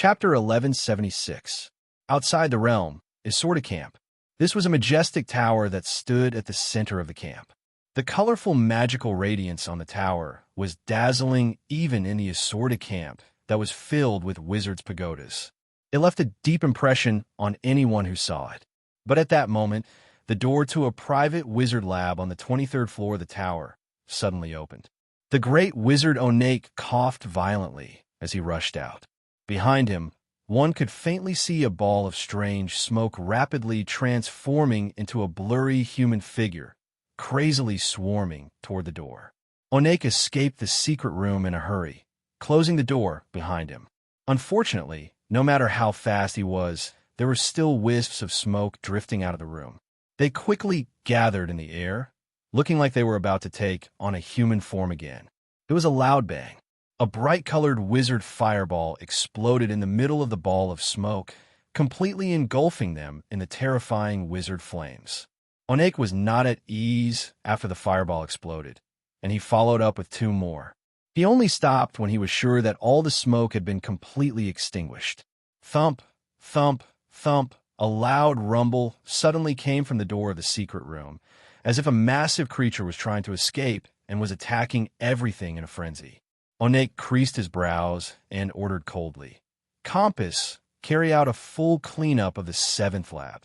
Chapter 1176. Outside the realm is Sorta Camp. This was a majestic tower that stood at the center of the camp. The colorful magical radiance on the tower was dazzling even in the Sorta Camp that was filled with wizards' pagodas. It left a deep impression on anyone who saw it. But at that moment, the door to a private wizard lab on the 23rd floor of the tower suddenly opened. The great wizard Onake coughed violently as he rushed out. Behind him, one could faintly see a ball of strange smoke rapidly transforming into a blurry human figure, crazily swarming toward the door. Onake escaped the secret room in a hurry, closing the door behind him. Unfortunately, no matter how fast he was, there were still wisps of smoke drifting out of the room. They quickly gathered in the air, looking like they were about to take on a human form again. It was a loud bang. A bright-colored wizard fireball exploded in the middle of the ball of smoke, completely engulfing them in the terrifying wizard flames. Onake was not at ease after the fireball exploded, and he followed up with two more. He only stopped when he was sure that all the smoke had been completely extinguished. Thump, thump, thump, a loud rumble suddenly came from the door of the secret room, as if a massive creature was trying to escape and was attacking everything in a frenzy. Onake creased his brows and ordered coldly, "Compass, carry out a full cleanup of the 7th lab."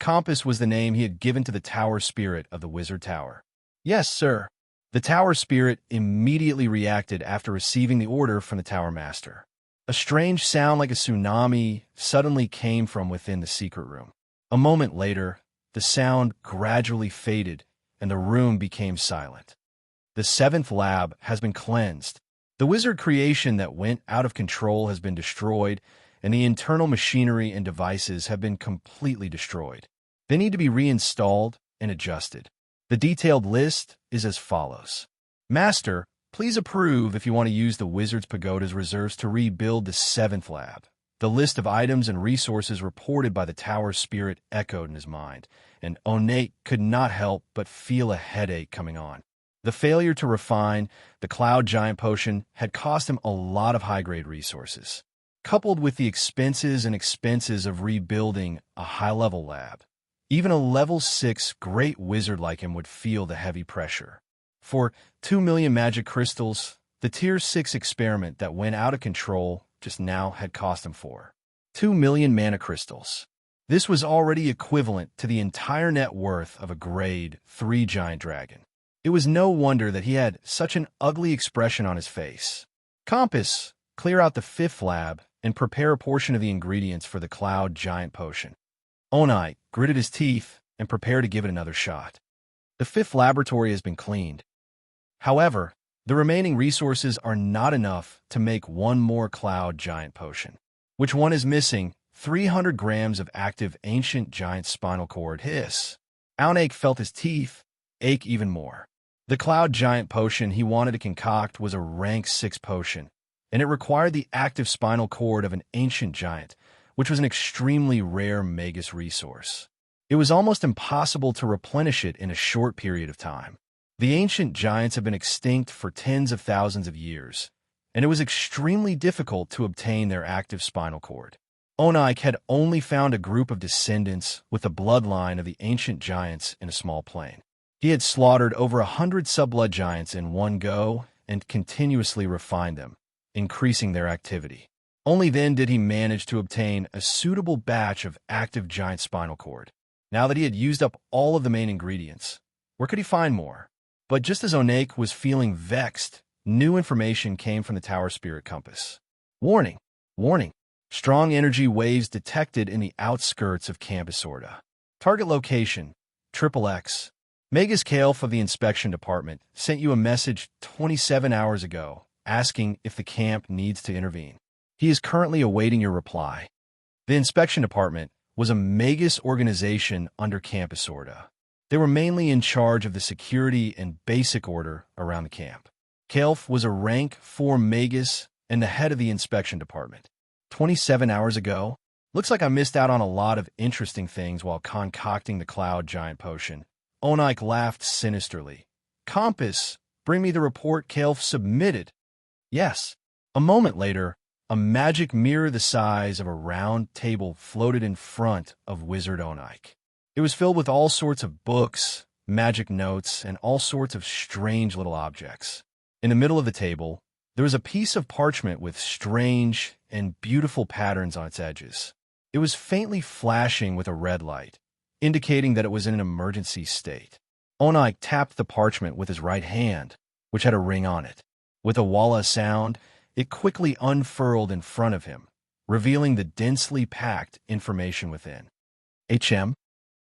Compass was the name he had given to the tower spirit of the wizard tower. "Yes, sir." The tower spirit immediately reacted after receiving the order from the tower master. A strange sound like a tsunami suddenly came from within the secret room. A moment later, the sound gradually faded and the room became silent. The 7th lab has been cleansed. The wizard creation that went out of control has been destroyed, and the internal machinery and devices have been completely destroyed. They need to be reinstalled and adjusted. The detailed list is as follows. Master, please approve if you want to use the Wizard's Pagoda's reserves to rebuild the 7th lab. The list of items and resources reported by the tower spirit echoed in his mind, and Onake could not help but feel a headache coming on. The failure to refine the Cloud Giant Potion had cost him a lot of high-grade resources. Coupled with the expenses of rebuilding a high-level lab, even a level 6 great wizard like him would feel the heavy pressure. For 2 million magic crystals, the Tier 6 experiment that went out of control just now had cost him 2 million mana crystals. This was already equivalent to the entire net worth of a Grade 3 giant dragon. It was no wonder that he had such an ugly expression on his face. Compass, clear out the 5th lab and prepare a portion of the ingredients for the Cloud Giant Potion. Onake gritted his teeth and prepared to give it another shot. The 5th laboratory has been cleaned. However, the remaining resources are not enough to make one more Cloud Giant Potion. Which one is missing? 300 grams of active ancient giant spinal cord. Hiss. Onake felt his teeth ache even more. The Cloud Giant Potion he wanted to concoct was a rank 6 potion, and it required the active spinal cord of an ancient giant, which was an extremely rare Magus resource. It was almost impossible to replenish it in a short period of time. The ancient giants have been extinct for tens of thousands of years, and it was extremely difficult to obtain their active spinal cord. Onake had only found a group of descendants with the bloodline of the ancient giants in a small plain. He had slaughtered over 100 subblood giants in one go and continuously refined them, increasing their activity. Only then did he manage to obtain a suitable batch of active giant spinal cord. Now that he had used up all of the main ingredients, where could he find more? But just as Onake was feeling vexed, new information came from the tower spirit compass. Warning! Warning! Strong energy waves detected in the outskirts of Camp Isorda. Target location, XXX. Magus Calef of the Inspection Department sent you a message 27 hours ago asking if the camp needs to intervene. He is currently awaiting your reply. The Inspection Department was a Magus organization under Camp Isorda. They were mainly in charge of the security and basic order around the camp. Calef was a rank 4 Magus and the head of the Inspection Department. 27 hours ago? Looks like I missed out on a lot of interesting things while concocting the Cloud Giant Potion. Onake laughed sinisterly. Compass, bring me the report Calef submitted. Yes. A moment later, a magic mirror the size of a round table floated in front of Wizard Onik. It was filled with all sorts of books, magic notes, and all sorts of strange little objects. In the middle of the table, there was a piece of parchment with strange and beautiful patterns on its edges. It was faintly flashing with a red light, indicating that it was in an emergency state. Onik tapped the parchment with his right hand, which had a ring on it. With a walla sound, it quickly unfurled in front of him, revealing the densely packed information within. HM,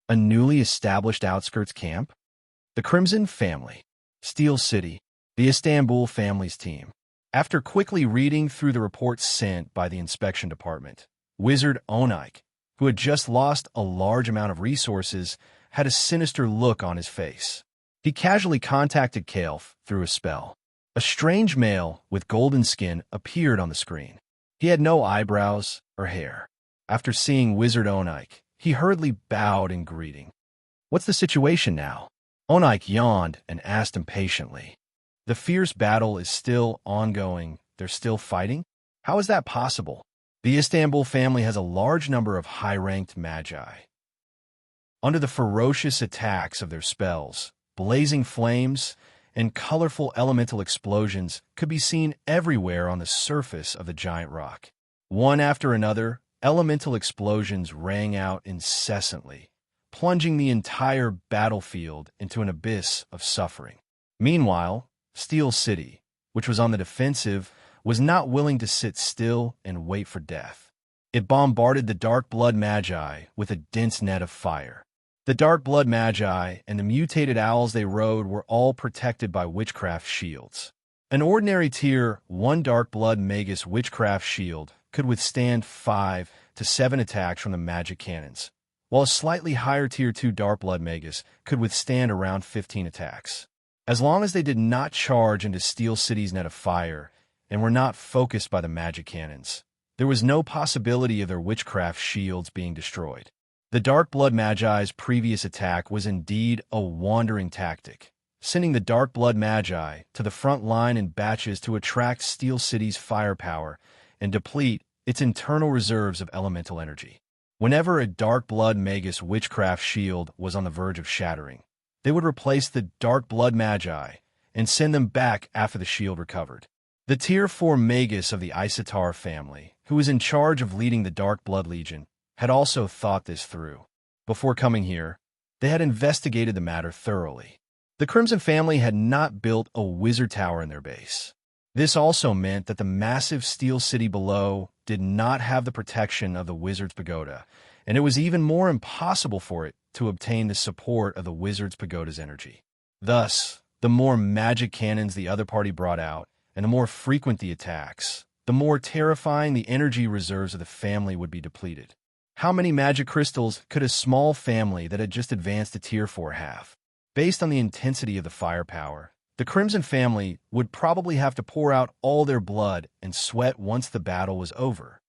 a newly established outskirts camp, the Crimson Family, Steel City, the Istanbul family's team. After quickly reading through the reports sent by the inspection department, Wizard Onik, who had just lost a large amount of resources, had a sinister look on his face. He casually contacted Kaelf through a spell. A strange male with golden skin appeared on the screen. He had no eyebrows or hair. After seeing Wizard Onik, he hurriedly bowed in greeting. "What's the situation now?" Onik yawned and asked impatiently. "The fierce battle is still ongoing. They're still fighting? How is that possible? The Istanbul family has a large number of high-ranked magi. Under the ferocious attacks of their spells, blazing flames and colorful elemental explosions could be seen everywhere on the surface of the giant rock. One after another, elemental explosions rang out incessantly, plunging the entire battlefield into an abyss of suffering. Meanwhile, Steel City, which was on the defensive, was not willing to sit still and wait for death. It bombarded the Dark Blood Magi with a dense net of fire. The Dark Blood Magi and the mutated owls they rode were all protected by witchcraft shields. An ordinary Tier 1 Dark Blood Magus witchcraft shield could withstand 5 to 7 attacks from the magic cannons, while a slightly higher Tier 2 Dark Blood Magus could withstand around 15 attacks. As long as they did not charge into Steel City's net of fire and were not focused by the magic cannons, there was no possibility of their witchcraft shields being destroyed. The Dark Blood Magi's previous attack was indeed a wandering tactic, sending the Dark Blood Magi to the front line in batches to attract Steel City's firepower and deplete its internal reserves of elemental energy. Whenever a Dark Blood Magus witchcraft shield was on the verge of shattering, they would replace the Dark Blood Magi and send them back after the shield recovered. The Tier 4 Magus of the Isatar family, who was in charge of leading the Dark Blood Legion, had also thought this through. Before coming here, they had investigated the matter thoroughly. The Crimson family had not built a wizard tower in their base. This also meant that the massive Steel City below did not have the protection of the Wizard's Pagoda, and it was even more impossible for it to obtain the support of the Wizard's Pagoda's energy. Thus, the more magic cannons the other party brought out, and the more frequent the attacks, the more terrifying the energy reserves of the family would be depleted. How many magic crystals could a small family that had just advanced to Tier 4 have? Based on the intensity of the firepower, the Crimson family would probably have to pour out all their blood and sweat once the battle was over.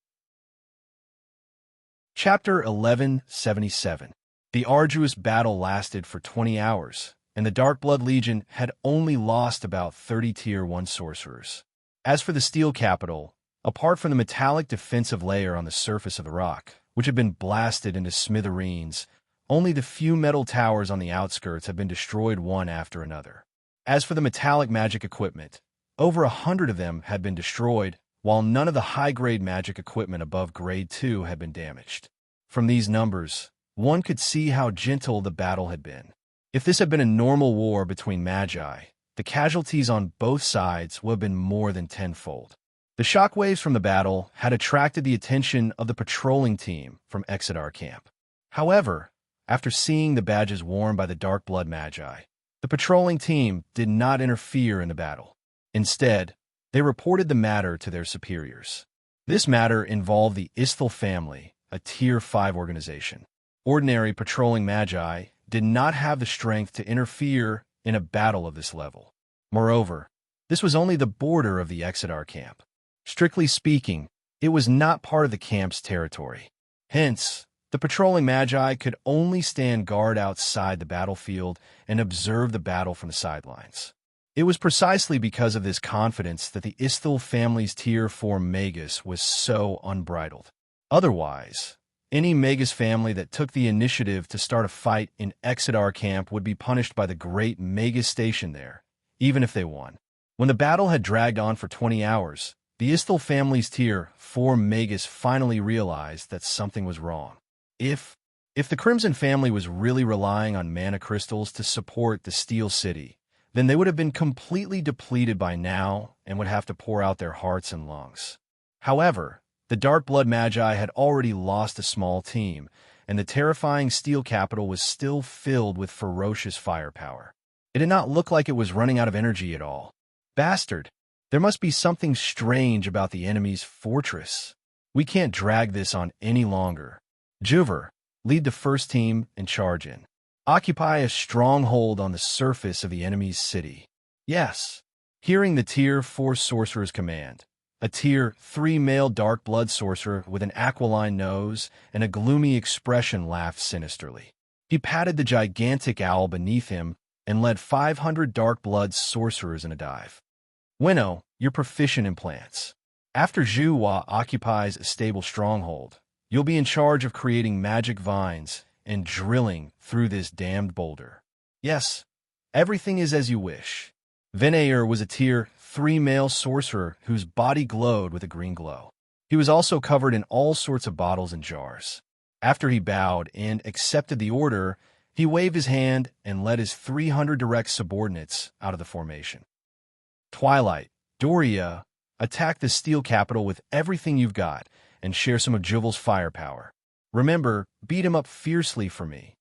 Chapter 1177. The arduous battle lasted for 20 hours, and the Dark Blood Legion had only lost about 30 Tier 1 sorcerers. As for the Steel Capital, apart from the metallic defensive layer on the surface of the rock, which had been blasted into smithereens, only the few metal towers on the outskirts had been destroyed one after another. As for the metallic magic equipment, over 100 of them had been destroyed, while none of the high-grade magic equipment above Grade 2 had been damaged. From these numbers, one could see how gentle the battle had been. If this had been a normal war between magi, the casualties on both sides would have been more than tenfold. The shockwaves from the battle had attracted the attention of the patrolling team from Exeter Camp. However, after seeing the badges worn by the Dark Blood Magi, the patrolling team did not interfere in the battle. Instead, they reported the matter to their superiors. This matter involved the Isthel family, a Tier 5 organization. Ordinary patrolling magi did not have the strength to interfere in a battle of this level. Moreover, this was only the border of the Exeter Camp. Strictly speaking, it was not part of the camp's territory. Hence, the patrolling magi could only stand guard outside the battlefield and observe the battle from the sidelines. It was precisely because of this confidence that the Isthil family's Tier 4 Magus was so unbridled. Otherwise, any Magus family that took the initiative to start a fight in Exodar camp would be punished by the great Magus station there, even if they won. When the battle had dragged on for 20 hours, the Isthil family's Tier 4 Magus finally realized that something was wrong. If the Crimson family was really relying on mana crystals to support the Steel City, then they would have been completely depleted by now and would have to pour out their hearts and lungs. However, the Dark Blood Magi had already lost a small team, and the terrifying Steel Capital was still filled with ferocious firepower. It did not look like it was running out of energy at all. Bastard! There must be something strange about the enemy's fortress. We can't drag this on any longer. Juver, lead the first team and charge in. Occupy a stronghold on the surface of the enemy's city. Yes. Hearing the Tier 4 sorcerer's command, a Tier 3 male dark blood sorcerer with an aquiline nose and a gloomy expression laughed sinisterly. He patted the gigantic owl beneath him and led 500 dark blood sorcerers in a dive. Winnow, you're proficient in plants. After Zhu Hua occupies a stable stronghold, you'll be in charge of creating magic vines and drilling through this damned boulder. Yes, everything is as you wish. Venayer was a Tier 3 male sorcerer whose body glowed with a green glow. He was also covered in all sorts of bottles and jars. After he bowed and accepted the order, he waved his hand and led his 300 direct subordinates out of the formation. Twilight, Doria, attack the Steel Capital with everything you've got and share some of Juvel's firepower. Remember, beat him up fiercely for me.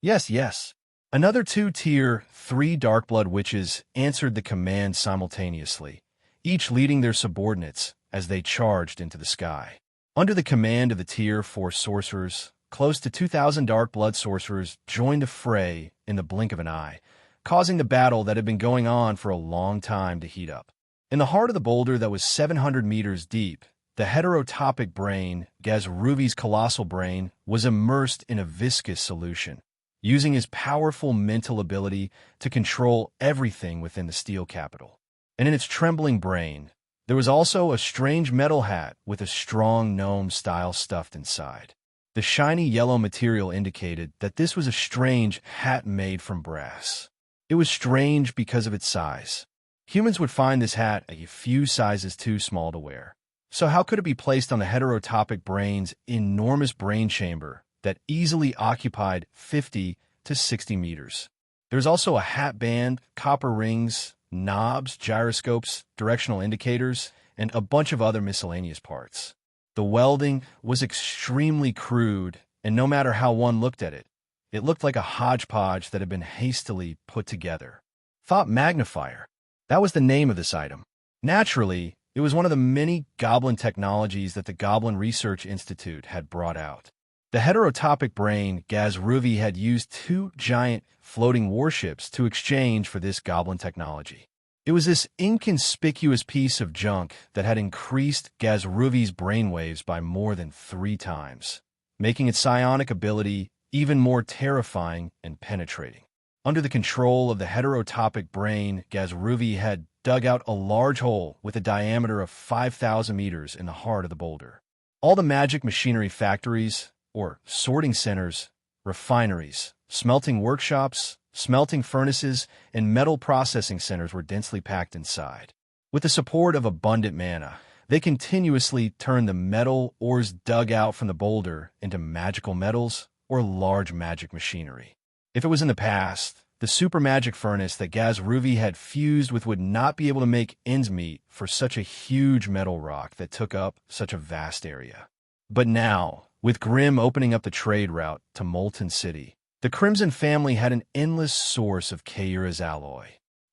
Yes. Another 2 Tier 3 Dark Blood Witches answered the command simultaneously, each leading their subordinates as they charged into the sky. Under the command of the Tier 4 sorcerers, close to 2,000 Dark Blood sorcerers joined the fray in the blink of an eye, causing the battle that had been going on for a long time to heat up. In the heart of the boulder that was 700 meters deep, the heterotopic brain, Gazruvi's colossal brain, was immersed in a viscous solution, using his powerful mental ability to control everything within the Steel Capital. And in its trembling brain, there was also a strange metal hat with a strong gnome style stuffed inside. The shiny yellow material indicated that this was a strange hat made from brass. It was strange because of its size. Humans would find this hat a few sizes too small to wear. So how could it be placed on the heterotopic brain's enormous brain chamber that easily occupied 50 to 60 meters? There's also a hat band, copper rings, knobs, gyroscopes, directional indicators, and a bunch of other miscellaneous parts. The welding was extremely crude, and no matter how one looked at it, it looked like a hodgepodge that had been hastily put together. Thought magnifier. That was the name of this item. Naturally, it was one of the many goblin technologies that the Goblin Research Institute had brought out. The heterotopic brain, Gazruvi, had used 2 giant floating warships to exchange for this goblin technology. It was this inconspicuous piece of junk that had increased Gazruvi's brainwaves by more than 3 times, making its psionic ability even more terrifying and penetrating. Under the control of the heterotopic brain, Gazruvi had dug out a large hole with a diameter of 5,000 meters in the heart of the boulder. All the magic machinery factories, or sorting centers, refineries, smelting workshops, smelting furnaces, and metal processing centers were densely packed inside. With the support of abundant mana, they continuously turned the metal ores dug out from the boulder into magical metals or large magic machinery. If it was in the past, the super magic furnace that Gazruvi had fused with would not be able to make ends meet for such a huge metal rock that took up such a vast area. But now, with Grimm opening up the trade route to Molten City, the Crimson family had an endless source of Kaira's alloy.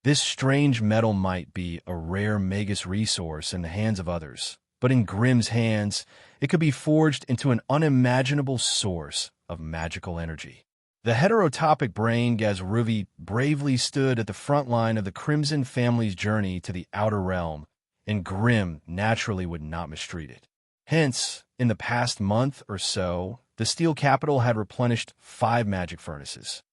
This strange metal might be a rare Magus resource in the hands of others, but in Grimm's hands, it could be forged into an unimaginable source of magical energy. The heterotopic brain Gazruvi bravely stood at the front line of the Crimson family's journey to the outer realm, and Grimm naturally would not mistreat it. Hence, in the past month or so, the Steel Capital had replenished 5 magic furnaces.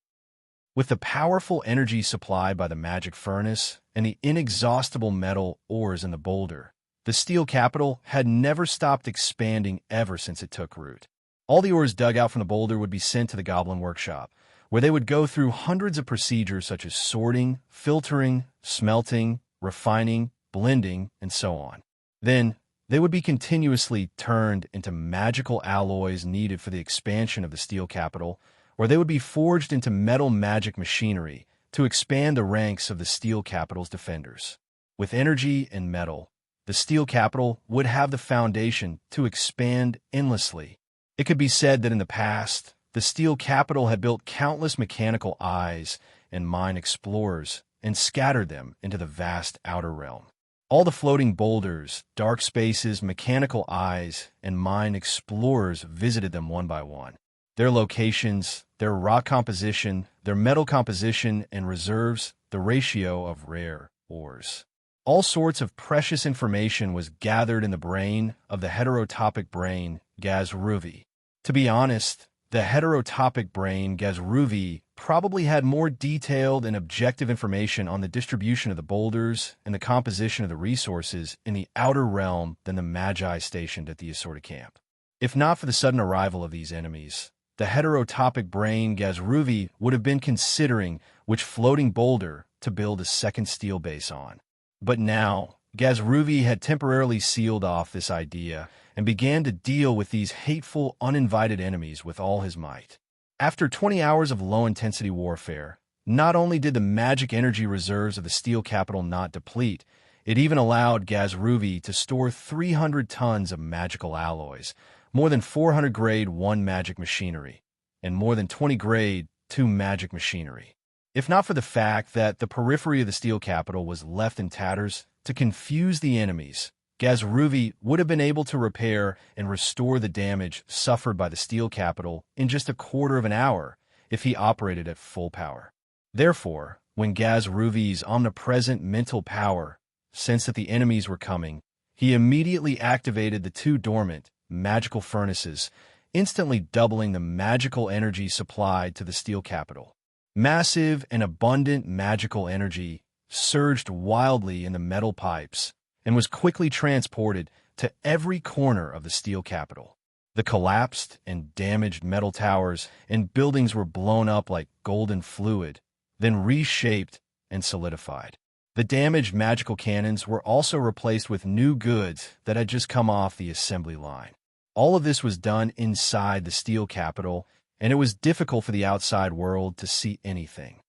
With the powerful energy supplied by the magic furnace and the inexhaustible metal ores in the boulder, the steel capital had never stopped expanding ever since it took root. All the ores dug out from the boulder would be sent to the goblin workshop, where they would go through hundreds of procedures such as sorting, filtering, smelting, refining, blending, and so on. Then, they would be continuously turned into magical alloys needed for the expansion of the steel capital, where they would be forged into metal magic machinery to expand the ranks of the steel capital's defenders. With energy and metal, the steel capital would have the foundation to expand endlessly. It could be said that in the past, the steel capital had built countless mechanical eyes and mine explorers and scattered them into the vast outer realm. All the floating boulders, dark spaces, mechanical eyes, and mine explorers visited them one by one. Their locations, their rock composition, their metal composition, and reserves, the ratio of rare ores. All sorts of precious information was gathered in the brain of the heterotopic brain, Gazruvi. To be honest, the heterotopic brain, Gazruvi, probably had more detailed and objective information on the distribution of the boulders and the composition of the resources in the outer realm than the Magi stationed at the assorted camp. If not for the sudden arrival of these enemies, the heterotopic brain, Gazruvi, would have been considering which floating boulder to build a second steel base on. But now, Gazruvi had temporarily sealed off this idea and began to deal with these hateful, uninvited enemies with all his might. After 20 hours of low-intensity warfare, not only did the magic energy reserves of the steel capital not deplete, it even allowed Gazruvi to store 300 tons of magical alloys, more than 400 grade 1 magic machinery, and more than 20 grade 2 magic machinery. If not for the fact that the periphery of the steel capital was left in tatters to confuse the enemies, Gazruvi would have been able to repair and restore the damage suffered by the steel capital in just a quarter of an hour if he operated at full power. Therefore, when Gazruvi's omnipresent mental power sensed that the enemies were coming, he immediately activated the 2 dormant magical furnaces, instantly doubling the magical energy supplied to the steel capital. Massive and abundant magical energy surged wildly in the metal pipes and was quickly transported to every corner of the steel capital. The collapsed and damaged metal towers and buildings were blown up like golden fluid, then reshaped and solidified. The damaged magical cannons were also replaced with new goods that had just come off the assembly line. All of this was done inside the steel capital, and it was difficult for the outside world to see anything.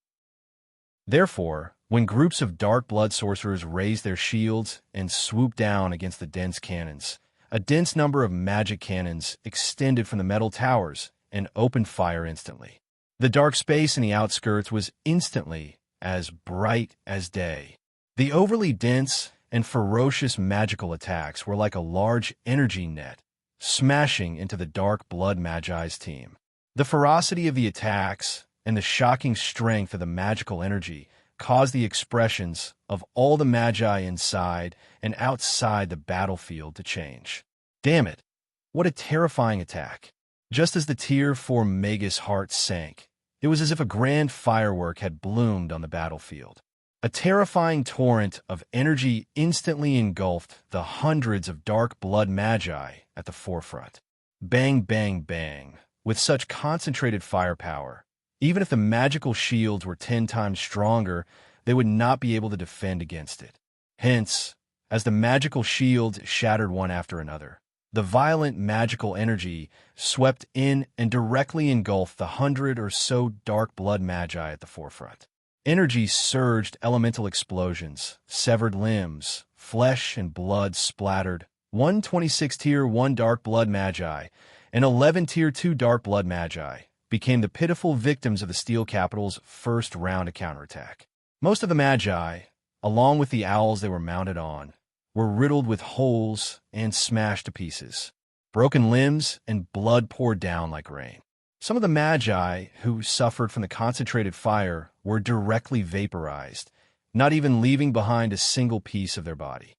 Therefore, when groups of dark blood sorcerers raised their shields and swooped down against the dense cannons, a dense number of magic cannons extended from the metal towers and opened fire instantly. The dark space in the outskirts was instantly as bright as day. The overly dense and ferocious magical attacks were like a large energy net, smashing into the dark blood Magi's team. The ferocity of the attacks and the shocking strength of the magical energy caused the expressions of all the Magi inside and outside the battlefield to change. Damn it, what a terrifying attack. Just as the Tier 4 Magus' heart sank, it was as if a grand firework had bloomed on the battlefield. A terrifying torrent of energy instantly engulfed the hundreds of dark blood Magi at the forefront. Bang, bang, bang. With such concentrated firepower, even if the magical shields were 10 times stronger, they would not be able to defend against it. Hence, as the magical shields shattered one after another, the violent magical energy swept in and directly engulfed the 100 or so dark blood Magi at the forefront. Energy surged, elemental explosions, severed limbs, flesh and blood splattered. 126 Tier 1 dark blood Magi and 11 Tier 2 dark blood Magi became the pitiful victims of the steel capital's first round of counterattack. Most of the Magi, along with the owls they were mounted on, were riddled with holes and smashed to pieces. Broken limbs and blood poured down like rain. Some of the Magi who suffered from the concentrated fire were directly vaporized, not even leaving behind a single piece of their body.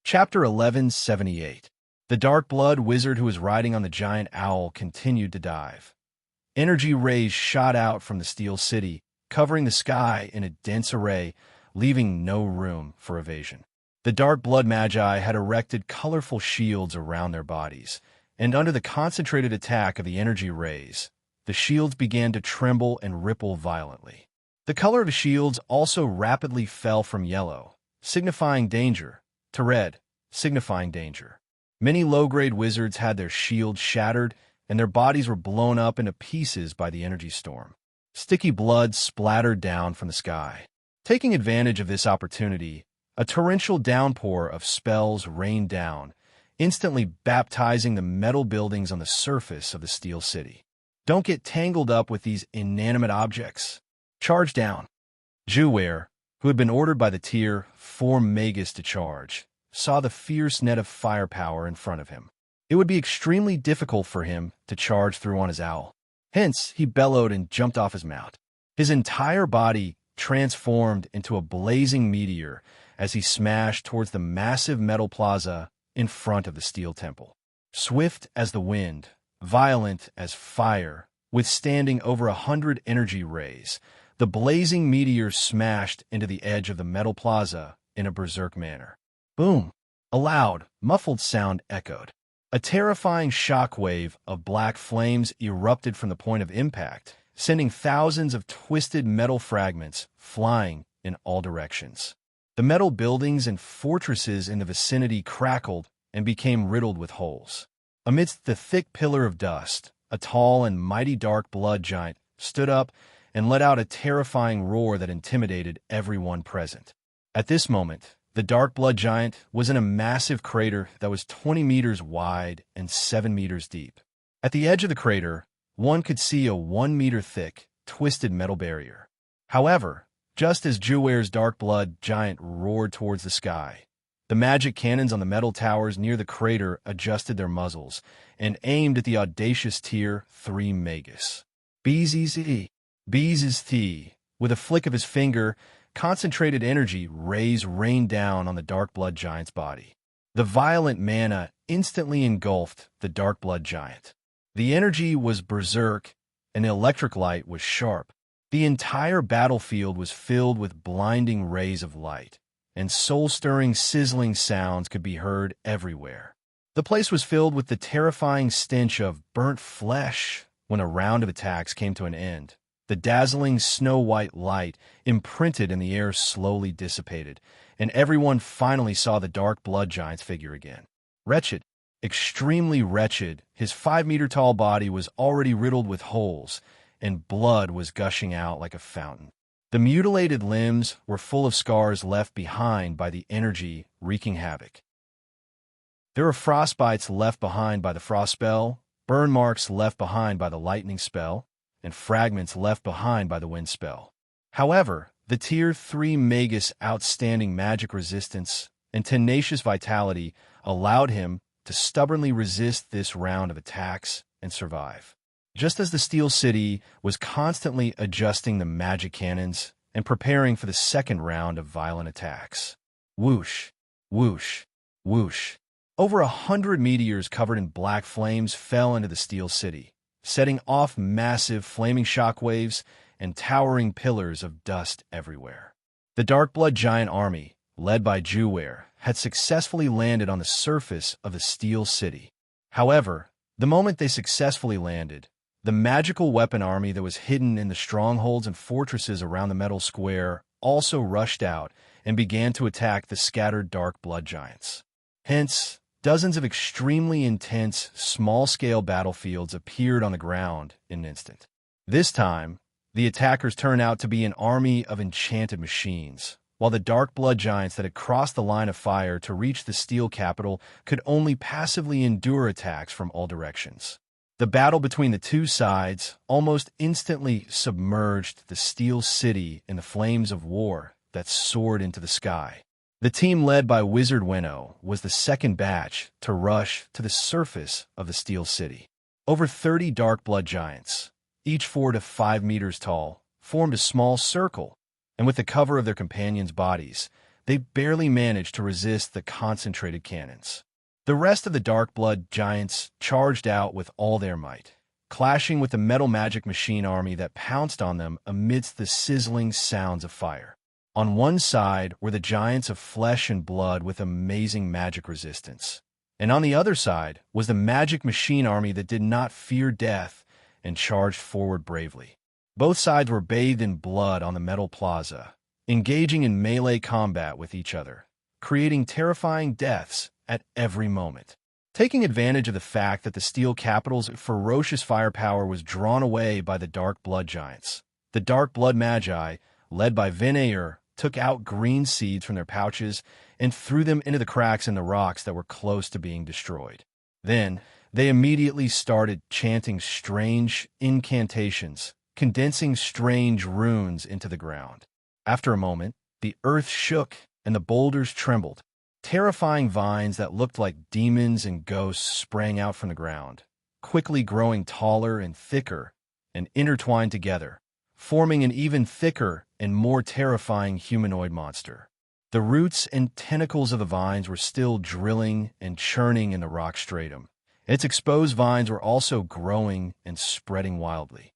Chapter 1178. The dark blood wizard who was riding on the giant owl continued to dive. Energy rays shot out from the Steel City, covering the sky in a dense array, leaving no room for evasion. The Dark Blood Magi had erected colorful shields around their bodies, and under the concentrated attack of the energy rays, the shields began to tremble and ripple violently. The color of the shields also rapidly fell from yellow, signifying danger, to red, signifying danger. Many low-grade wizards had their shields shattered, and their bodies were blown up into pieces by the energy storm. Sticky blood splattered down from the sky. Taking advantage of this opportunity, a torrential downpour of spells rained down, instantly baptizing the metal buildings on the surface of the Steel City. Don't get tangled up with these inanimate objects. Charge down. Jeware, who had been ordered by the Tier 4 Magus to charge, saw the fierce net of firepower in front of him. It would be extremely difficult for him to charge through on his owl. Hence, he bellowed and jumped off his mount. His entire body transformed into a blazing meteor as he smashed towards the massive metal plaza in front of the Steel Temple. Swift as the wind, violent as fire, withstanding over 100 energy rays, the blazing meteor smashed into the edge of the metal plaza in a berserk manner. Boom! A loud, muffled sound echoed. A terrifying shockwave of black flames erupted from the point of impact, sending thousands of twisted metal fragments flying in all directions. The metal buildings and fortresses in the vicinity crackled and became riddled with holes. Amidst the thick pillar of dust, a tall and mighty dark blood giant stood up and let out a terrifying roar that intimidated everyone present. At this moment, the dark blood giant was in a massive crater that was 20 meters wide and 7 meters deep. At the edge of the crater, one could see a 1-meter-thick, twisted metal barrier. However, just as Jeware's dark blood giant roared towards the sky, the magic cannons on the metal towers near the crater adjusted their muzzles and aimed at the audacious Tier 3 Magus. BZZ. BZZ. With a flick of his finger, concentrated energy rays rained down on the dark blood giant's body. The violent mana instantly engulfed the dark blood giant. The energy was berserk, and the electric light was sharp. The entire battlefield was filled with blinding rays of light, and soul-stirring, sizzling sounds could be heard everywhere. The place was filled with the terrifying stench of burnt flesh when a round of attacks came to an end. The dazzling snow-white light imprinted in the air slowly dissipated, and everyone finally saw the dark blood giant's figure again. Wretched, extremely wretched, his 5-meter-tall body was already riddled with holes, and blood was gushing out like a fountain. The mutilated limbs were full of scars left behind by the energy wreaking havoc. There were frostbites left behind by the frost spell, burn marks left behind by the lightning spell, and fragments left behind by the wind spell. However, the Tier 3 Magus' outstanding magic resistance and tenacious vitality allowed him to stubbornly resist this round of attacks and survive. Just as the Steel City was constantly adjusting the magic cannons and preparing for the second round of violent attacks. Whoosh, whoosh, whoosh. Over 100 meteors covered in black flames fell into the Steel City, setting off massive flaming shockwaves and towering pillars of dust everywhere. The Dark Blood Giant army, led by Jeware, had successfully landed on the surface of the Steel City. However, the moment they successfully landed, the magical weapon army that was hidden in the strongholds and fortresses around the metal square also rushed out and began to attack the scattered Dark Blood Giants. Hence, dozens of extremely intense, small-scale battlefields appeared on the ground in an instant. This time, the attackers turned out to be an army of enchanted machines, while the Dark Blood Giants that had crossed the line of fire to reach the Steel Capital could only passively endure attacks from all directions. The battle between the two sides almost instantly submerged the Steel City in the flames of war that soared into the sky. The team led by Wizard Winnow was the second batch to rush to the surface of the Steel City. Over 30 Dark Blood Giants, each 4 to 5 meters tall, formed a small circle, and with the cover of their companions' bodies, they barely managed to resist the concentrated cannons. The rest of the Dark Blood Giants charged out with all their might, clashing with the metal magic machine army that pounced on them amidst the sizzling sounds of fire. On one side were the giants of flesh and blood with amazing magic resistance, and on the other side was the magic machine army that did not fear death and charged forward bravely. Both sides were bathed in blood on the metal plaza, engaging in melee combat with each other, creating terrifying deaths at every moment. Taking advantage of the fact that the Steel Capital's ferocious firepower was drawn away by the Dark Blood Giants, the Dark Blood Magi, led by Vinayer, took out green seeds from their pouches and threw them into the cracks in the rocks that were close to being destroyed. Then, they immediately started chanting strange incantations, condensing strange runes into the ground. After a moment, the earth shook and the boulders trembled. Terrifying vines that looked like demons and ghosts sprang out from the ground, quickly growing taller and thicker and intertwined together, forming an even thicker and more terrifying humanoid monster. The roots and tentacles of the vines were still drilling and churning in the rock stratum. Its exposed vines were also growing and spreading wildly.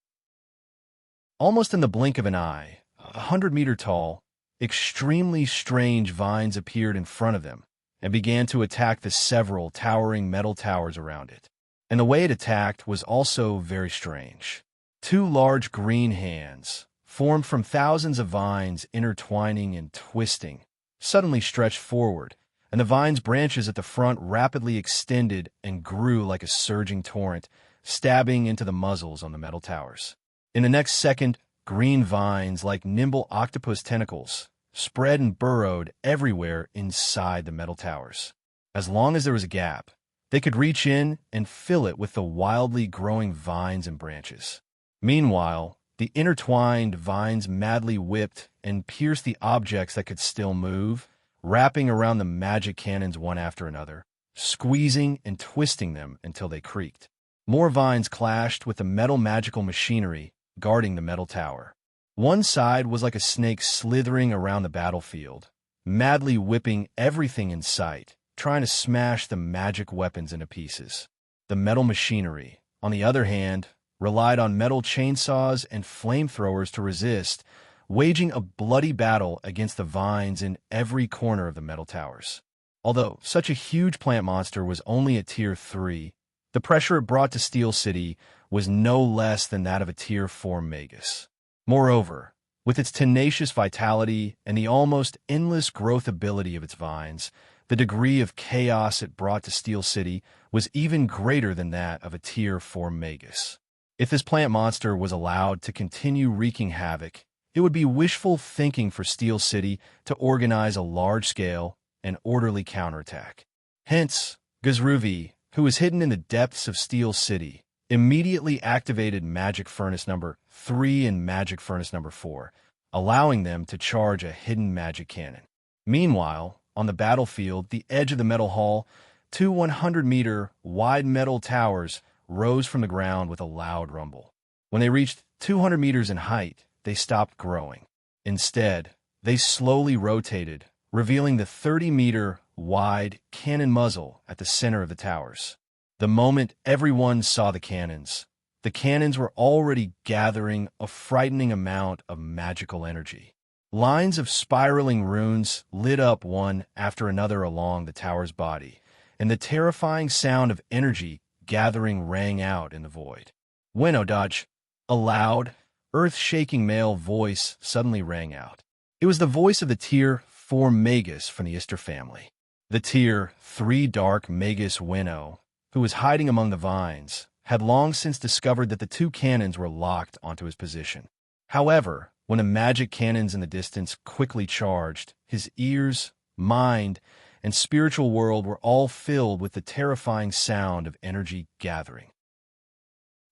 Almost in the blink of an eye, 100-meter tall, extremely strange vines appeared in front of them and began to attack the several towering metal towers around it. And the way it attacked was also very strange. Two large green hands, formed from thousands of vines intertwining and twisting, suddenly stretched forward, and the vine's branches at the front rapidly extended and grew like a surging torrent, stabbing into the muzzles on the metal towers. In the next second, green vines, like nimble octopus tentacles, spread and burrowed everywhere inside the metal towers. As long as there was a gap, they could reach in and fill it with the wildly growing vines and branches. Meanwhile, the intertwined vines madly whipped and pierced the objects that could still move, wrapping around the magic cannons one after another, squeezing and twisting them until they creaked. More vines clashed with the metal magical machinery guarding the metal tower. One side was like a snake slithering around the battlefield, madly whipping everything in sight, trying to smash the magic weapons into pieces. The metal machinery, on the other hand, relied on metal chainsaws and flamethrowers to resist, waging a bloody battle against the vines in every corner of the metal towers. Although such a huge plant monster was only a Tier 3, the pressure it brought to Steel City was no less than that of a Tier 4 Magus. Moreover, with its tenacious vitality and the almost endless growth ability of its vines, the degree of chaos it brought to Steel City was even greater than that of a Tier 4 Magus. If this plant monster was allowed to continue wreaking havoc, it would be wishful thinking for Steel City to organize a large-scale and orderly counterattack. Hence, Gazruvi, who was hidden in the depths of Steel City, immediately activated Magic Furnace number 3 and Magic Furnace number 4, allowing them to charge a hidden magic cannon. Meanwhile, on the battlefield, the edge of the metal hall, two 100-meter wide metal towers rose from the ground with a loud rumble. When they reached 200 meters in height, they stopped growing. Instead, they slowly rotated, revealing the 30-meter wide cannon muzzle at the center of the towers. The moment everyone saw the cannons were already gathering a frightening amount of magical energy. Lines of spiraling runes lit up one after another along the tower's body, and the terrifying sound of energy gathering rang out in the void. "Bueno, Dodge," a loud, earth-shaking male voice suddenly rang out. It was the voice of the Tier 4 Magus from the Ister family. The Tier 3 Dark Magus Winnow, who was hiding among the vines, had long since discovered that the two cannons were locked onto his position. However, when the magic cannons in the distance quickly charged, his ears, mind, and spiritual world were all filled with the terrifying sound of energy gathering.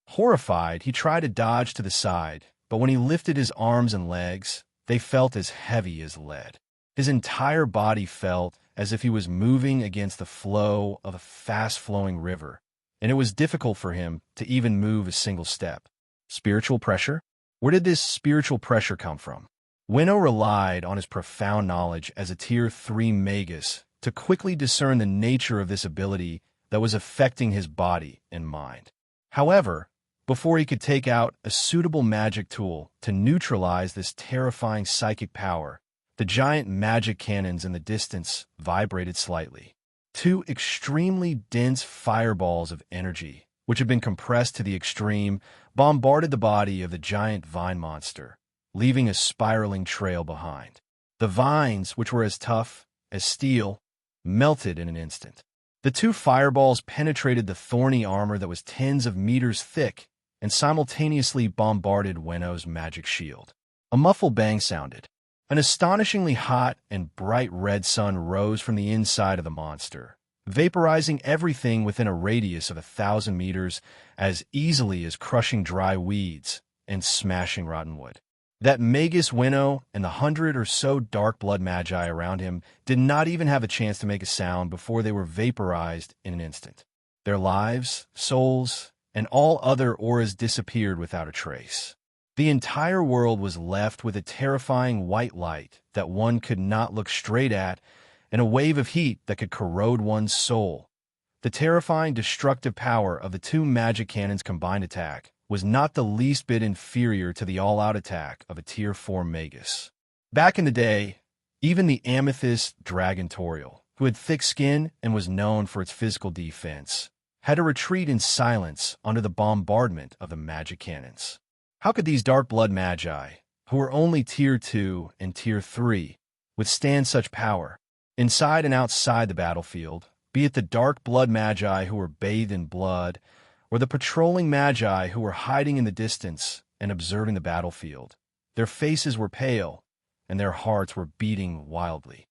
Horrified, he tried to dodge to the side, but when he lifted his arms and legs, they felt as heavy as lead. His entire body felt as if he was moving against the flow of a fast-flowing river, and it was difficult for him to even move a single step. Spiritual pressure? Where did this spiritual pressure come from? Winnow relied on his profound knowledge as a Tier 3 Magus to quickly discern the nature of this ability that was affecting his body and mind. However, before he could take out a suitable magic tool to neutralize this terrifying psychic power. The giant magic cannons in the distance vibrated slightly. Two extremely dense fireballs of energy, which had been compressed to the extreme, bombarded the body of the giant vine monster, leaving a spiraling trail behind. The vines, which were as tough as steel, melted in an instant. The two fireballs penetrated the thorny armor that was tens of meters thick and simultaneously bombarded Weno's magic shield. A muffled bang sounded. An astonishingly hot and bright red sun rose from the inside of the monster, vaporizing everything within a radius of 1,000 meters as easily as crushing dry weeds and smashing rotten wood. That Magus Weno and the 100 or so dark blood magi around him did not even have a chance to make a sound before they were vaporized in an instant. Their lives, souls, and all other auras disappeared without a trace. The entire world was left with a terrifying white light that one could not look straight at, and a wave of heat that could corrode one's soul. The terrifying destructive power of the two magic cannons' combined attack was not the least bit inferior to the all-out attack of a Tier 4 Magus. Back in the day, even the Amethyst Dragon Toriel, who had thick skin and was known for its physical defense, had to retreat in silence under the bombardment of the magic cannons. How could these dark blood magi, who were only Tier 2 and Tier 3, withstand such power? Inside and outside the battlefield, be it the dark blood magi who were bathed in blood, or the patrolling magi who were hiding in the distance and observing the battlefield, their faces were pale, and their hearts were beating wildly.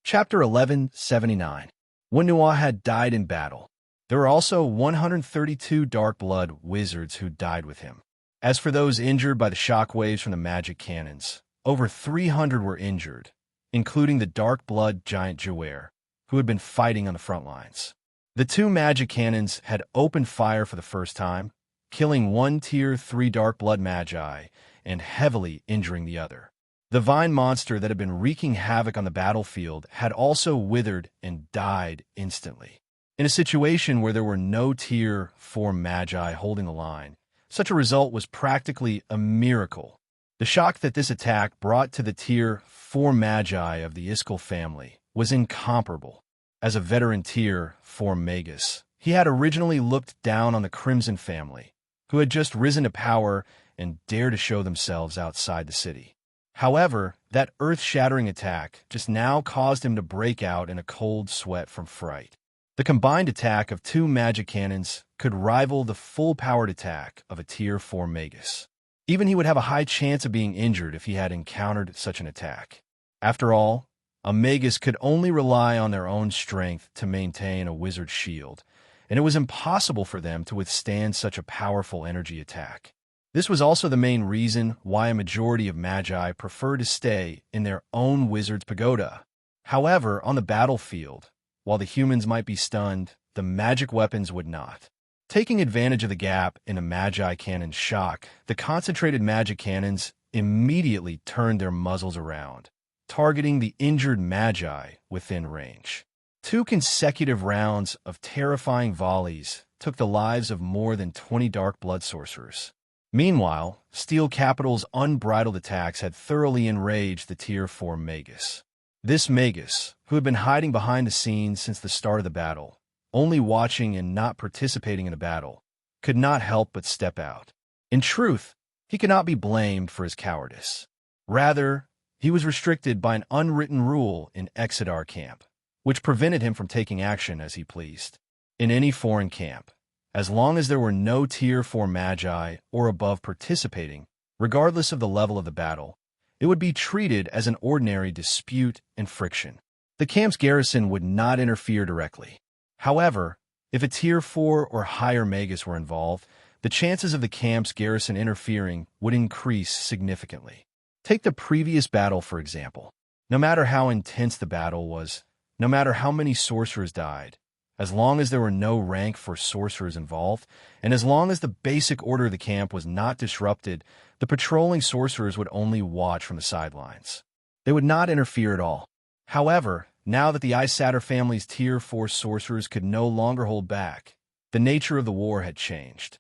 Chapter 1179. When Nuwa had died in battle, there were also 132 dark blood wizards who died with him. As for those injured by the shockwaves from the magic cannons, over 300 were injured, including the dark blood giant Jawer, who had been fighting on the front lines. The two magic cannons had opened fire for the first time, killing one Tier 3 dark blood magi and heavily injuring the other. The vine monster that had been wreaking havoc on the battlefield had also withered and died instantly. In a situation where there were no Tier 4 magi holding the line, such a result was practically a miracle. The shock that this attack brought to the Tier 4 magi of the Iskall family was incomparable. As a veteran Tier 4 Magus, he had originally looked down on the Crimson family, who had just risen to power and dared to show themselves outside the city. However, that earth-shattering attack just now caused him to break out in a cold sweat from fright. The combined attack of two magic cannons could rival the full-powered attack of a Tier 4 Magus. Even he would have a high chance of being injured if he had encountered such an attack. After all, a Magus could only rely on their own strength to maintain a wizard's shield, and it was impossible for them to withstand such a powerful energy attack. This was also the main reason why a majority of magi preferred to stay in their own wizard's pagoda. However, on the battlefield, while the humans might be stunned, the magic weapons would not. Taking advantage of the gap in a magi cannon's shock, the concentrated magic cannons immediately turned their muzzles around, targeting the injured magi within range. Two consecutive rounds of terrifying volleys took the lives of more than 20 dark blood sorcerers. Meanwhile, Steel Capital's unbridled attacks had thoroughly enraged the Tier 4 Magus. This Magus, who had been hiding behind the scenes since the start of the battle, only watching and not participating in the battle, could not help but step out. In truth, he could not be blamed for his cowardice. Rather, he was restricted by an unwritten rule in Exodar camp, which prevented him from taking action as he pleased. In any foreign camp, as long as there were no Tier 4 magi or above participating, regardless of the level of the battle, it would be treated as an ordinary dispute and friction. The camp's garrison would not interfere directly. However, if a Tier 4 or higher Magus were involved, the chances of the camp's garrison interfering would increase significantly. Take the previous battle, for example. No matter how intense the battle was, no matter how many sorcerers died, as long as there were no rank for sorcerers involved, and as long as the basic order of the camp was not disrupted, the patrolling sorcerers would only watch from the sidelines. They would not interfere at all. However, now that the Ice Satyr family's Tier 4 sorcerers could no longer hold back, The nature of the war had changed.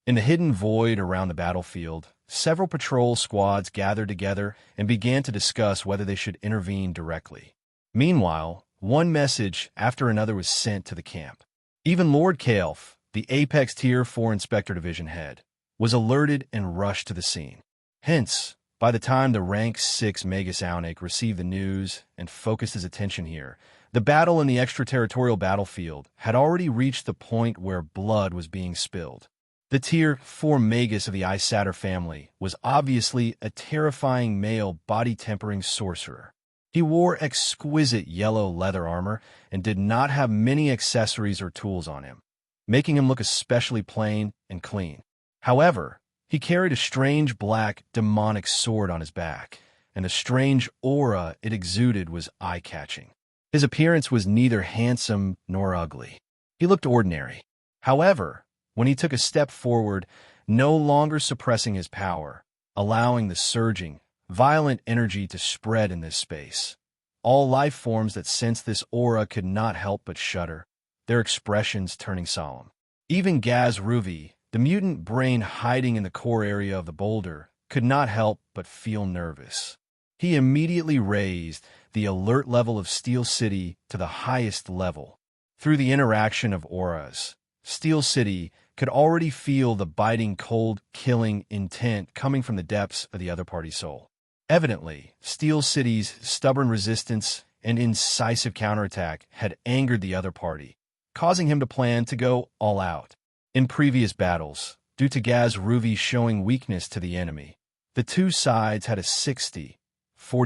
In the hidden void around the battlefield, several patrol squads gathered together and began to discuss whether they should intervene directly. Meanwhile, one message after another was sent to the camp. Even Lord Kaelf, the Apex Tier 4 Inspector Division head, was alerted and rushed to the scene. Hence, by the time the Rank 6 Magus Aunik received the news and focused his attention here, the battle in the extraterritorial battlefield had already reached the point where blood was being spilled. The Tier 4 Magus of the Ice Satyr family was obviously a terrifying male body-tempering sorcerer. He wore exquisite yellow leather armor and did not have many accessories or tools on him, making him look especially plain and clean. However, he carried a strange black demonic sword on his back, and the strange aura it exuded was eye-catching. His appearance was neither handsome nor ugly. He looked ordinary. However, when he took a step forward, no longer suppressing his power, allowing the surging, violent energy to spread in this space, all life forms that sensed this aura could not help but shudder, their expressions turning solemn. Even Gaz Ruvi, the mutant brain hiding in the core area of the boulder, could not help but feel nervous. He immediately raised the alert level of Steel City to the highest level. Through the interaction of auras, Steel City could already feel the biting, cold, killing intent coming from the depths of the other party's soul. Evidently, Steel City's stubborn resistance and incisive counterattack had angered the other party, causing him to plan to go all out. In previous battles, due to Gaz Ruvi showing weakness to the enemy, the two sides had a 60-40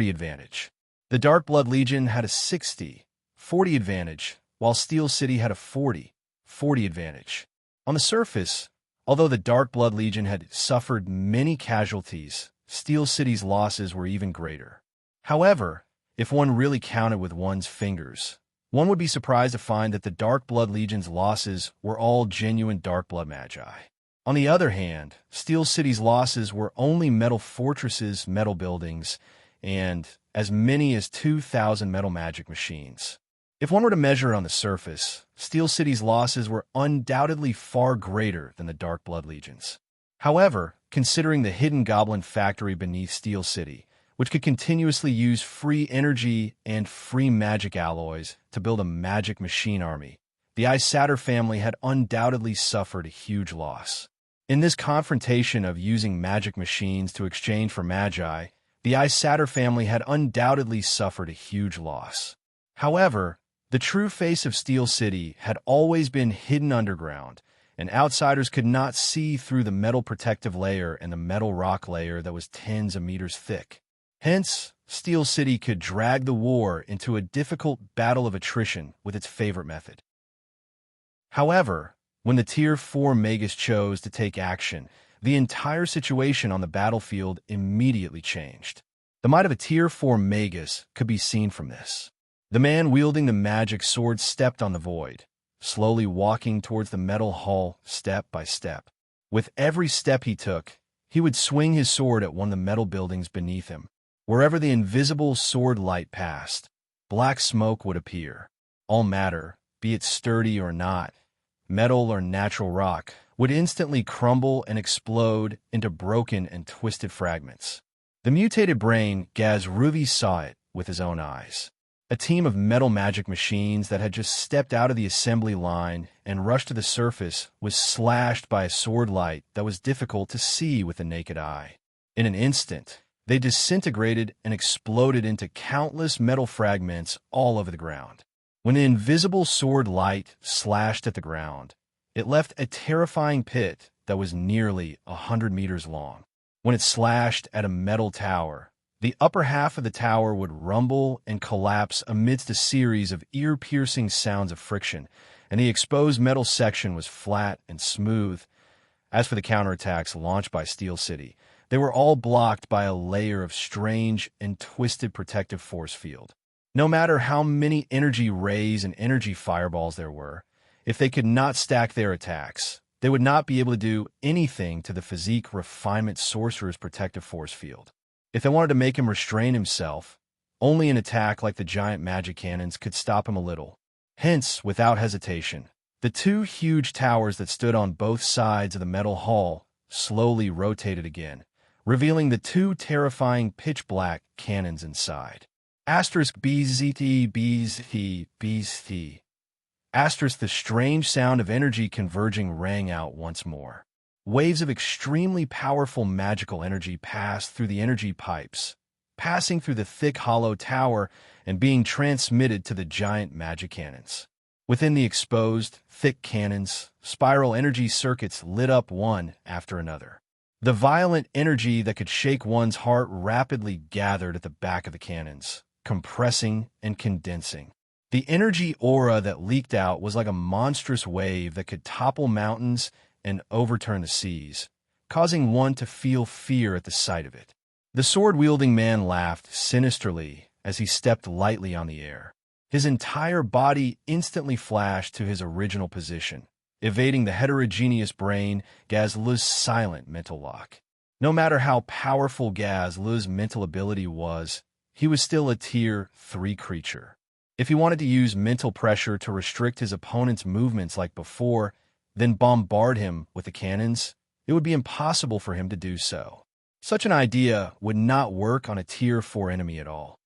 advantage. The Dark Blood Legion had a 60-40 advantage, while Steel City had a 40-40 advantage. On the surface, although the Dark Blood Legion had suffered many casualties, Steel City's losses were even greater. However, if one really counted with one's fingers, one would be surprised to find that the Dark Blood Legion's losses were all genuine Dark Blood Magi. On the other hand, Steel City's losses were only metal fortresses, metal buildings, and as many as 2,000 metal magic machines. If one were to measure on the surface, Steel City's losses were undoubtedly far greater than the Dark Blood Legion's. However, considering the hidden goblin factory beneath Steel City, which could continuously use free energy and free magic alloys to build a magic machine army, the Ice Satyr family had undoubtedly suffered a huge loss. In this confrontation of using magic machines to exchange for magi, the Ice Satyr family had undoubtedly suffered a huge loss. However, the true face of Steel City had always been hidden underground, and outsiders could not see through the metal protective layer and the metal rock layer that was tens of meters thick. Hence, Steel City could drag the war into a difficult battle of attrition with its favorite method. However, when the Tier 4 Magus chose to take action, the entire situation on the battlefield immediately changed. The might of a Tier 4 Magus could be seen from this. The man wielding the magic sword stepped on the void, slowly walking towards the metal hull step by step. With every step he took, he would swing his sword at one of the metal buildings beneath him. Wherever the invisible sword light passed, black smoke would appear. All matter, be it sturdy or not, metal or natural rock, would instantly crumble and explode into broken and twisted fragments. The mutated brain, Gaz Ruvi, saw it with his own eyes. A team of metal magic machines that had just stepped out of the assembly line and rushed to the surface was slashed by a sword light that was difficult to see with the naked eye. In an instant, they disintegrated and exploded into countless metal fragments all over the ground. When the invisible sword light slashed at the ground, it left a terrifying pit that was nearly 100 meters long. When it slashed at a metal tower, the upper half of the tower would rumble and collapse amidst a series of ear-piercing sounds of friction, and the exposed metal section was flat and smooth. As for the counterattacks launched by Steel City, they were all blocked by a layer of strange and twisted protective force field. No matter how many energy rays and energy fireballs there were, if they could not stack their attacks, they would not be able to do anything to the physique refinement sorcerer's protective force field. If they wanted to make him restrain himself, only an attack like the giant magic cannons could stop him a little. Hence, without hesitation, The two huge towers that stood on both sides of the metal hall slowly rotated again, revealing the two terrifying pitch-black cannons inside. Asterisk BZT, BZT, BZT. Asterisk the strange sound of energy converging rang out once more. Waves of extremely powerful magical energy passed through the energy pipes, passing through the thick hollow tower and being transmitted to the giant magic cannons. Within the exposed, thick cannons, spiral energy circuits lit up one after another. The violent energy that could shake one's heart rapidly gathered at the back of the cannons, compressing and condensing. The energy aura that leaked out was like a monstrous wave that could topple mountains and overturn the seas, causing one to feel fear at the sight of it. The sword-wielding man laughed sinisterly as he stepped lightly on the air. His entire body instantly flashed to his original position, evading the heterogeneous brain Gazlu's silent mental lock. No matter how powerful Gazlu's mental ability was, he was still a Tier 3 creature. If he wanted to use mental pressure to restrict his opponent's movements like before, then bombard him with the cannons, it would be impossible for him to do so. Such an idea would not work on a Tier 4 enemy at all.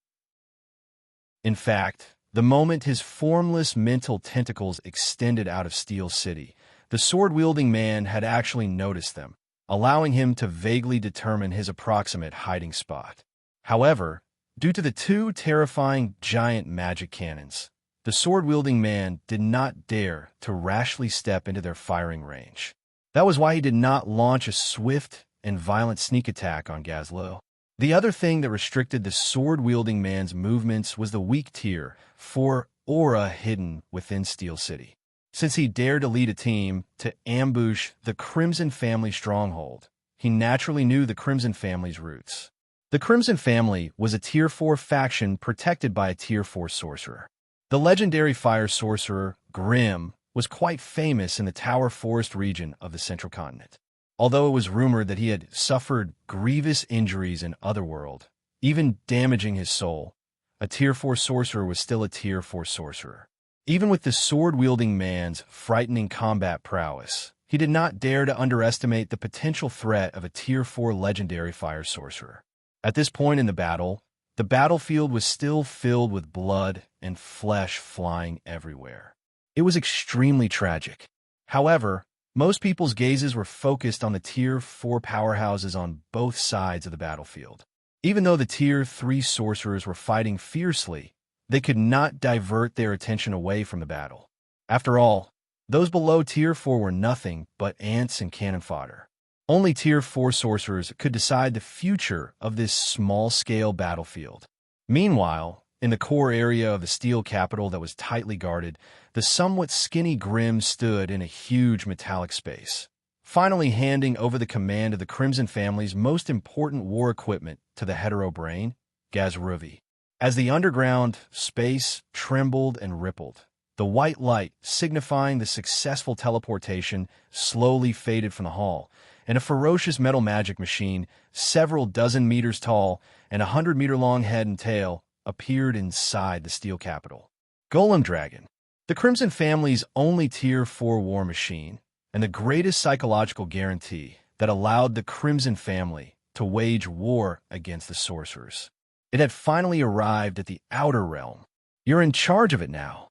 In fact, the moment his formless mental tentacles extended out of Steel City, the sword-wielding man had actually noticed them, allowing him to vaguely determine his approximate hiding spot. However, due to the two terrifying giant magic cannons, the sword-wielding man did not dare to rashly step into their firing range. That was why he did not launch a swift and violent sneak attack on Gazlu. The other thing that restricted the sword-wielding man's movements was the weak Tier 4 aura hidden within Steel City. Since he dared to lead a team to ambush the Crimson Family stronghold, he naturally knew the Crimson Family's roots. The Crimson Family was a Tier 4 faction protected by a Tier 4 sorcerer. The legendary fire sorcerer, Grimm, was quite famous in the Tower Forest region of the Central Continent. Although it was rumored that he had suffered grievous injuries in Otherworld, even damaging his soul, a Tier 4 sorcerer was still a Tier 4 sorcerer. Even with the sword-wielding man's frightening combat prowess, he did not dare to underestimate the potential threat of a Tier 4 legendary fire sorcerer. At this point in the battlefield was still filled with blood and flesh flying everywhere. It was extremely tragic. However, most people's gazes were focused on the Tier 4 powerhouses on both sides of the battlefield. Even though the Tier 3 sorcerers were fighting fiercely, they could not divert their attention away from the battle. After all, those below Tier 4 were nothing but ants and cannon fodder. Only Tier 4 sorcerers could decide the future of this small-scale battlefield. Meanwhile, in the core area of the steel capital that was tightly guarded, the somewhat skinny Grimm stood in a huge metallic space, finally handing over the command of the Crimson Family's most important war equipment to the hetero brain, Gazruvi. As the underground space trembled and rippled, the white light, signifying the successful teleportation, slowly faded from the hall, and a ferocious metal magic machine, several dozen meters tall and 100-meter-long head and tail, appeared inside the steel capital. Golem Dragon, the Crimson Family's only Tier 4 war machine, and the greatest psychological guarantee that allowed the Crimson Family to wage war against the sorcerers. It had finally arrived at the outer realm. You're in charge of it now.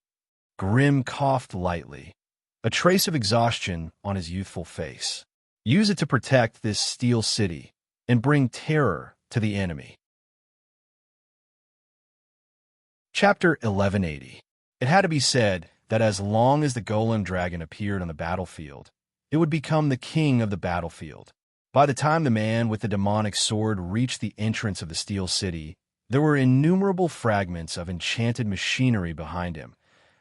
Grimm coughed lightly, a trace of exhaustion on his youthful face. Use it to protect this steel city and bring terror to the enemy. Chapter 1180. It had to be said that as long as the Golem Dragon appeared on the battlefield, it would become the king of the battlefield. By the time the man with the demonic sword reached the entrance of the Steel City, there were innumerable fragments of enchanted machinery behind him,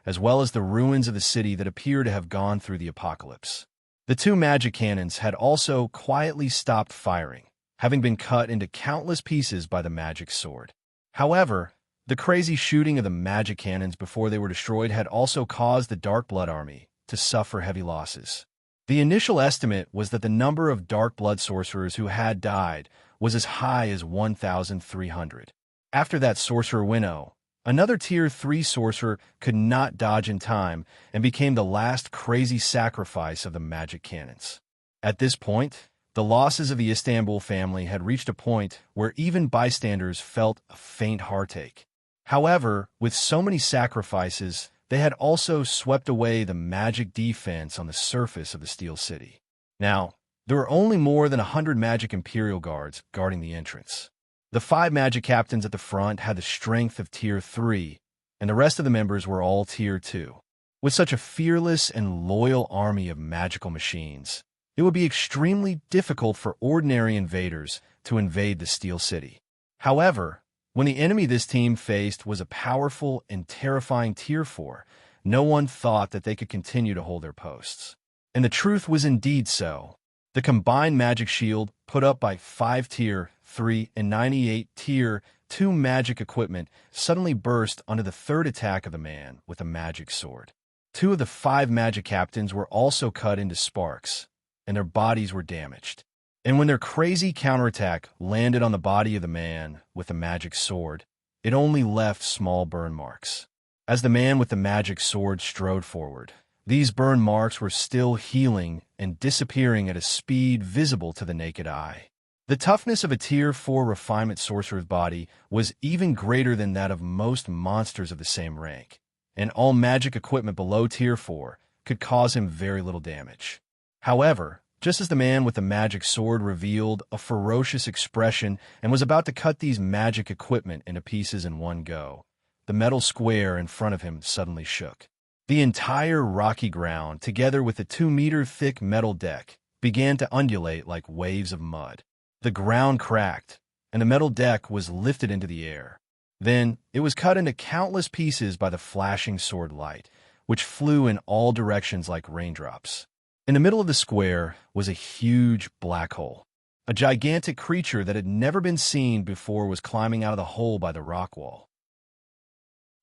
as well as the ruins of the city that appear to have gone through the apocalypse. The two magic cannons had also quietly stopped firing, having been cut into countless pieces by the magic sword. However, the crazy shooting of the magic cannons before they were destroyed had also caused the Dark Blood Army to suffer heavy losses. The initial estimate was that the number of Dark Blood sorcerers who had died was as high as 1,300. After that sorcerer Winnow, Another Tier 3 sorcerer could not dodge in time and became the last crazy sacrifice of the magic cannons. At this point, the losses of the Istanbul family had reached a point where even bystanders felt a faint heartache. However, with so many sacrifices, they had also swept away the magic defense on the surface of the Steel City. Now, there were only more than 100 magic Imperial guards guarding the entrance. The 5 magic captains at the front had the strength of Tier 3, and the rest of the members were all Tier 2. With such a fearless and loyal army of magical machines, it would be extremely difficult for ordinary invaders to invade the Steel City. However, when the enemy this team faced was a powerful and terrifying Tier 4, no one thought that they could continue to hold their posts. And the truth was indeed so. The combined magic shield put up by 5 Tier 3 and 98 Tier 2 magic equipment suddenly burst under the third attack of the man with a magic sword. 2 of the 5 magic captains were also cut into sparks, and their bodies were damaged. And when their crazy counterattack landed on the body of the man with the magic sword, it only left small burn marks. As the man with the magic sword strode forward, these burn marks were still healing and disappearing at a speed visible to the naked eye. The toughness of a Tier 4 refinement sorcerer's body was even greater than that of most monsters of the same rank, and all magic equipment below Tier 4 could cause him very little damage. However, just as the man with the magic sword revealed a ferocious expression and was about to cut these magic equipment into pieces in one go, the metal square in front of him suddenly shook. The entire rocky ground, together with the 2-meter-thick metal deck, began to undulate like waves of mud. The ground cracked, and the metal deck was lifted into the air. Then it was cut into countless pieces by the flashing sword light, which flew in all directions like raindrops. In the middle of the square was a huge black hole. A gigantic creature that had never been seen before was climbing out of the hole by the rock wall.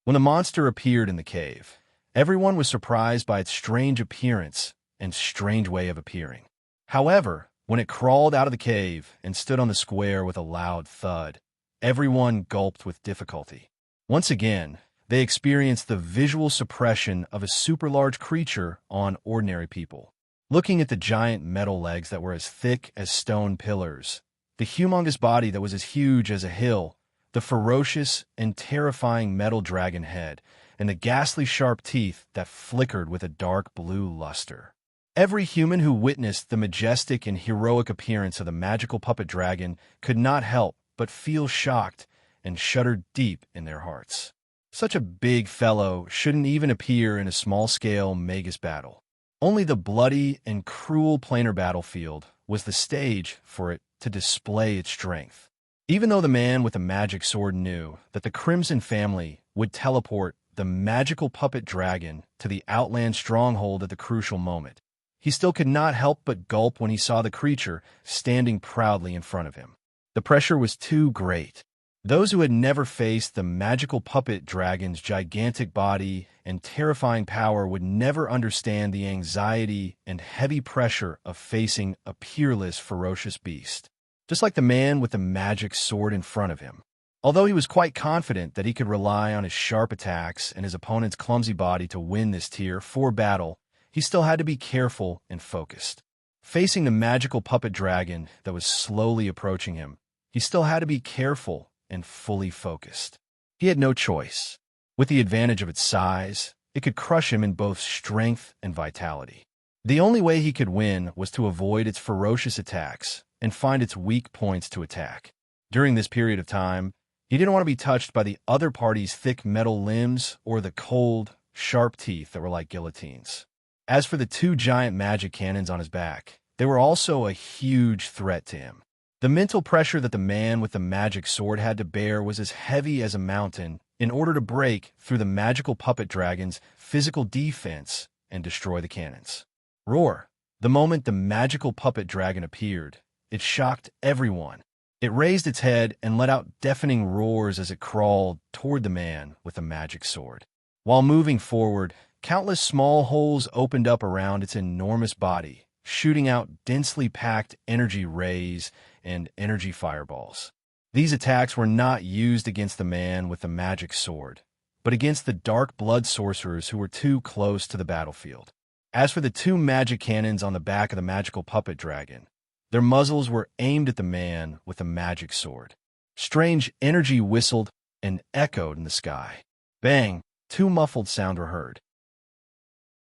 When the monster appeared in the cave, everyone was surprised by its strange appearance and strange way of appearing. However, when it crawled out of the cave and stood on the square with a loud thud, everyone gulped with difficulty. Once again, they experienced the visual suppression of a super-large creature on ordinary people. Looking at the giant metal legs that were as thick as stone pillars, the humongous body that was as huge as a hill, the ferocious and terrifying metal dragon head, and the ghastly sharp teeth that flickered with a dark blue luster. Every human who witnessed the majestic and heroic appearance of the magical puppet dragon could not help but feel shocked and shudder deep in their hearts. Such a big fellow shouldn't even appear in a small-scale Magus battle. Only the bloody and cruel planar battlefield was the stage for it to display its strength. Even though the man with the magic sword knew that the Crimson family would teleport the magical puppet dragon to the Outland stronghold at the crucial moment, he still could not help but gulp when he saw the creature standing proudly in front of him. The pressure was too great. Those who had never faced the magical puppet dragon's gigantic body and terrifying power would never understand the anxiety and heavy pressure of facing a peerless, ferocious beast, just like the man with the magic sword in front of him. Although he was quite confident that he could rely on his sharp attacks and his opponent's clumsy body to win this Tier 4 battle, he still had to be careful and focused. Facing the magical puppet dragon that was slowly approaching him, he still had to be careful and fully focused. He had no choice. With the advantage of its size, it could crush him in both strength and vitality. The only way he could win was to avoid its ferocious attacks and find its weak points to attack. During this period of time, he didn't want to be touched by the other party's thick metal limbs or the cold, sharp teeth that were like guillotines. As for the 2 giant magic cannons on his back, they were also a huge threat to him. The mental pressure that the man with the magic sword had to bear was as heavy as a mountain in order to break through the magical puppet dragon's physical defense and destroy the cannons. Roar! The moment the magical puppet dragon appeared, it shocked everyone. It raised its head and let out deafening roars as it crawled toward the man with the magic sword. While moving forward, countless small holes opened up around its enormous body, shooting out densely packed energy rays and energy fireballs. These attacks were not used against the man with the magic sword, but against the dark blood sorcerers who were too close to the battlefield. As for the two magic cannons on the back of the magical puppet dragon, their muzzles were aimed at the man with the magic sword. Strange energy whistled and echoed in the sky. Bang! Two muffled sounds were heard.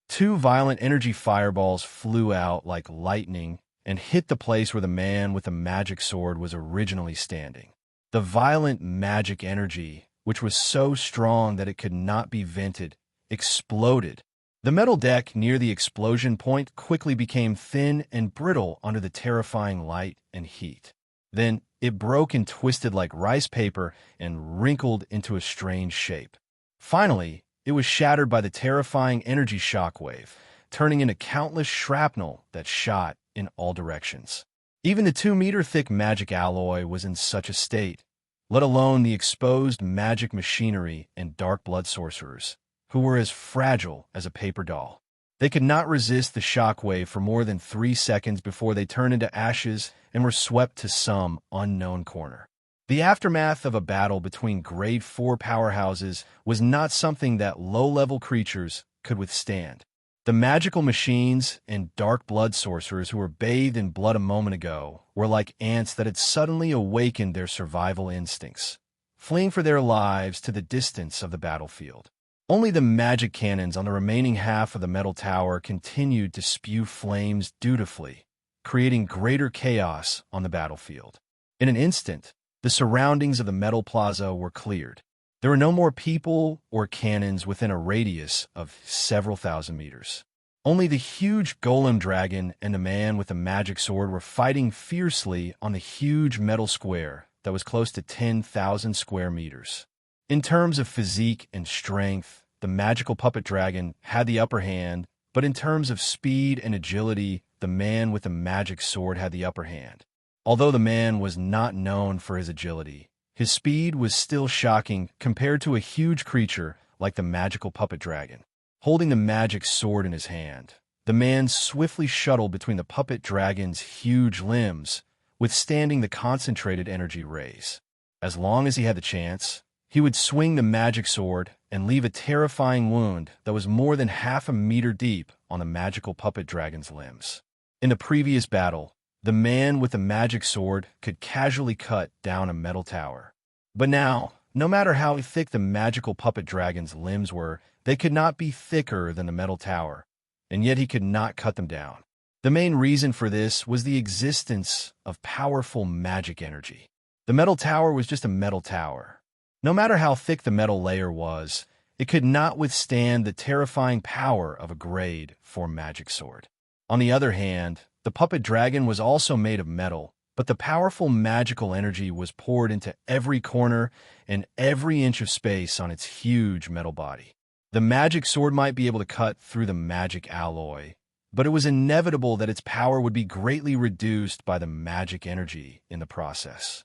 Two violent energy fireballs flew out like lightning and hit the place where the man with the magic sword was originally standing. The violent magic energy, which was so strong that it could not be vented, exploded. The metal deck near the explosion point quickly became thin and brittle under the terrifying light and heat. Then it broke and twisted like rice paper and wrinkled into a strange shape. Finally, it was shattered by the terrifying energy shockwave, turning into countless shrapnel that shot in all directions. Even the 2-meter-thick magic alloy was in such a state, let alone the exposed magic machinery and dark blood sorcerers, who were as fragile as a paper doll. They could not resist the shockwave for more than 3 seconds before they turned into ashes and were swept to some unknown corner. The aftermath of a battle between Grade 4 powerhouses was not something that low-level creatures could withstand. The magical machines and dark blood sorcerers who were bathed in blood a moment ago were like ants that had suddenly awakened their survival instincts, fleeing for their lives to the distance of the battlefield. Only the magic cannons on the remaining half of the metal tower continued to spew flames dutifully, creating greater chaos on the battlefield. In an instant, the surroundings of the metal plaza were cleared. There were no more people or cannons within a radius of several thousand meters. Only the huge golem dragon and the man with the magic sword were fighting fiercely on the huge metal square that was close to 10,000 square meters. In terms of physique and strength, the magical puppet dragon had the upper hand, but in terms of speed and agility, the man with the magic sword had the upper hand. Although the man was not known for his agility, his speed was still shocking compared to a huge creature like the magical puppet dragon. Holding the magic sword in his hand, the man swiftly shuttled between the puppet dragon's huge limbs, withstanding the concentrated energy rays. As long as he had the chance, he would swing the magic sword and leave a terrifying wound that was more than half a meter deep on the magical puppet dragon's limbs. In the previous battle, the man with the magic sword could casually cut down a metal tower. But now, no matter how thick the magical puppet dragon's limbs were, they could not be thicker than the metal tower, and yet he could not cut them down. The main reason for this was the existence of powerful magic energy. The metal tower was just a metal tower. No matter how thick the metal layer was, it could not withstand the terrifying power of a Grade 4 magic sword. On the other hand, the puppet dragon was also made of metal, but the powerful magical energy was poured into every corner and every inch of space on its huge metal body. The magic sword might be able to cut through the magic alloy, but it was inevitable that its power would be greatly reduced by the magic energy in the process.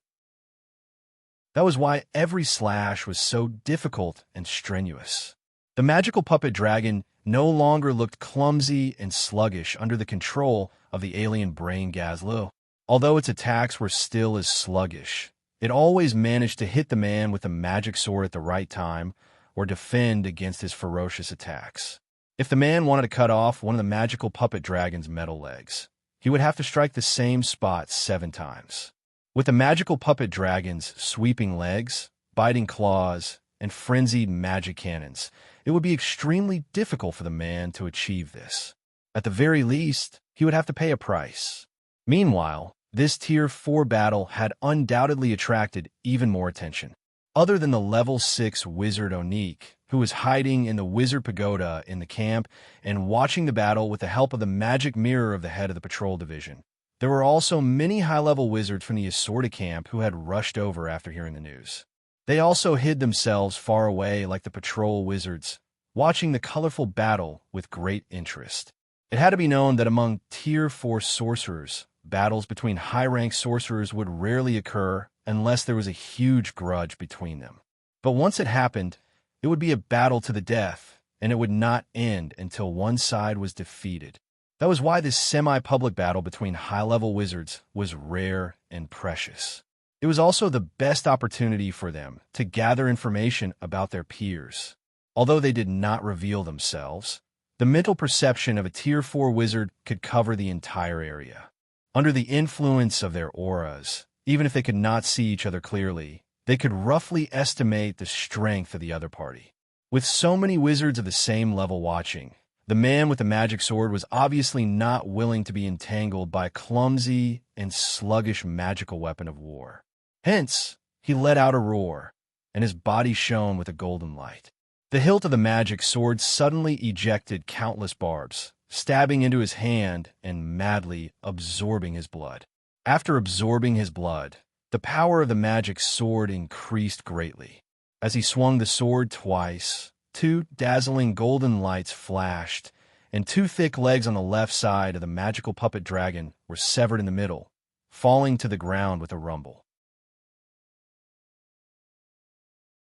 That was why every slash was so difficult and strenuous. The magical puppet dragon no longer looked clumsy and sluggish under the control of the alien brain Gazlo. Although its attacks were still as sluggish, it always managed to hit the man with the magic sword at the right time or defend against his ferocious attacks. If the man wanted to cut off one of the magical puppet dragon's metal legs, he would have to strike the same spot 7 times. With the magical puppet dragon's sweeping legs, biting claws, and frenzied magic cannons, it would be extremely difficult for the man to achieve this. At the very least, he would have to pay a price. Meanwhile, this Tier 4 battle had undoubtedly attracted even more attention. Other than the Level 6 wizard Onique, who was hiding in the wizard pagoda in the camp and watching the battle with the help of the magic mirror of the head of the patrol division, there were also many high-level wizards from the Assorted camp who had rushed over after hearing the news. They also hid themselves far away like the patrol wizards, watching the colorful battle with great interest. It had to be known that among Tier 4 sorcerers, battles between high-ranked sorcerers would rarely occur unless there was a huge grudge between them. But once it happened, it would be a battle to the death, and it would not end until one side was defeated. That was why this semi-public battle between high-level wizards was rare and precious. It was also the best opportunity for them to gather information about their peers. Although they did not reveal themselves, the mental perception of a Tier 4 wizard could cover the entire area. Under the influence of their auras, even if they could not see each other clearly, they could roughly estimate the strength of the other party. With so many wizards of the same level watching, the man with the magic sword was obviously not willing to be entangled by a clumsy and sluggish magical weapon of war. Hence, he let out a roar, and his body shone with a golden light. The hilt of the magic sword suddenly ejected countless barbs, stabbing into his hand and madly absorbing his blood. After absorbing his blood, the power of the magic sword increased greatly. As he swung the sword twice, 2 dazzling golden lights flashed, and 2 thick legs on the left side of the magical puppet dragon were severed in the middle, falling to the ground with a rumble.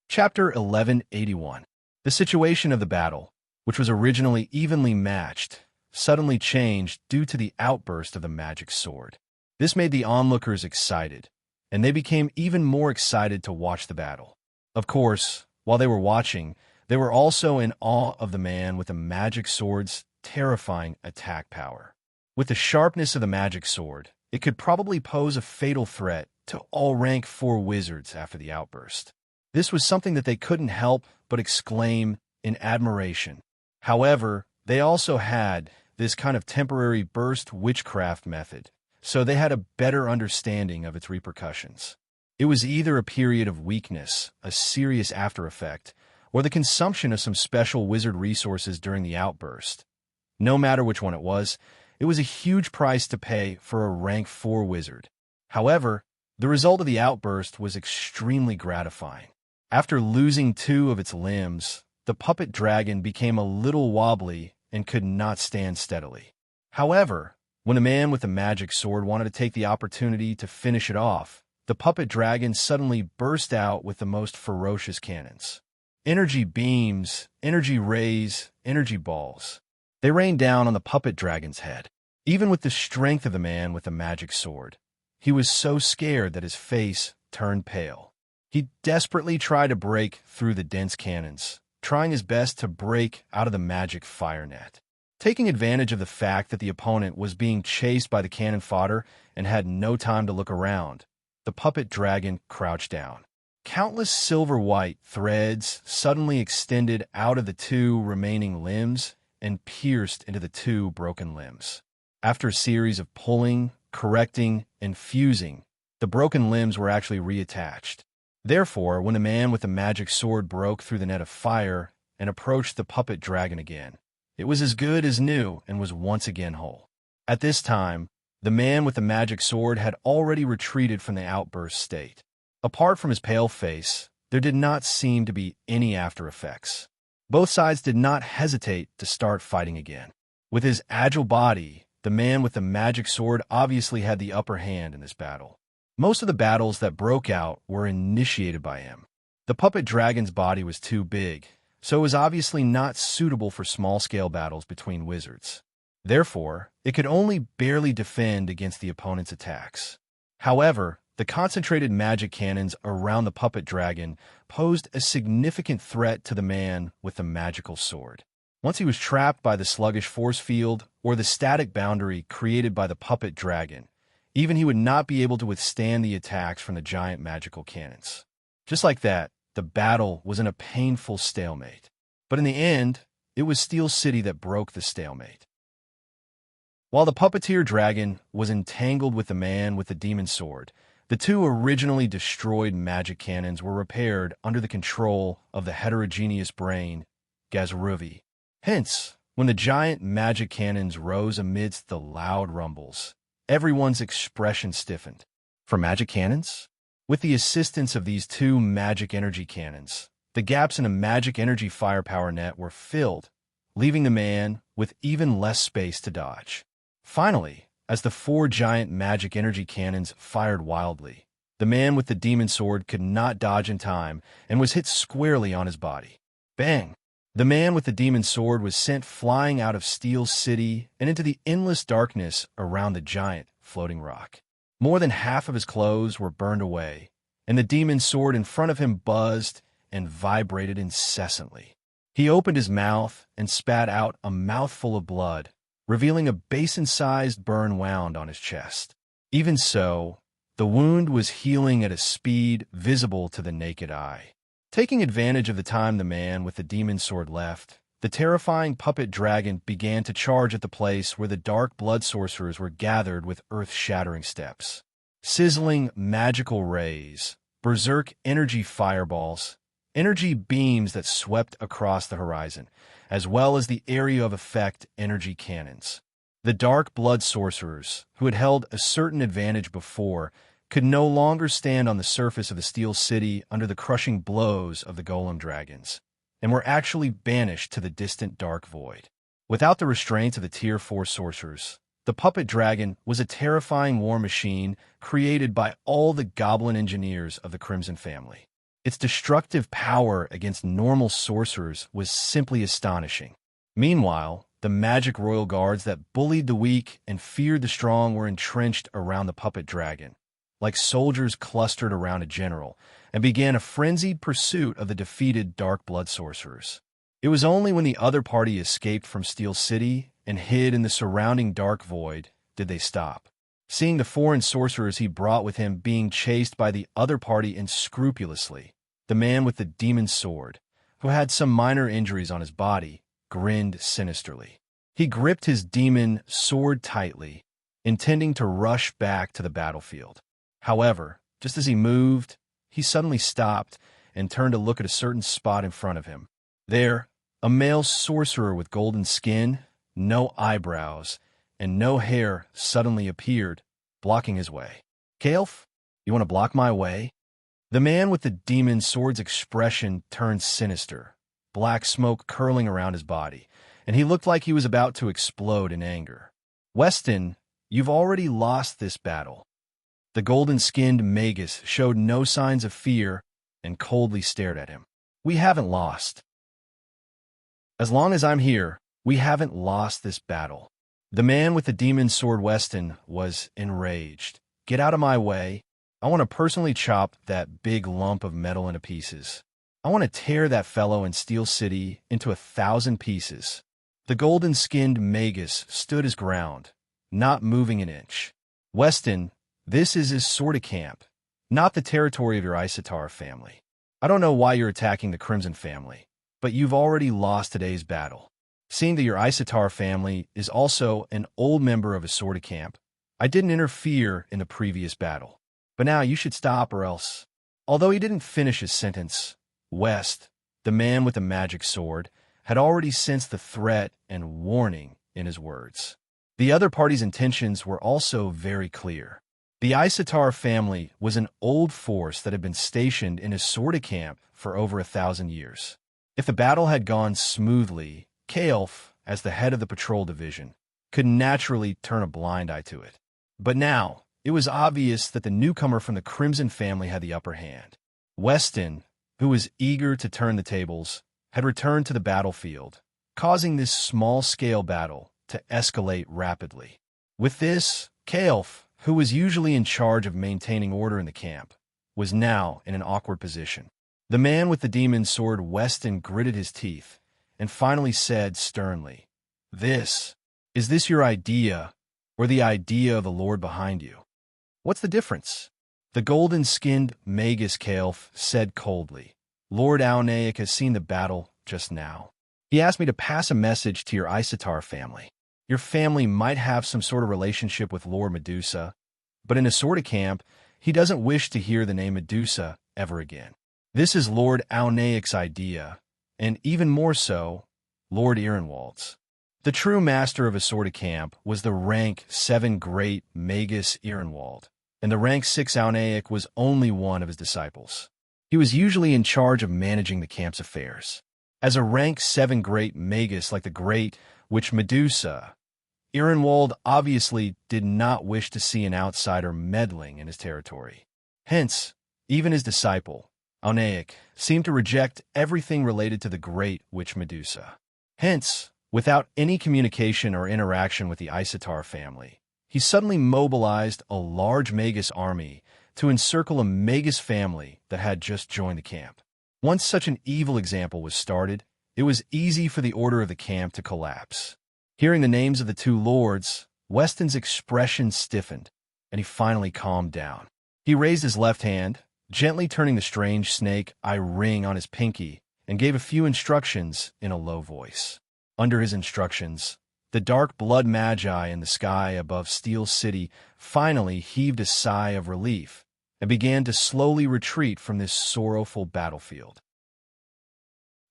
Chapter 1181. The situation of the battle, which was originally evenly matched, suddenly changed due to the outburst of the magic sword. This made the onlookers excited, and they became even more excited to watch the battle. Of course, while they were watching, they were also in awe of the man with the magic sword's terrifying attack power. With the sharpness of the magic sword, it could probably pose a fatal threat to all rank 4 wizards after the outburst. This was something that they couldn't help but exclaim in admiration. However, they also had this kind of temporary burst witchcraft method, so they had a better understanding of its repercussions. It was either a period of weakness, a serious after effect, or the consumption of some special wizard resources during the outburst. No matter which one it was a huge price to pay for a rank 4 wizard. However, the result of the outburst was extremely gratifying. After losing 2 of its limbs, the puppet dragon became a little wobbly and could not stand steadily. However, when the man with the magic sword wanted to take the opportunity to finish it off, the puppet dragon suddenly burst out with the most ferocious cannons. Energy beams, energy rays, energy balls. They rained down on the puppet dragon's head. Even with the strength of the man with the magic sword, he was so scared that his face turned pale. He desperately tried to break through the dense cannons, trying his best to break out of the magic fire net. Taking advantage of the fact that the opponent was being chased by the cannon fodder and had no time to look around, the puppet dragon crouched down. Countless silver-white threads suddenly extended out of the 2 remaining limbs and pierced into the 2 broken limbs. After a series of pulling, correcting, and fusing, the broken limbs were actually reattached. Therefore, when the man with the magic sword broke through the net of fire and approached the puppet dragon again, it was as good as new and was once again whole. At this time, the man with the magic sword had already retreated from the outburst state. Apart from his pale face, there did not seem to be any after effects. Both sides did not hesitate to start fighting again. With his agile body, the man with the magic sword obviously had the upper hand in this battle. Most of the battles that broke out were initiated by him. The puppet dragon's body was too big, so it was obviously not suitable for small-scale battles between wizards. Therefore, it could only barely defend against the opponent's attacks. However, the concentrated magic cannons around the puppet dragon posed a significant threat to the man with the magical sword. Once he was trapped by the sluggish force field or the static boundary created by the puppet dragon, even he would not be able to withstand the attacks from the giant magical cannons. Just like that, the battle was in a painful stalemate. But in the end, it was Steel City that broke the stalemate. While the puppeteer dragon was entangled with the man with the demon sword, the 2 originally destroyed magic cannons were repaired under the control of the heterogeneous brain, Gazruvi. Hence, when the giant magic cannons rose amidst the loud rumbles, everyone's expression stiffened. For magic cannons? With the assistance of these 2 magic energy cannons, the gaps in a magic energy firepower net were filled, leaving the man with even less space to dodge. Finally, as the 4 giant magic energy cannons fired wildly, the man with the demon sword could not dodge in time and was hit squarely on his body. Bang! The man with the demon sword was sent flying out of Steel City and into the endless darkness around the giant floating rock. More than half of his clothes were burned away, and the demon sword in front of him buzzed and vibrated incessantly. He opened his mouth and spat out a mouthful of blood, revealing a basin-sized burn wound on his chest. Even so, the wound was healing at a speed visible to the naked eye. Taking advantage of the time the man with the demon sword left, the terrifying puppet dragon began to charge at the place where the dark blood sorcerers were gathered with earth-shattering steps. Sizzling magical rays, berserk energy fireballs, energy beams that swept across the horizon, as well as the area of effect energy cannons. The dark blood sorcerers, who had held a certain advantage before, could no longer stand on the surface of the Steel City under the crushing blows of the golem dragons, and were actually banished to the distant dark void. Without the restraints of the Tier 4 sorcerers, the puppet dragon was a terrifying war machine created by all the goblin engineers of the Crimson family. Its destructive power against normal sorcerers was simply astonishing. Meanwhile, the magic royal guards that bullied the weak and feared the strong were entrenched around the puppet dragon, like soldiers clustered around a general, and began a frenzied pursuit of the defeated dark blood sorcerers. It was only when the other party escaped from Steel City and hid in the surrounding dark void did they stop. Seeing the foreign sorcerers he brought with him being chased by the other party unscrupulously, the man with the demon sword, who had some minor injuries on his body, grinned sinisterly. He gripped his demon sword tightly, intending to rush back to the battlefield. However, just as he moved, he suddenly stopped and turned to look at a certain spot in front of him. There, a male sorcerer with golden skin, no eyebrows, and no hair suddenly appeared, blocking his way. "Kaelf, you want to block my way?" The man with the demon sword's expression turned sinister, black smoke curling around his body, and he looked like he was about to explode in anger. "Weston, you've already lost this battle." The golden-skinned magus showed no signs of fear and coldly stared at him. "We haven't lost. As long as I'm here, we haven't lost this battle." The man with the demon sword, Weston, was enraged. "Get out of my way. I want to personally chop that big lump of metal into pieces. I want to tear that fellow in Steel City into 1,000 pieces." The golden-skinned magus stood his ground, not moving an inch. "Weston, this is his Sorta camp, not the territory of your Isatar family. I don't know why you're attacking the Crimson family, but you've already lost today's battle. Seeing that your Isatar family is also an old member of a Sorta camp, I didn't interfere in the previous battle. But now you should stop or else." Although he didn't finish his sentence, West, the man with the magic sword, had already sensed the threat and warning in his words. The other party's intentions were also very clear. The Isatar family was an old force that had been stationed in a Sorta camp for over 1,000 years. If the battle had gone smoothly, Kaelf, as the head of the patrol division, could naturally turn a blind eye to it. But now, it was obvious that the newcomer from the Crimson family had the upper hand. Weston, who was eager to turn the tables, had returned to the battlefield, causing this small-scale battle to escalate rapidly. With this, Kaelf, who was usually in charge of maintaining order in the camp, was now in an awkward position. The man with the demon sword, Weston, gritted his teeth and finally said sternly, Is this your idea, or the idea of the Lord behind you? What's the difference?" The golden-skinned magus Kaelf said coldly, "Lord Aunaic has seen the battle just now. He asked me to pass a message to your Isatar family. Your family might have some sort of relationship with Lord Medusa, but in a Sorta camp, he doesn't wish to hear the name Medusa ever again. This is Lord Aunaic's idea, and even more so, Lord Ehrenwald's. The true master of a Sorta camp was the rank 7 great Magus Ehrenwald, and the rank 6 Aunaic was only one of his disciples. He was usually in charge of managing the camp's affairs. As a rank 7 great Magus like the Great Witch Medusa, Ehrenwald obviously did not wish to see an outsider meddling in his territory. Hence, even his disciple, Aunaic, seemed to reject everything related to the Great Witch Medusa. Hence, without any communication or interaction with the Isatar family, he suddenly mobilized a large Magus army to encircle a Magus family that had just joined the camp. Once such an evil example was started, it was easy for the order of the camp to collapse. Hearing the names of the two lords, Weston's expression stiffened, and he finally calmed down. He raised his left hand, gently turning the strange snake eye ring on his pinky, and gave a few instructions in a low voice. Under his instructions, the dark blood magi in the sky above Steel City finally heaved a sigh of relief and began to slowly retreat from this sorrowful battlefield.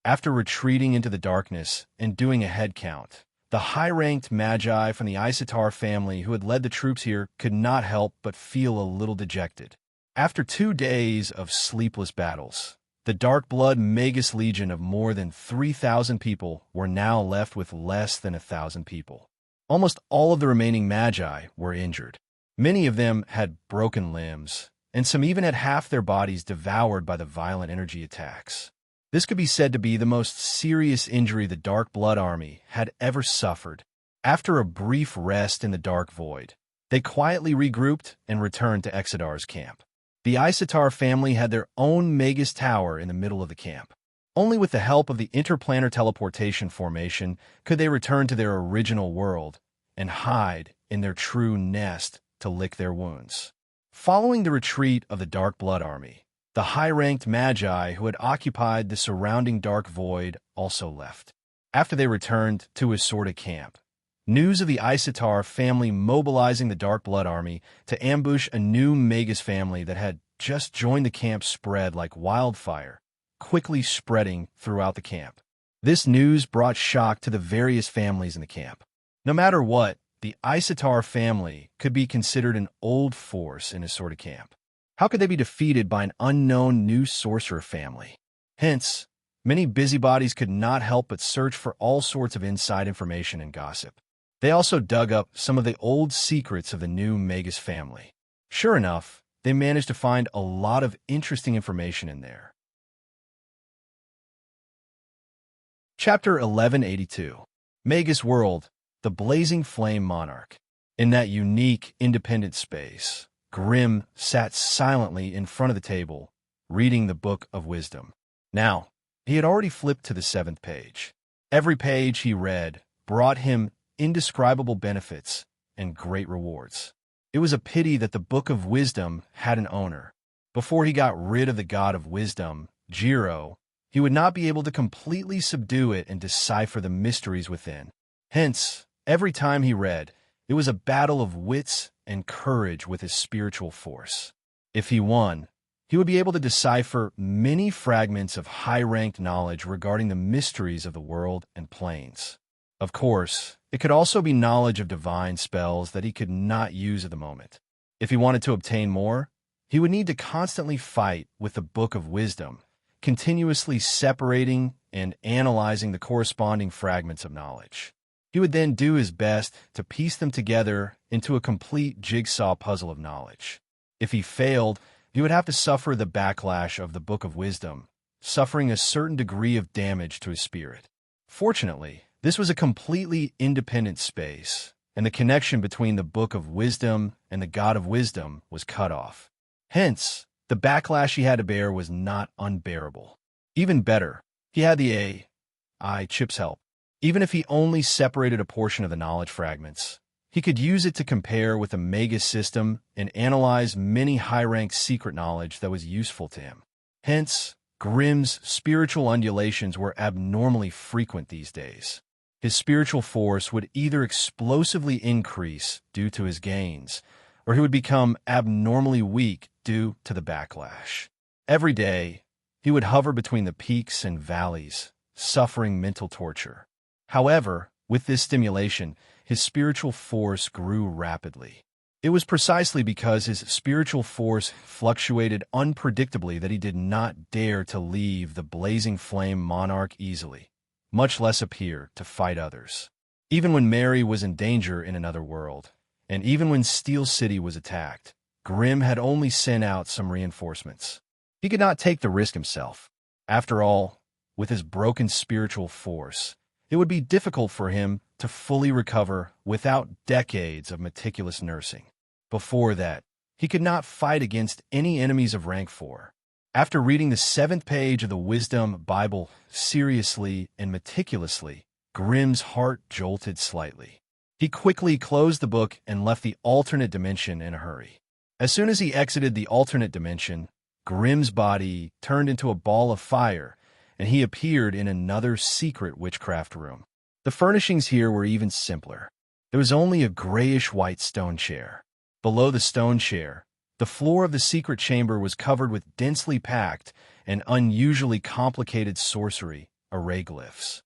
After retreating into the darkness and doing a head count, the high-ranked magi from the Isatar family who had led the troops here could not help but feel a little dejected. After 2 days of sleepless battles, the Dark Blood Magus Legion of more than 3,000 people were now left with less than 1,000 people. Almost all of the remaining magi were injured. Many of them had broken limbs, and some even had half their bodies devoured by the violent energy attacks. This could be said to be the most serious injury the Dark Blood Army had ever suffered. After a brief rest in the Dark Void, they quietly regrouped and returned to Exodar's camp. The Isatar family had their own Magus Tower in the middle of the camp. Only with the help of the interplanar teleportation formation could they return to their original world and hide in their true nest to lick their wounds. Following the retreat of the Dark Blood Army, the high-ranked magi who had occupied the surrounding Dark Void also left. After they returned to Isorda camp, news of the Isatar family mobilizing the Dark Blood Army to ambush a new Magus family that had just joined the camp spread like wildfire, quickly spreading throughout the camp. This news brought shock to the various families in the camp. No matter what, the Isatar family could be considered an old force in Isorda camp. How could they be defeated by an unknown new sorcerer family? Hence, many busybodies could not help but search for all sorts of inside information and gossip. They also dug up some of the old secrets of the new Magus family. Sure enough, they managed to find a lot of interesting information in there. Chapter 1182. Magus World, the Blazing Flame Monarch. In that unique, independent space, Grimm sat silently in front of the table, reading the Book of Wisdom. Now, he had already flipped to the 7th page. Every page he read brought him indescribable benefits and great rewards. It was a pity that the Book of Wisdom had an owner. Before he got rid of the god of wisdom, Jiro, he would not be able to completely subdue it and decipher the mysteries within. Hence, every time he read, it was a battle of wits and courage with his spiritual force. If he won, he would be able to decipher many fragments of high-ranked knowledge regarding the mysteries of the world and planes. Of course, it could also be knowledge of divine spells that he could not use at the moment. If he wanted to obtain more, he would need to constantly fight with the Book of Wisdom, continuously separating and analyzing the corresponding fragments of knowledge. He would then do his best to piece them together into a complete jigsaw puzzle of knowledge. If he failed, he would have to suffer the backlash of the Book of Wisdom, suffering a certain degree of damage to his spirit. Fortunately, this was a completely independent space, and the connection between the Book of Wisdom and the God of Wisdom was cut off. Hence, the backlash he had to bear was not unbearable. Even better, he had the AI chip's help. Even if he only separated a portion of the knowledge fragments, he could use it to compare with the Magus system and analyze many high-ranked secret knowledge that was useful to him. Hence, Grimm's spiritual undulations were abnormally frequent these days. His spiritual force would either explosively increase due to his gains, or he would become abnormally weak due to the backlash. Every day, he would hover between the peaks and valleys, suffering mental torture. However, with this stimulation, his spiritual force grew rapidly. It was precisely because his spiritual force fluctuated unpredictably that he did not dare to leave the blazing flame monarch easily, much less appear to fight others. Even when Mary was in danger in another world, and even when Steel City was attacked, Grimm had only sent out some reinforcements. He could not take the risk himself. After all, with his broken spiritual force, it would be difficult for him to fully recover without decades of meticulous nursing. Before that, he could not fight against any enemies of rank 4. After reading the 7th page of the Wisdom Bible seriously and meticulously, Grimm's heart jolted slightly. He quickly closed the book and left the alternate dimension in a hurry. As soon as he exited the alternate dimension, Grimm's body turned into a ball of fire, and he appeared in another secret witchcraft room. The furnishings here were even simpler. There was only a grayish-white stone chair. Below the stone chair, the floor of the secret chamber was covered with densely packed and unusually complicated sorcery array glyphs.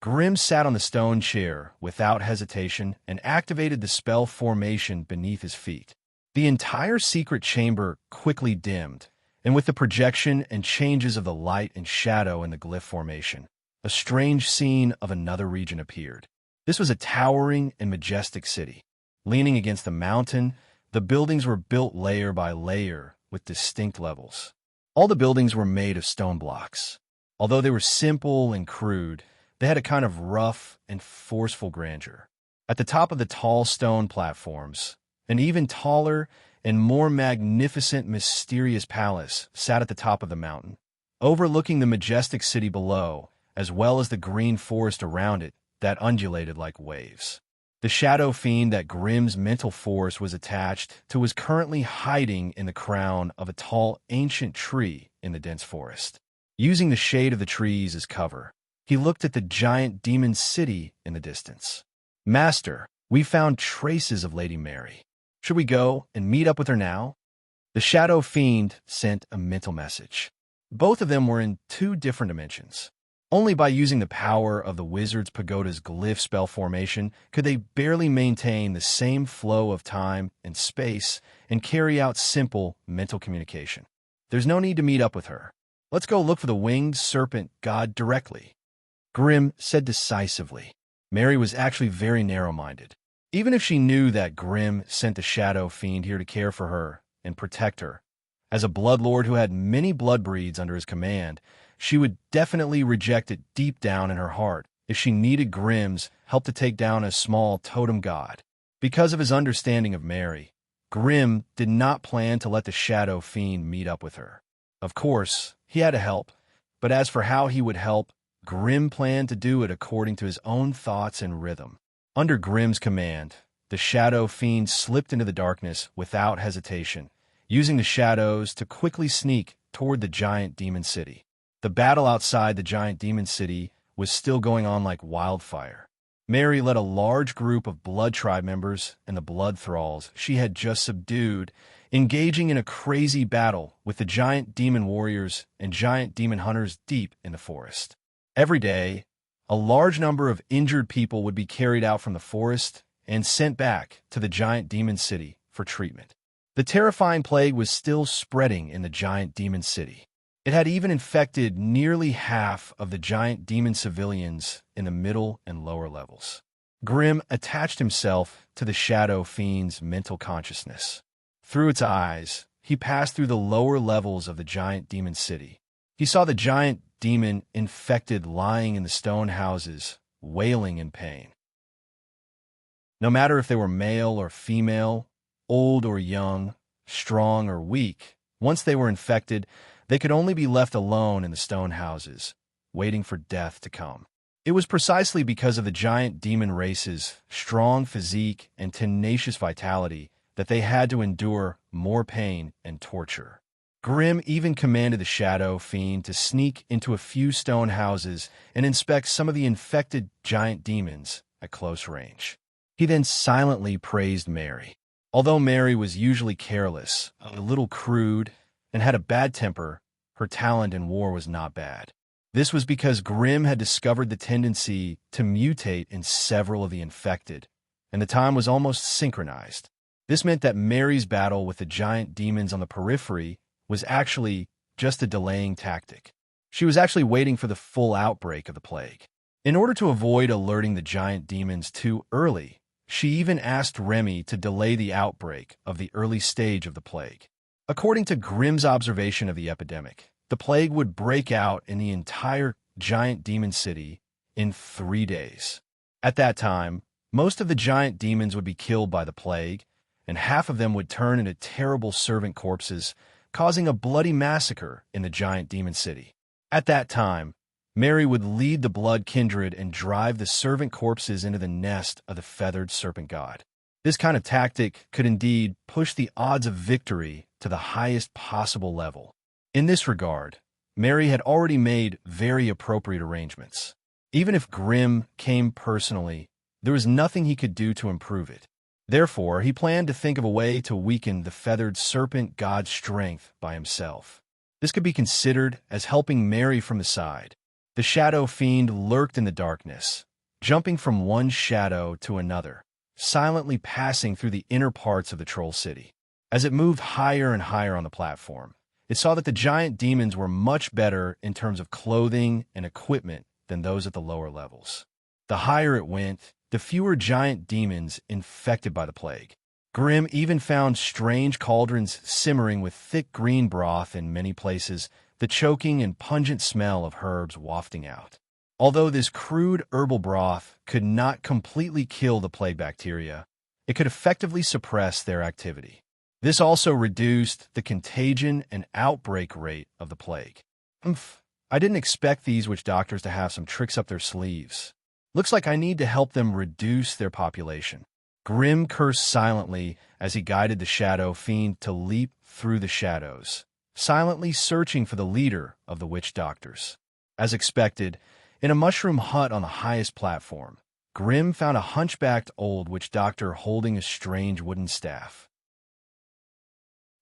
Grimm sat on the stone chair without hesitation and activated the spell formation beneath his feet. The entire secret chamber quickly dimmed, and with the projection and changes of the light and shadow in the glyph formation, a strange scene of another region appeared. This was a towering and majestic city. Leaning against the mountain, the buildings were built layer by layer with distinct levels. All the buildings were made of stone blocks. Although they were simple and crude, they had a kind of rough and forceful grandeur. At the top of the tall stone platforms, an even taller and more magnificent, mysterious palace sat at the top of the mountain, overlooking the majestic city below, as well as the green forest around it that undulated like waves. The shadow fiend that Grimm's mental force was attached to was currently hiding in the crown of a tall, ancient tree in the dense forest. Using the shade of the trees as cover, he looked at the giant demon city in the distance. "Master, we found traces of Lady Mary. Should we go and meet up with her now?" The shadow fiend sent a mental message. Both of them were in 2 different dimensions. Only by using the power of the Wizard's Pagoda's glyph spell formation could they barely maintain the same flow of time and space and carry out simple mental communication. "There's no need to meet up with her. Let's go look for the winged serpent god directly," Grimm said decisively. Mary was actually very narrow-minded. Even if she knew that Grimm sent the shadow fiend here to care for her and protect her, as a bloodlord who had many blood breeds under his command, she would definitely reject it deep down in her heart if she needed Grimm's help to take down a small totem god. Because of his understanding of Mary, Grimm did not plan to let the shadow fiend meet up with her. Of course, he had to help, but as for how he would help, Grimm planned to do it according to his own thoughts and rhythm. Under Grimm's command, the shadow fiend slipped into the darkness without hesitation, using the shadows to quickly sneak toward the giant demon city. The battle outside the giant demon city was still going on like wildfire. Mary led a large group of Blood Tribe members and the Blood Thralls she had just subdued, engaging in a crazy battle with the giant demon warriors and giant demon hunters deep in the forest. Every day, a large number of injured people would be carried out from the forest and sent back to the giant demon city for treatment. The terrifying plague was still spreading in the giant demon city. It had even infected nearly half of the giant demon civilians in the middle and lower levels. Grimm attached himself to the shadow fiend's mental consciousness. Through its eyes, he passed through the lower levels of the giant demon city. He saw the giant demon infected lying in the stone houses, wailing in pain. No matter if they were male or female, old or young, strong or weak, once they were infected, they could only be left alone in the stone houses, waiting for death to come. It was precisely because of the giant demon race's strong physique and tenacious vitality that they had to endure more pain and torture. Grimm even commanded the shadow fiend to sneak into a few stone houses and inspect some of the infected giant demons at close range. He then silently praised Mary. Although Mary was usually careless, a little crude, and had a bad temper, her talent in war was not bad. This was because Grimm had discovered the tendency to mutate in several of the infected, and the time was almost synchronized. This meant that Mary's battle with the giant demons on the periphery was actually just a delaying tactic. She was actually waiting for the full outbreak of the plague. In order to avoid alerting the giant demons too early, she even asked Remy to delay the outbreak of the early stage of the plague. According to Grimm's observation of the epidemic, the plague would break out in the entire giant demon city in 3 days. At that time, most of the giant demons would be killed by the plague, and half of them would turn into terrible servant corpses, causing a bloody massacre in the giant demon city. At that time, Mary would lead the blood kindred and drive the servant corpses into the nest of the feathered serpent god. This kind of tactic could indeed push the odds of victory to the highest possible level. In this regard, Mary had already made very appropriate arrangements. Even if Grimm came personally, there was nothing he could do to improve it. Therefore, he planned to think of a way to weaken the feathered serpent god's strength by himself. This could be considered as helping Mary from the side. The shadow fiend lurked in the darkness, jumping from one shadow to another, silently passing through the inner parts of the troll city. As it moved higher and higher on the platform, it saw that the giant demons were much better in terms of clothing and equipment than those at the lower levels. The higher it went, the fewer giant demons infected by the plague. Grimm even found strange cauldrons simmering with thick green broth in many places, the choking and pungent smell of herbs wafting out. Although this crude herbal broth could not completely kill the plague bacteria, it could effectively suppress their activity. This also reduced the contagion and outbreak rate of the plague. I didn't expect these witch doctors to have some tricks up their sleeves. Looks like I need to help them reduce their population. Grimm cursed silently as he guided the shadow fiend to leap through the shadows, silently searching for the leader of the witch doctors. As expected, in a mushroom hut on the highest platform, Grimm found a hunchbacked old witch doctor holding a strange wooden staff.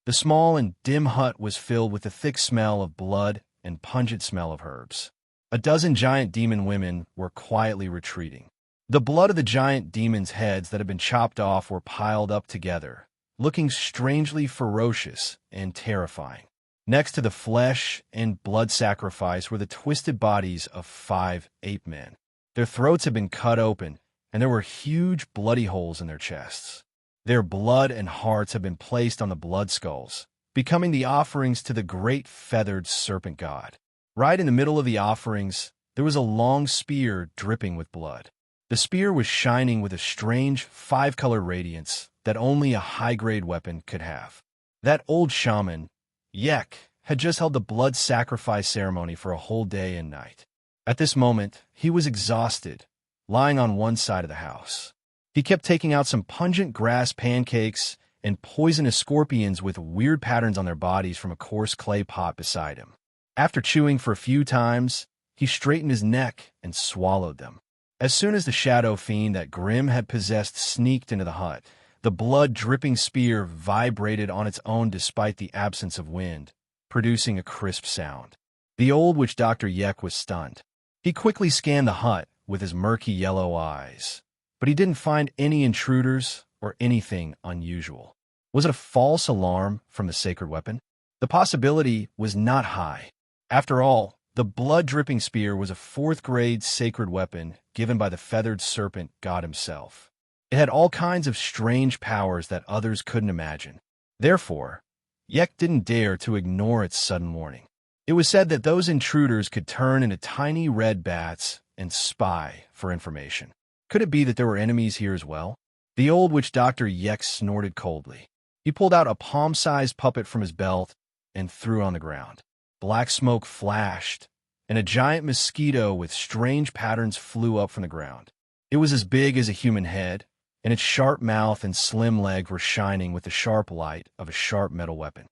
The small and dim hut was filled with the thick smell of blood and pungent smell of herbs. A dozen giant demon women were quietly retreating. The blood of the giant demons' heads that had been chopped off were piled up together, looking strangely ferocious and terrifying. Next to the flesh and blood sacrifice were the twisted bodies of 5 ape men. Their throats had been cut open, and there were huge bloody holes in their chests. Their blood and hearts had been placed on the blood skulls, becoming the offerings to the great feathered serpent god. Right in the middle of the offerings, there was a long spear dripping with blood. The spear was shining with a strange 5-color radiance that only a high-grade weapon could have. That old shaman, Yek, had just held the blood sacrifice ceremony for a whole day and night. At this moment, he was exhausted, lying on one side of the house. He kept taking out some pungent grass pancakes and poisonous scorpions with weird patterns on their bodies from a coarse clay pot beside him. After chewing for a few times, he straightened his neck and swallowed them. As soon as the shadow fiend that Grimm had possessed sneaked into the hut, the blood-dripping spear vibrated on its own despite the absence of wind, producing a crisp sound. The old witch doctor Yek was stunned. He quickly scanned the hut with his murky yellow eyes, but he didn't find any intruders or anything unusual. Was it a false alarm from the sacred weapon? The possibility was not high. After all, the blood-dripping spear was a 4th-grade sacred weapon given by the feathered serpent god himself. It had all kinds of strange powers that others couldn't imagine. Therefore, Yek didn't dare to ignore its sudden warning. It was said that those intruders could turn into tiny red bats and spy for information. Could it be that there were enemies here as well? The old witch doctor Yek snorted coldly. He pulled out a palm-sized puppet from his belt and threw it on the ground. Black smoke flashed, and a giant mosquito with strange patterns flew up from the ground. It was as big as a human head, and its sharp mouth and slim legs were shining with the sharp light of a sharp metal weapon.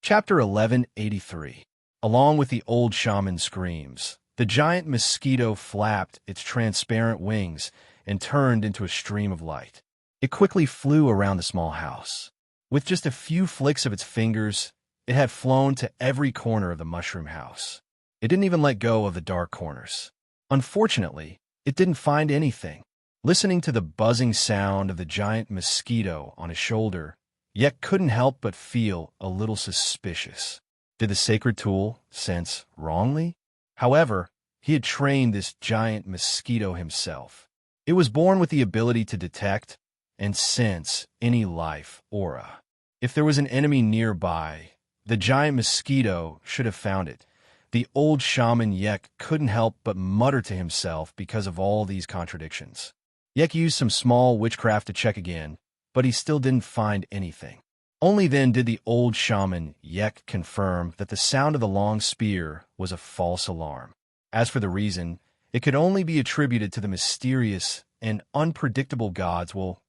Chapter 1183. Along with the old shaman's screams, the giant mosquito flapped its transparent wings and turned into a stream of light. It quickly flew around the small house. With just a few flicks of its fingers, it had flown to every corner of the mushroom house. It didn't even let go of the dark corners. Unfortunately, it didn't find anything. Listening to the buzzing sound of the giant mosquito on his shoulder, Yek couldn't help but feel a little suspicious. Did the sacred tool sense wrongly? However, he had trained this giant mosquito himself. It was born with the ability to detect and sense any life aura. If there was an enemy nearby, the giant mosquito should have found it. The old shaman Yek couldn't help but mutter to himself because of all these contradictions. Yek used some small witchcraft to check again, but he still didn't find anything. Only then did the old shaman Yek confirm that the sound of the long spear was a false alarm. As for the reason, it could only be attributed to the mysterious and unpredictable gods. Well,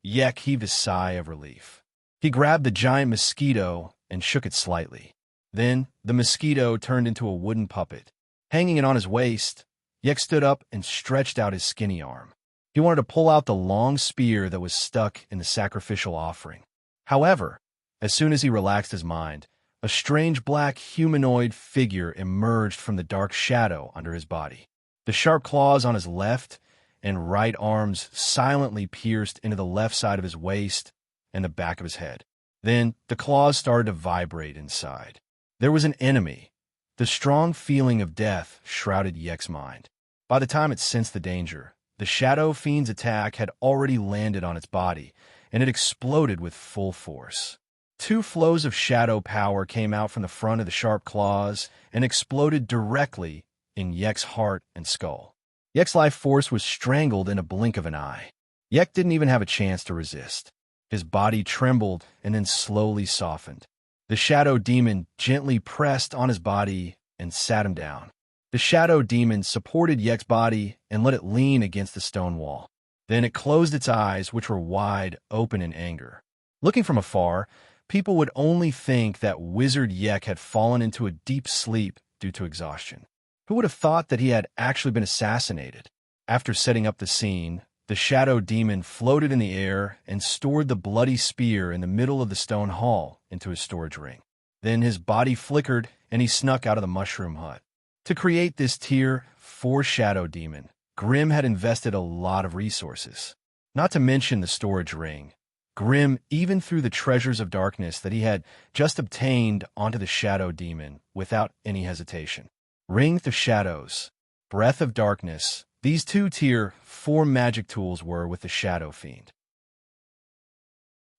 Yek heaved a sigh of relief. He grabbed the giant mosquito and shook it slightly. Then the mosquito turned into a wooden puppet. Hanging it on his waist, Yek stood up and stretched out his skinny arm. He wanted to pull out the long spear that was stuck in the sacrificial offering. However, as soon as he relaxed his mind, a strange black humanoid figure emerged from the dark shadow under his body. The sharp claws on his left and right arms silently pierced into the left side of his waist and the back of his head. Then the claws started to vibrate inside. There was an enemy. The strong feeling of death shrouded Yek's mind. By the time it sensed the danger, the shadow fiend's attack had already landed on its body, and it exploded with full force. Two flows of shadow power came out from the front of the sharp claws and exploded directly in Yek's heart and skull. Yek's life force was strangled in a blink of an eye. Yek didn't even have a chance to resist. His body trembled and then slowly softened. The shadow demon gently pressed on his body and sat him down. The shadow demon supported Yek's body and let it lean against the stone wall. Then it closed its eyes, which were wide open in anger. Looking from afar, people would only think that Wizard Yek had fallen into a deep sleep due to exhaustion. Who would have thought that he had actually been assassinated? After setting up the scene, the shadow demon floated in the air and stored the bloody spear in the middle of the stone hall into his storage ring. Then his body flickered and he snuck out of the mushroom hut. To create this Tier 4 shadow demon, Grimm had invested a lot of resources. Not to mention the storage ring. Grimm even threw the treasures of darkness that he had just obtained onto the shadow demon without any hesitation. Ring of Shadows, Breath of Darkness. These two Tier 4 magic tools were with the Shadow Fiend.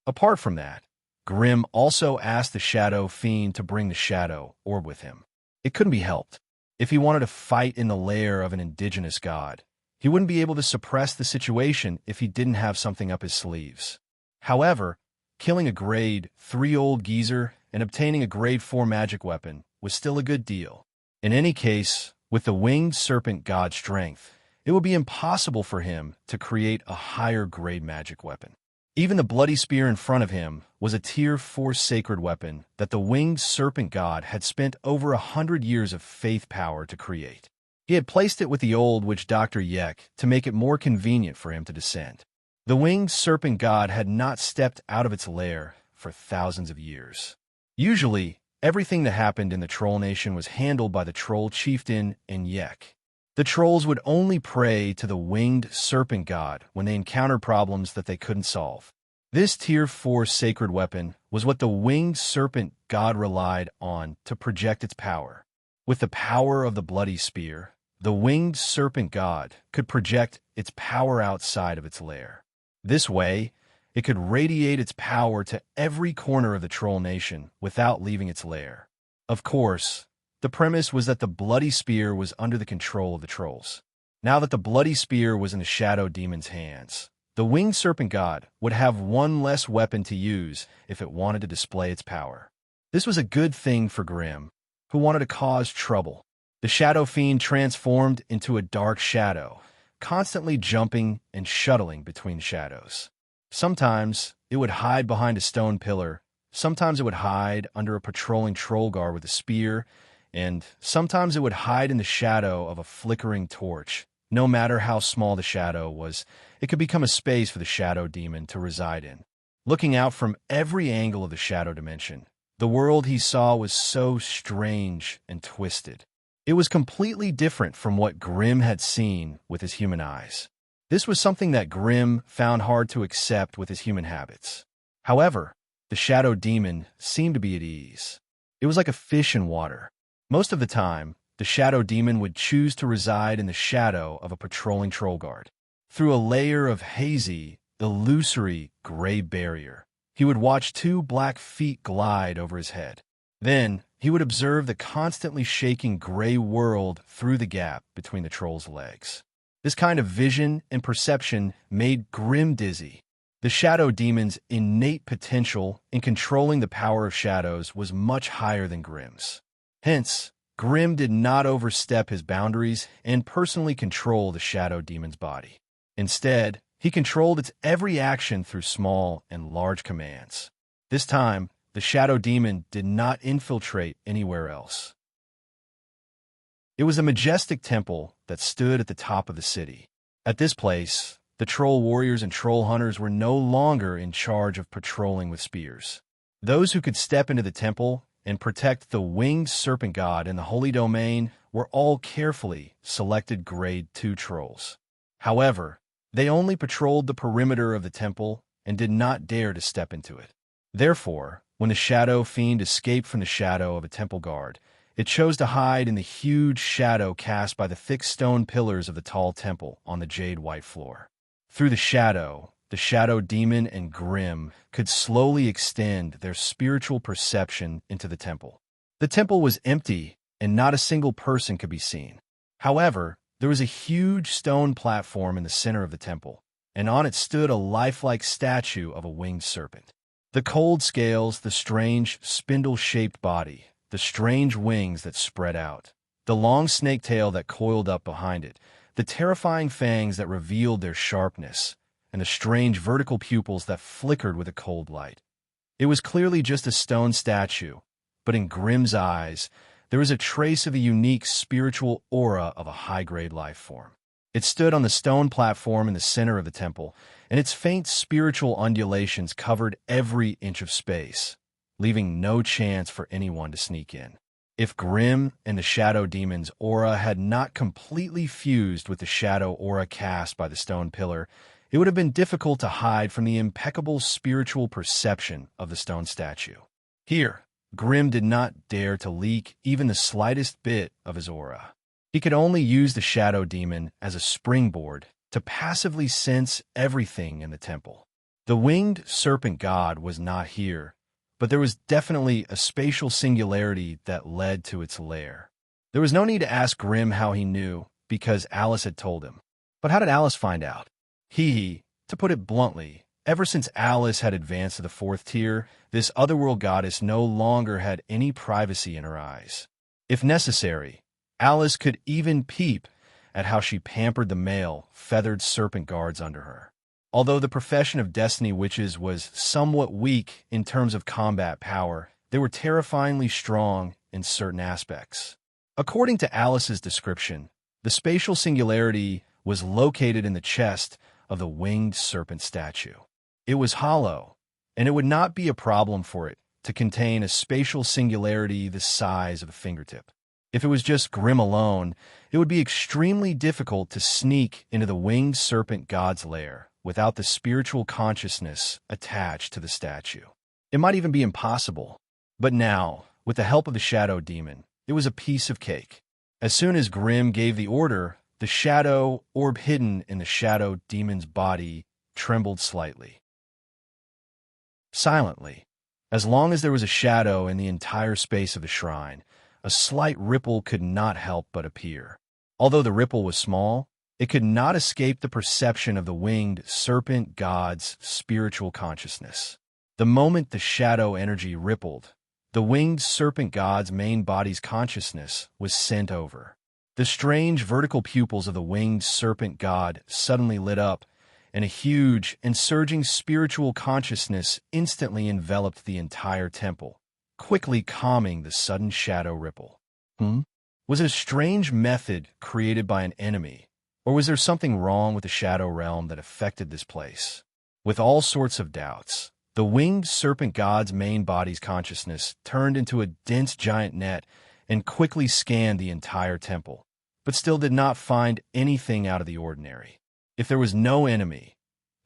Apart from that, Grimm also asked the Shadow Fiend to bring the Shadow Orb with him. It couldn't be helped. If he wanted to fight in the lair of an indigenous god, he wouldn't be able to suppress the situation if he didn't have something up his sleeves. However, killing a Grade 3 old geezer and obtaining a Grade 4 magic weapon was still a good deal. In any case, with the winged serpent god's strength, it would be impossible for him to create a higher grade magic weapon. Even the bloody spear in front of him was a Tier 4 sacred weapon that the winged serpent god had spent over 100 years of faith power to create. He had placed it with the old witch Dr. Yek to make it more convenient for him to descend. The winged serpent god had not stepped out of its lair for thousands of years. Usually, everything that happened in the Troll Nation was handled by the Troll Chieftain and Yek. The trolls would only pray to the winged serpent god when they encountered problems that they couldn't solve. This Tier 4 sacred weapon was what the winged serpent god relied on to project its power. With the power of the bloody spear, the winged serpent god could project its power outside of its lair. This way, it could radiate its power to every corner of the Troll Nation without leaving its lair. Of course, the premise was that the bloody spear was under the control of the trolls. Now that the bloody spear was in the shadow demon's hands, the winged serpent god would have one less weapon to use if it wanted to display its power. This was a good thing for Grimm, who wanted to cause trouble. The shadow fiend transformed into a dark shadow, constantly jumping and shuttling between shadows. Sometimes it would hide behind a stone pillar, sometimes it would hide under a patrolling troll guard with a spear, and sometimes it would hide in the shadow of a flickering torch. No matter how small the shadow was, it could become a space for the shadow demon to reside in. Looking out from every angle of the shadow dimension, the world he saw was so strange and twisted. It was completely different from what Grimm had seen with his human eyes. This was something that Grimm found hard to accept with his human habits. However, the shadow demon seemed to be at ease. It was like a fish in water. Most of the time, the shadow demon would choose to reside in the shadow of a patrolling troll guard. Through a layer of hazy, illusory gray barrier, he would watch two black feet glide over his head. Then, he would observe the constantly shaking gray world through the gap between the troll's legs. This kind of vision and perception made Grim dizzy. The shadow demon's innate potential in controlling the power of shadows was much higher than Grim's. Hence, Grim did not overstep his boundaries and personally control the shadow demon's body. Instead, he controlled its every action through small and large commands. This time, the shadow demon did not infiltrate anywhere else. It was a majestic temple that stood at the top of the city. At this place, the troll warriors and troll hunters were no longer in charge of patrolling with spears. Those who could step into the temple and protect the winged serpent god in the holy domain were all carefully selected Grade 2 trolls. However, they only patrolled the perimeter of the temple and did not dare to step into it. Therefore, when the shadow fiend escaped from the shadow of a temple guard, it chose to hide in the huge shadow cast by the thick stone pillars of the tall temple on the jade-white floor. Through the shadow demon and Grim could slowly extend their spiritual perception into the temple. The temple was empty, and not a single person could be seen. However, there was a huge stone platform in the center of the temple, and on it stood a lifelike statue of a winged serpent. The cold scales, the strange spindle-shaped body, the strange wings that spread out, the long snake tail that coiled up behind it, the terrifying fangs that revealed their sharpness, and the strange vertical pupils that flickered with a cold light. It was clearly just a stone statue, but in Grim's eyes, there was a trace of a unique spiritual aura of a high-grade life form. It stood on the stone platform in the center of the temple, and its faint spiritual undulations covered every inch of space, leaving no chance for anyone to sneak in. If Grim and the shadow demon's aura had not completely fused with the shadow aura cast by the stone pillar, it would have been difficult to hide from the impeccable spiritual perception of the stone statue. Here, Grim did not dare to leak even the slightest bit of his aura. He could only use the shadow demon as a springboard to passively sense everything in the temple. The winged serpent god was not here, but there was definitely a spatial singularity that led to its lair. There was no need to ask Grim how he knew, because Alice had told him. But how did Alice find out? To put it bluntly, ever since Alice had advanced to the 4th tier, this otherworld goddess no longer had any privacy in her eyes. If necessary, Alice could even peep at how she pampered the male, feathered serpent guards under her. Although the profession of Destiny Witches was somewhat weak in terms of combat power, they were terrifyingly strong in certain aspects. According to Alice's description, the spatial singularity was located in the chest of the winged serpent statue. It was hollow, and it would not be a problem for it to contain a spatial singularity the size of a fingertip. If it was just Grim alone, it would be extremely difficult to sneak into the winged serpent god's lair without the spiritual consciousness attached to the statue. It might even be impossible. But now, with the help of the shadow demon, it was a piece of cake. As soon as Grim gave the order, the shadow orb hidden in the shadow demon's body trembled slightly. Silently, as long as there was a shadow in the entire space of the shrine, a slight ripple could not help but appear. Although the ripple was small, it could not escape the perception of the winged serpent god's spiritual consciousness. The moment the shadow energy rippled, the winged serpent god's main body's consciousness was sent over. The strange vertical pupils of the winged serpent god suddenly lit up, and a huge and surging spiritual consciousness instantly enveloped the entire temple, quickly calming the sudden shadow ripple. Was it a strange method created by an enemy, or was there something wrong with the shadow realm that affected this place? With all sorts of doubts, the winged serpent god's main body's consciousness turned into a dense giant net and quickly scanned the entire temple, but still did not find anything out of the ordinary. If there was no enemy,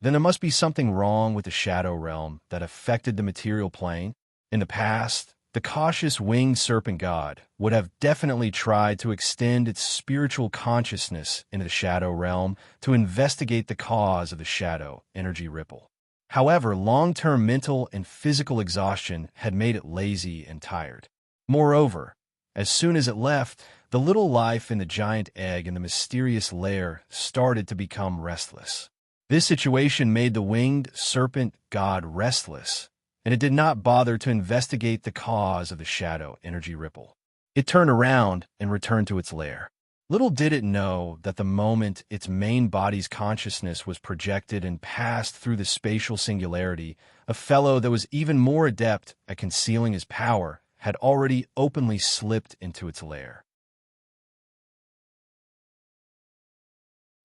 then there must be something wrong with the shadow realm that affected the material plane. In the past, the cautious winged serpent god would have definitely tried to extend its spiritual consciousness into the shadow realm to investigate the cause of the shadow energy ripple. However, long-term mental and physical exhaustion had made it lazy and tired. Moreover, as soon as it left, the little life in the giant egg in the mysterious lair started to become restless. This situation made the winged serpent god restless, and it did not bother to investigate the cause of the shadow energy ripple. It turned around and returned to its lair. Little did it know that the moment its main body's consciousness was projected and passed through the spatial singularity, a fellow that was even more adept at concealing his power had already openly slipped into its lair.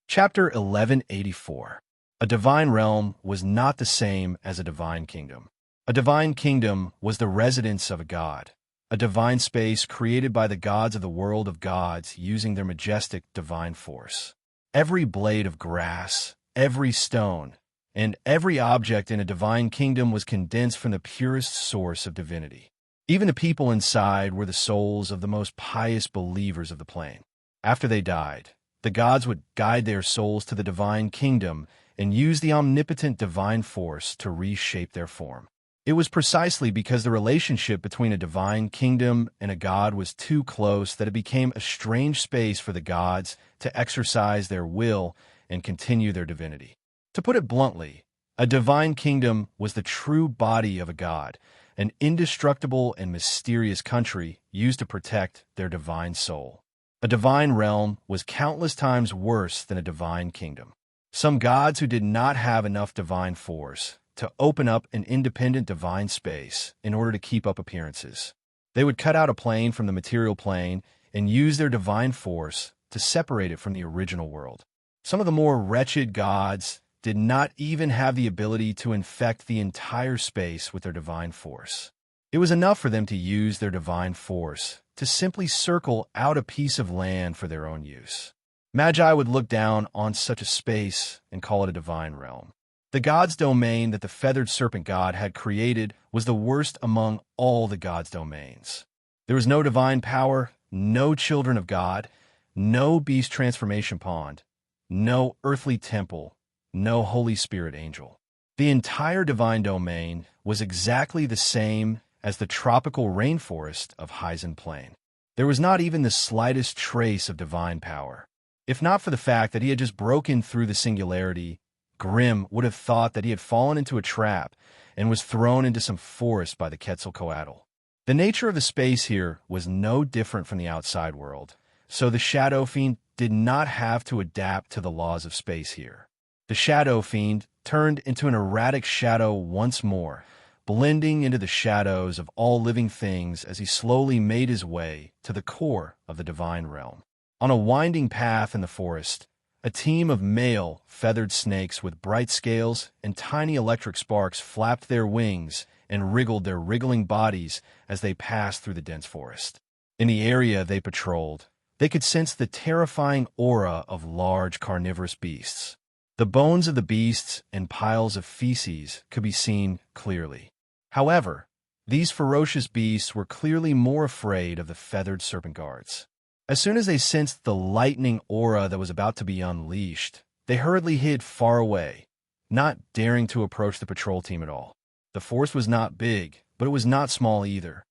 Chapter 1184. A divine realm was not the same as a divine kingdom. A divine kingdom was the residence of a god, a divine space created by the gods of the world of gods using their majestic divine force. Every blade of grass, every stone, and every object in a divine kingdom was condensed from the purest source of divinity. Even the people inside were the souls of the most pious believers of the plane. After they died, the gods would guide their souls to the divine kingdom and use the omnipotent divine force to reshape their form. It was precisely because the relationship between a divine kingdom and a god was too close that it became a strange space for the gods to exercise their will and continue their divinity. To put it bluntly, a divine kingdom was the true body of a god, an indestructible and mysterious country used to protect their divine soul. A divine realm was countless times worse than a divine kingdom. Some gods who did not have enough divine force to open up an independent divine space in order to keep up appearances. They would cut out a plane from the material plane and use their divine force to separate it from the original world. Some of the more wretched gods did not even have the ability to infect the entire space with their divine force. It was enough for them to use their divine force to simply circle out a piece of land for their own use. Magi would look down on such a space and call it a divine realm. The god's domain that the feathered serpent god had created was the worst among all the god's domains. There was no divine power, no children of God, no beast transformation pond, no earthly temple, no Holy Spirit angel. The entire divine domain was exactly the same as the tropical rainforest of Heisen Plain. There was not even the slightest trace of divine power. If not for the fact that he had just broken through the singularity, Grimm would have thought that he had fallen into a trap and was thrown into some forest by the Quetzalcoatl. The nature of the space here was no different from the outside world, so the Shadow Fiend did not have to adapt to the laws of space here. The Shadow Fiend turned into an erratic shadow once more, blending into the shadows of all living things as he slowly made his way to the core of the divine realm. On a winding path in the forest, a team of male feathered snakes with bright scales and tiny electric sparks flapped their wings and wriggled their wriggling bodies as they passed through the dense forest. In the area they patrolled, they could sense the terrifying aura of large carnivorous beasts. The bones of the beasts and piles of feces could be seen clearly. However, these ferocious beasts were clearly more afraid of the feathered serpent guards. As soon as they sensed the lightning aura that was about to be unleashed, they hurriedly hid far away, not daring to approach the patrol team at all. The force was not big, but it was not small either.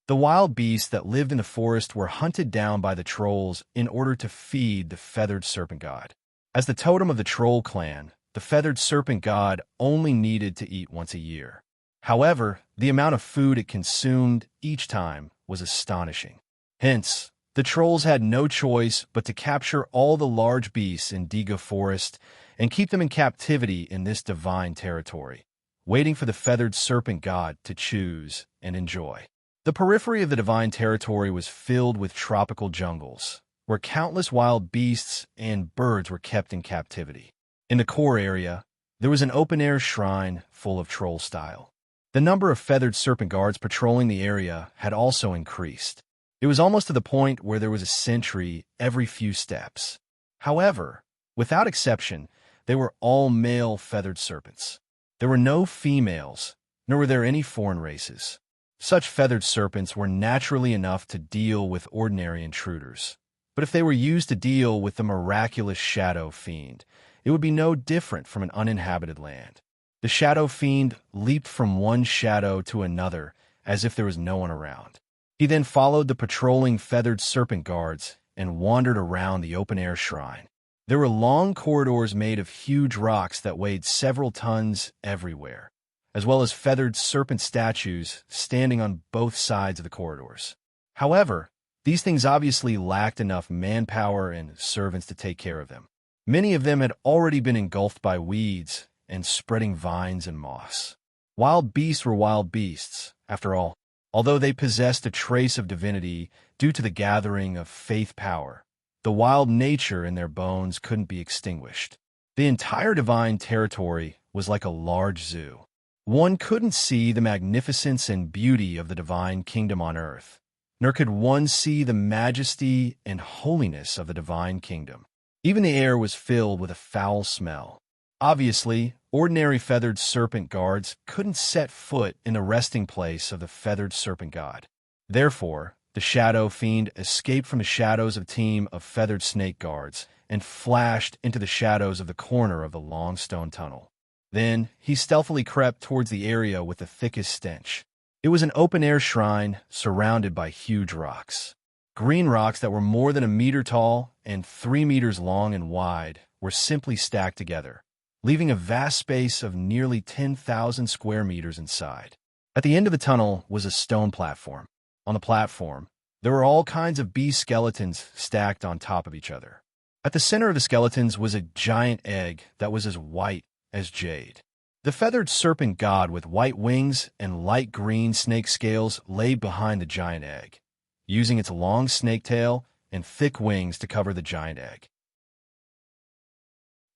The wild beasts that lived in the forest were hunted down by the trolls in order to feed the feathered serpent god. As the totem of the troll clan, the feathered serpent god only needed to eat once a year. However, the amount of food it consumed each time was astonishing. Hence, the trolls had no choice but to capture all the large beasts in Diga Forest and keep them in captivity in this divine territory, waiting for the feathered serpent god to choose and enjoy. The periphery of the divine territory was filled with tropical jungles, where countless wild beasts and birds were kept in captivity. In the core area, there was an open-air shrine full of troll style. The number of feathered serpent guards patrolling the area had also increased. It was almost to the point where there was a sentry every few steps. However, without exception, they were all male feathered serpents. There were no females, nor were there any foreign races. Such feathered serpents were naturally enough to deal with ordinary intruders. But if they were used to deal with the miraculous Shadow Fiend, it would be no different from an uninhabited land. The Shadow Fiend leaped from one shadow to another as if there was no one around. He then followed the patrolling feathered serpent guards and wandered around the open-air shrine. There were long corridors made of huge rocks that weighed several tons everywhere, as well as feathered serpent statues standing on both sides of the corridors. However, these things obviously lacked enough manpower and servants to take care of them. Many of them had already been engulfed by weeds and spreading vines and moss. Wild beasts were wild beasts, after all, although they possessed a trace of divinity due to the gathering of faith power. The wild nature in their bones couldn't be extinguished. The entire divine territory was like a large zoo. One couldn't see the magnificence and beauty of the divine kingdom on earth, nor could one see the majesty and holiness of the divine kingdom. Even the air was filled with a foul smell. Obviously, ordinary feathered serpent guards couldn't set foot in the resting place of the feathered serpent god. Therefore, the shadow fiend escaped from the shadows of a team of feathered snake guards and flashed into the shadows of the corner of the long stone tunnel. Then, he stealthily crept towards the area with the thickest stench. It was an open-air shrine surrounded by huge rocks. Green rocks that were more than a meter tall and 3 meters long and wide were simply stacked together, leaving a vast space of nearly 10,000 square meters inside. At the end of the tunnel was a stone platform. On the platform, there were all kinds of beast skeletons stacked on top of each other. At the center of the skeletons was a giant egg that was as white as jade. The feathered serpent god with white wings and light green snake scales lay behind the giant egg, using its long snake tail and thick wings to cover the giant egg.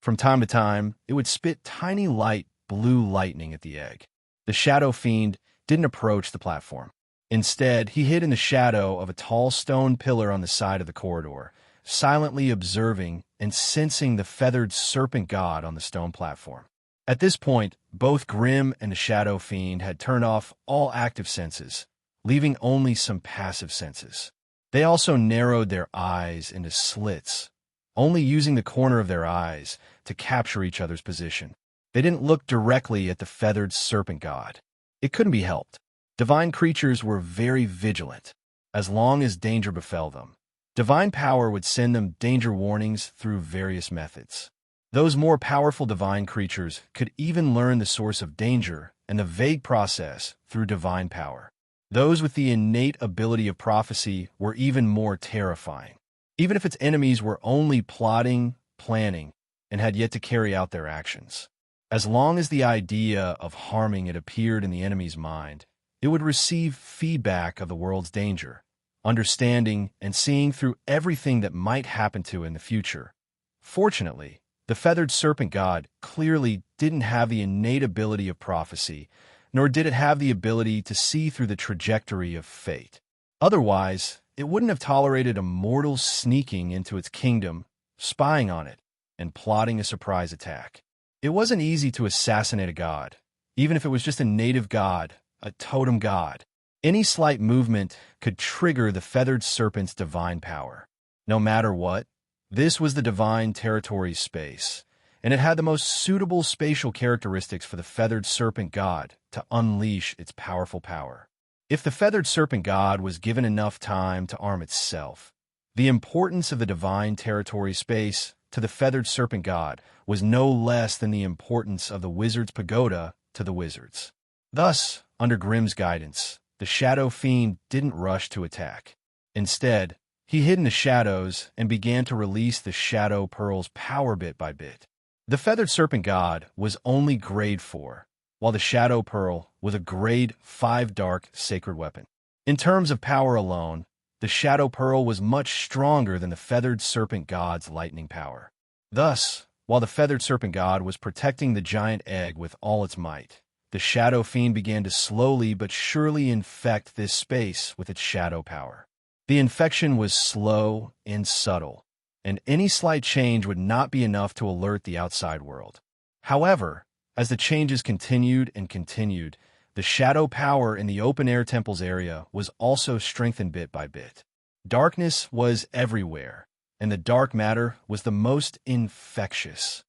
From time to time, it would spit tiny light blue lightning at the egg. The shadow fiend didn't approach the platform. Instead, he hid in the shadow of a tall stone pillar on the side of the corridor, silently observing and sensing the feathered serpent god on the stone platform. At this point, both Grim and the shadow fiend had turned off all active senses, leaving only some passive senses. They also narrowed their eyes into slits, only using the corner of their eyes to capture each other's position. They didn't look directly at the feathered serpent god. It couldn't be helped. Divine creatures were very vigilant. As long as danger befell them, divine power would send them danger warnings through various methods. Those more powerful divine creatures could even learn the source of danger and the vague process through divine power. Those with the innate ability of prophecy were even more terrifying, even if its enemies were only plotting, planning, and had yet to carry out their actions. As long as the idea of harming it appeared in the enemy's mind, it would receive feedback of the world's danger, understanding and seeing through everything that might happen to it in the future. Fortunately, the feathered serpent god clearly didn't have the innate ability of prophecy, nor did it have the ability to see through the trajectory of fate. Otherwise, it wouldn't have tolerated a mortal sneaking into its kingdom, spying on it, and plotting a surprise attack. It wasn't easy to assassinate a god, even if it was just a native god, a totem god. Any slight movement could trigger the feathered serpent's divine power. No matter what, this was the divine territory's space, and it had the most suitable spatial characteristics for the feathered serpent god to unleash its powerful power. If the feathered serpent god was given enough time to arm itself, the importance of the divine territory space to the feathered serpent god was no less than the importance of the wizard's pagoda to the wizards. Thus, under Grimm's guidance, the shadow fiend didn't rush to attack. Instead, he hid in the shadows and began to release the shadow pearls power bit by bit. The feathered serpent god was only grade 4, while the shadow pearl was a grade 5 dark sacred weapon. In terms of power alone, the shadow pearl was much stronger than the feathered serpent god's lightning power. Thus, while the feathered serpent god was protecting the giant egg with all its might, the shadow fiend began to slowly but surely infect this space with its shadow power. The infection was slow and subtle, and any slight change would not be enough to alert the outside world. However, as the changes continued and continued, the shadow power in the open-air temple's area was also strengthened bit by bit. Darkness was everywhere, and the dark matter was the most infectious.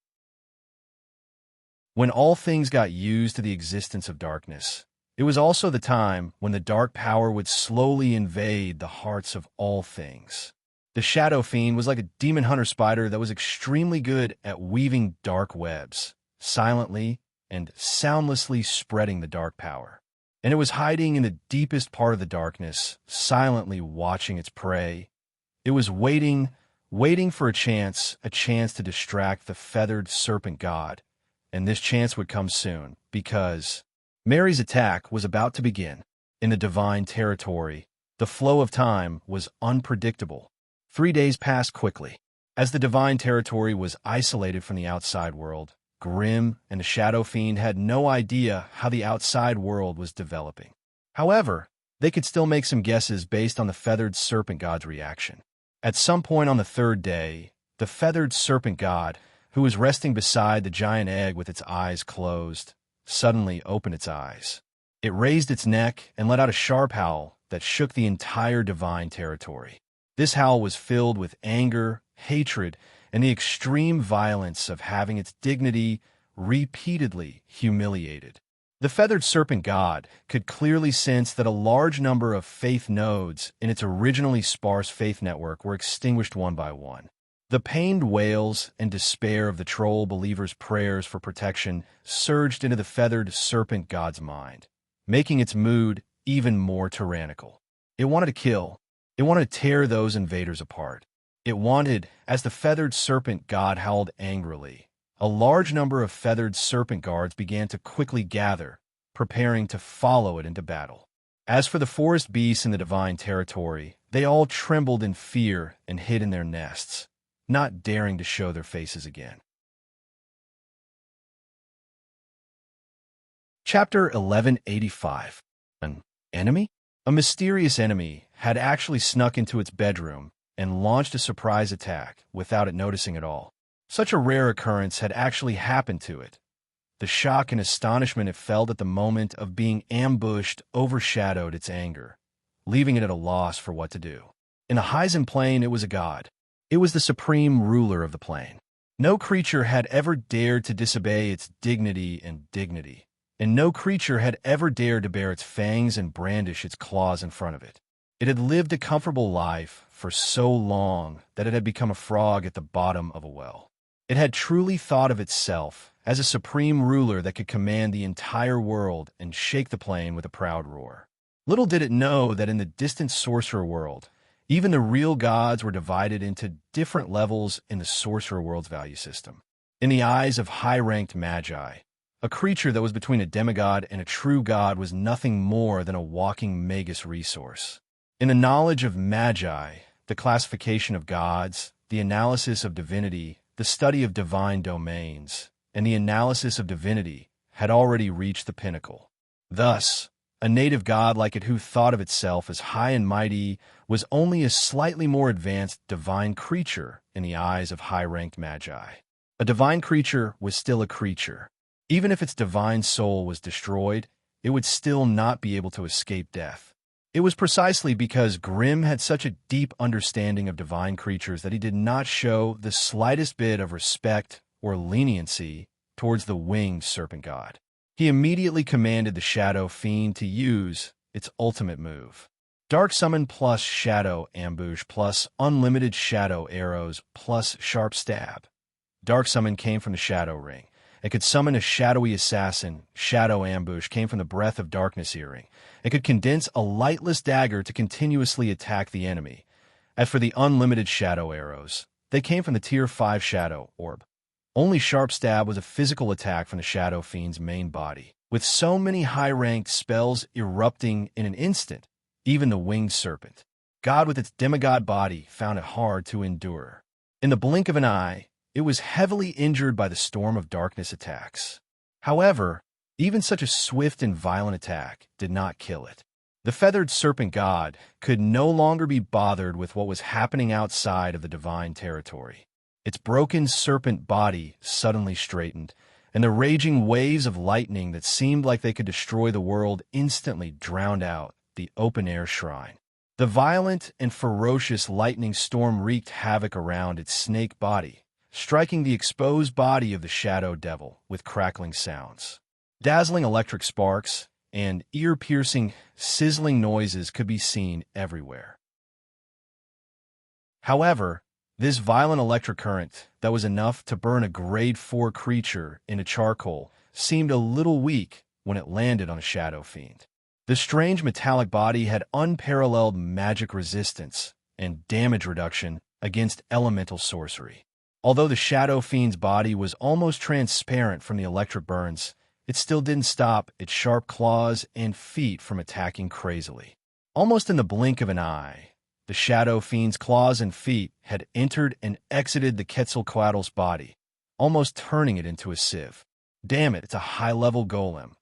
When all things got used to the existence of darkness, It was also the time when the dark power would slowly invade the hearts of all things. The Shadow Fiend was like a demon hunter spider that was extremely good at weaving dark webs, silently and soundlessly spreading the dark power. And it was hiding in the deepest part of the darkness, silently watching its prey. It was waiting for a chance to distract the feathered serpent god. And this chance would come soon, because Mary's attack was about to begin. In the divine territory, the flow of time was unpredictable. 3 days passed quickly. As the divine territory was isolated from the outside world, Grimm and the Shadow Fiend had no idea how the outside world was developing. However, they could still make some guesses based on the feathered serpent god's reaction. At some point on the third day, the feathered serpent god, who was resting beside the giant egg with its eyes closed, suddenly opened its eyes. It raised its neck and let out a sharp howl that shook the entire divine territory. This howl was filled with anger, hatred, and the extreme violence of having its dignity repeatedly humiliated. The feathered serpent god could clearly sense that a large number of faith nodes in its originally sparse faith network were extinguished one by one. The pained wails and despair of the troll believer's prayers for protection surged into the feathered serpent god's mind, making its mood even more tyrannical. It wanted to kill. It wanted to tear those invaders apart. It wanted, as the feathered serpent god howled angrily, a large number of feathered serpent guards began to quickly gather, preparing to follow it into battle. As for the forest beasts in the divine territory, they all trembled in fear and hid in their nests, not daring to show their faces again. Chapter 1185. An enemy? A mysterious enemy had actually snuck into its bedroom and launched a surprise attack without it noticing at all. Such a rare occurrence had actually happened to it. The shock and astonishment it felt at the moment of being ambushed overshadowed its anger, leaving it at a loss for what to do. In the Hyzen plane, it was a god. It was the supreme ruler of the plane. No creature had ever dared to disobey its dignity, and no creature had ever dared to bare its fangs and brandish its claws in front of it. It had lived a comfortable life for so long that it had become a frog at the bottom of a well. It had truly thought of itself as a supreme ruler that could command the entire world and shake the plane with a proud roar. Little did it know that in the distant sorcerer world, even the real gods were divided into different levels in the sorcerer world's value system. In the eyes of high-ranked magi, a creature that was between a demigod and a true god was nothing more than a walking magus resource. In the knowledge of magi, the classification of gods, the analysis of divinity, the study of divine domains, and the analysis of divinity had already reached the pinnacle. Thus, a native god like it who thought of itself as high and mighty was only a slightly more advanced divine creature in the eyes of high-ranked magi. A divine creature was still a creature. Even if its divine soul was destroyed, it would still not be able to escape death. It was precisely because Grimm had such a deep understanding of divine creatures that he did not show the slightest bit of respect or leniency towards the winged serpent god. He immediately commanded the Shadow Fiend to use its ultimate move. Dark Summon plus Shadow Ambush plus Unlimited Shadow Arrows plus Sharp Stab. Dark Summon came from the Shadow Ring. It could summon a shadowy assassin. Shadow Ambush came from the Breath of Darkness earring. It could condense a lightless dagger to continuously attack the enemy. As for the Unlimited Shadow Arrows, they came from the Tier 5 Shadow Orb. Only Sharp Stab was a physical attack from the Shadow Fiend's main body. With so many high-ranked spells erupting in an instant, even the Winged Serpent, God with its demigod body, found it hard to endure. In the blink of an eye, it was heavily injured by the Storm of Darkness attacks. However, even such a swift and violent attack did not kill it. The feathered serpent god could no longer be bothered with what was happening outside of the divine territory. Its broken serpent body suddenly straightened, and the raging waves of lightning that seemed like they could destroy the world instantly drowned out the open-air shrine. The violent and ferocious lightning storm wreaked havoc around its snake body, striking the exposed body of the shadow devil with crackling sounds. Dazzling electric sparks and ear-piercing, sizzling noises could be seen everywhere. However, this violent electric current that was enough to burn a grade 4 creature into charcoal seemed a little weak when it landed on a shadow fiend. The strange metallic body had unparalleled magic resistance and damage reduction against elemental sorcery. Although the shadow fiend's body was almost transparent from the electric burns, it still didn't stop its sharp claws and feet from attacking crazily. Almost in the blink of an eye, the shadow fiend's claws and feet had entered and exited the Quetzalcoatl's body, almost turning it into a sieve. Damn it, it's a high-level golem.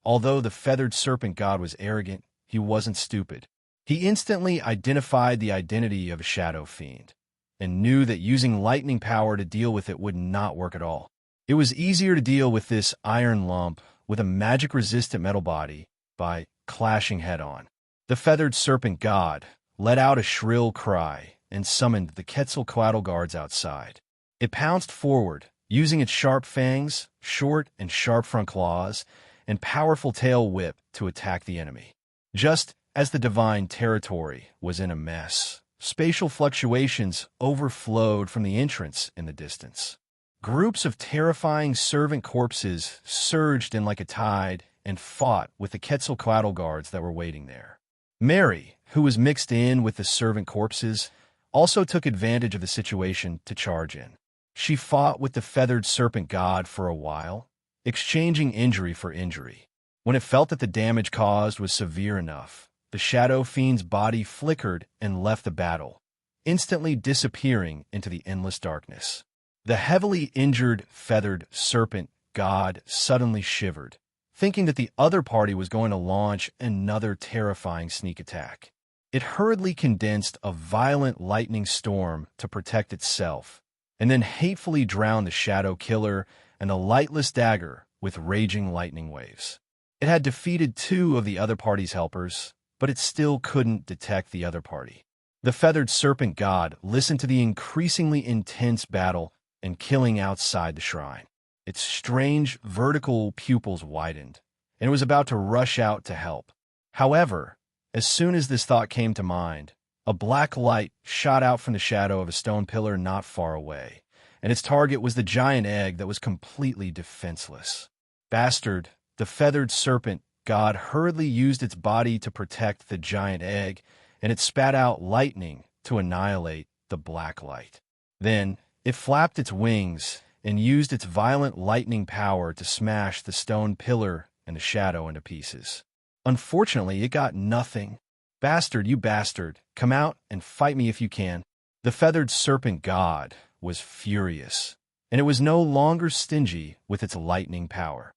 Although the feathered serpent god was arrogant, he wasn't stupid. He instantly identified the identity of a shadow fiend, and knew that using lightning power to deal with it would not work at all. It was easier to deal with this iron lump with a magic-resistant metal body by clashing head-on. The feathered serpent god let out a shrill cry and summoned the Quetzalcoatl guards outside. It pounced forward, using its sharp fangs, short and sharp front claws, and powerful tail whip to attack the enemy. Just as the divine territory was in a mess, spatial fluctuations overflowed from the entrance in the distance. Groups of terrifying servant corpses surged in like a tide and fought with the Quetzalcoatl guards that were waiting there. Mary, who was mixed in with the servant corpses, also took advantage of the situation to charge in. She fought with the feathered serpent god for a while, exchanging injury for injury. When it felt that the damage caused was severe enough, the shadow fiend's body flickered and left the battle, instantly disappearing into the endless darkness. The heavily injured feathered serpent god suddenly shivered, thinking that the other party was going to launch another terrifying sneak attack. It hurriedly condensed a violent lightning storm to protect itself, and then hatefully drowned the shadow killer and the lightless dagger with raging lightning waves. It had defeated 2 of the other party's helpers, but it still couldn't detect the other party. The feathered serpent god listened to the increasingly intense battle and killing outside the shrine. Its strange vertical pupils widened, and it was about to rush out to help. However, as soon as this thought came to mind, a black light shot out from the shadow of a stone pillar not far away, and its target was the giant egg that was completely defenseless. Bastard, the feathered serpent god hurriedly used its body to protect the giant egg, and it spat out lightning to annihilate the black light. Then, it flapped its wings and used its violent lightning power to smash the stone pillar and the shadow into pieces. Unfortunately, it got nothing. Bastard, you bastard, come out and fight me if you can. The feathered serpent god was furious, and it was no longer stingy with its lightning power.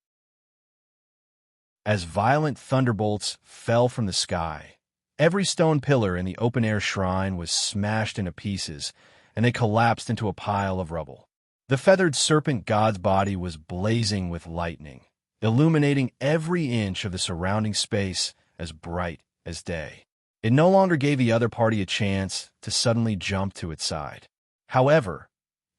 As violent thunderbolts fell from the sky, every stone pillar in the open-air shrine was smashed into pieces, and they collapsed into a pile of rubble. The feathered serpent god's body was blazing with lightning, illuminating every inch of the surrounding space as bright as day. It no longer gave the other party a chance to suddenly jump to its side. However,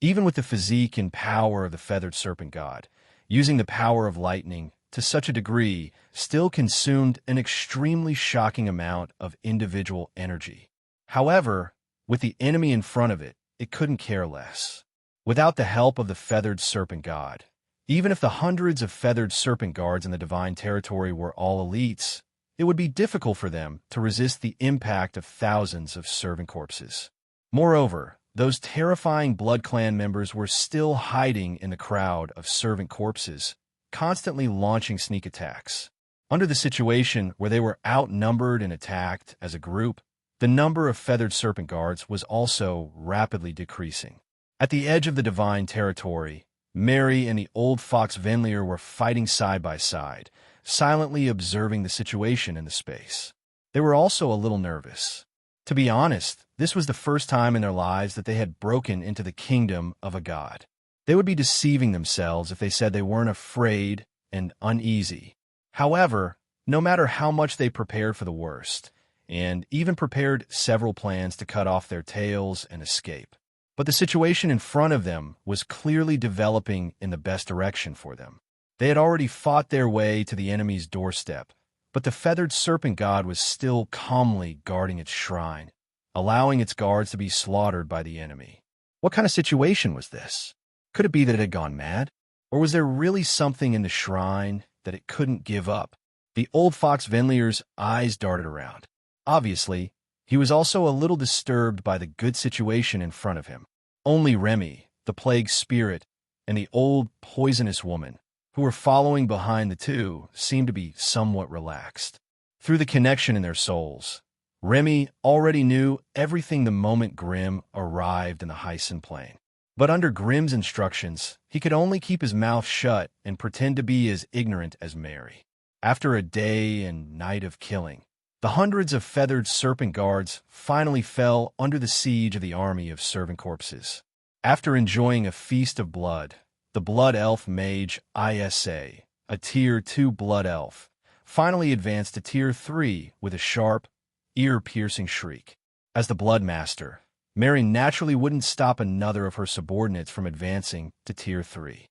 even with the physique and power of the feathered serpent god, using the power of lightning to such a degree still consumed an extremely shocking amount of individual energy. However, with the enemy in front of it, it couldn't care less. Without the help of the feathered serpent god, even if the hundreds of feathered serpent guards in the divine territory were all elites, it would be difficult for them to resist the impact of thousands of servant corpses. Moreover, those terrifying Blood Clan members were still hiding in the crowd of servant corpses, constantly launching sneak attacks. Under the situation where they were outnumbered and attacked as a group, the number of feathered serpent guards was also rapidly decreasing. At the edge of the divine territory, Mary and the old fox Venlier were fighting side by side, silently observing the situation in the space. They were also a little nervous. To be honest, this was the first time in their lives that they had broken into the kingdom of a god. They would be deceiving themselves if they said they weren't afraid and uneasy. However, no matter how much they prepared for the worst, and even prepared several plans to cut off their tails and escape, but the situation in front of them was clearly developing in the best direction for them. They had already fought their way to the enemy's doorstep, but the feathered serpent god was still calmly guarding its shrine, allowing its guards to be slaughtered by the enemy. What kind of situation was this? Could it be that it had gone mad? Or was there really something in the shrine that it couldn't give up? The old fox Venlier's eyes darted around. Obviously, he was also a little disturbed by the good situation in front of him. Only Remy, the plague spirit, and the old poisonous woman, who were following behind the two, seemed to be somewhat relaxed. Through the connection in their souls, Remy already knew everything the moment Grimm arrived in the Hyson plain. But under Grimm's instructions, he could only keep his mouth shut and pretend to be as ignorant as Mary. After a day and night of killing, the hundreds of feathered serpent guards finally fell under the siege of the army of servant corpses. After enjoying a feast of blood, the blood elf mage Isa, a tier 2 blood elf, finally advanced to tier 3 with a sharp, ear-piercing shriek. As the blood master, Mary naturally wouldn't stop another of her subordinates from advancing to tier 3.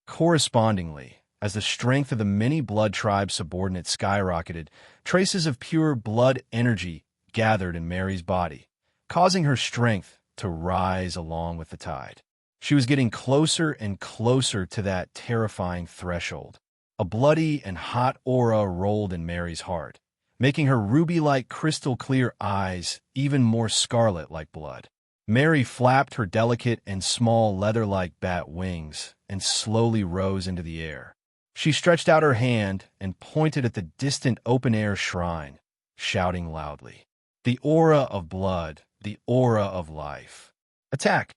Correspondingly, as the strength of the many blood tribe subordinates skyrocketed, traces of pure blood energy gathered in Mary's body, causing her strength to rise along with the tide. She was getting closer and closer to that terrifying threshold. A bloody and hot aura rolled in Mary's heart, making her ruby-like crystal-clear eyes even more scarlet like blood. Mary flapped her delicate and small leather-like bat wings and slowly rose into the air. She stretched out her hand and pointed at the distant open-air shrine, shouting loudly, "The aura of blood, the aura of life. Attack!"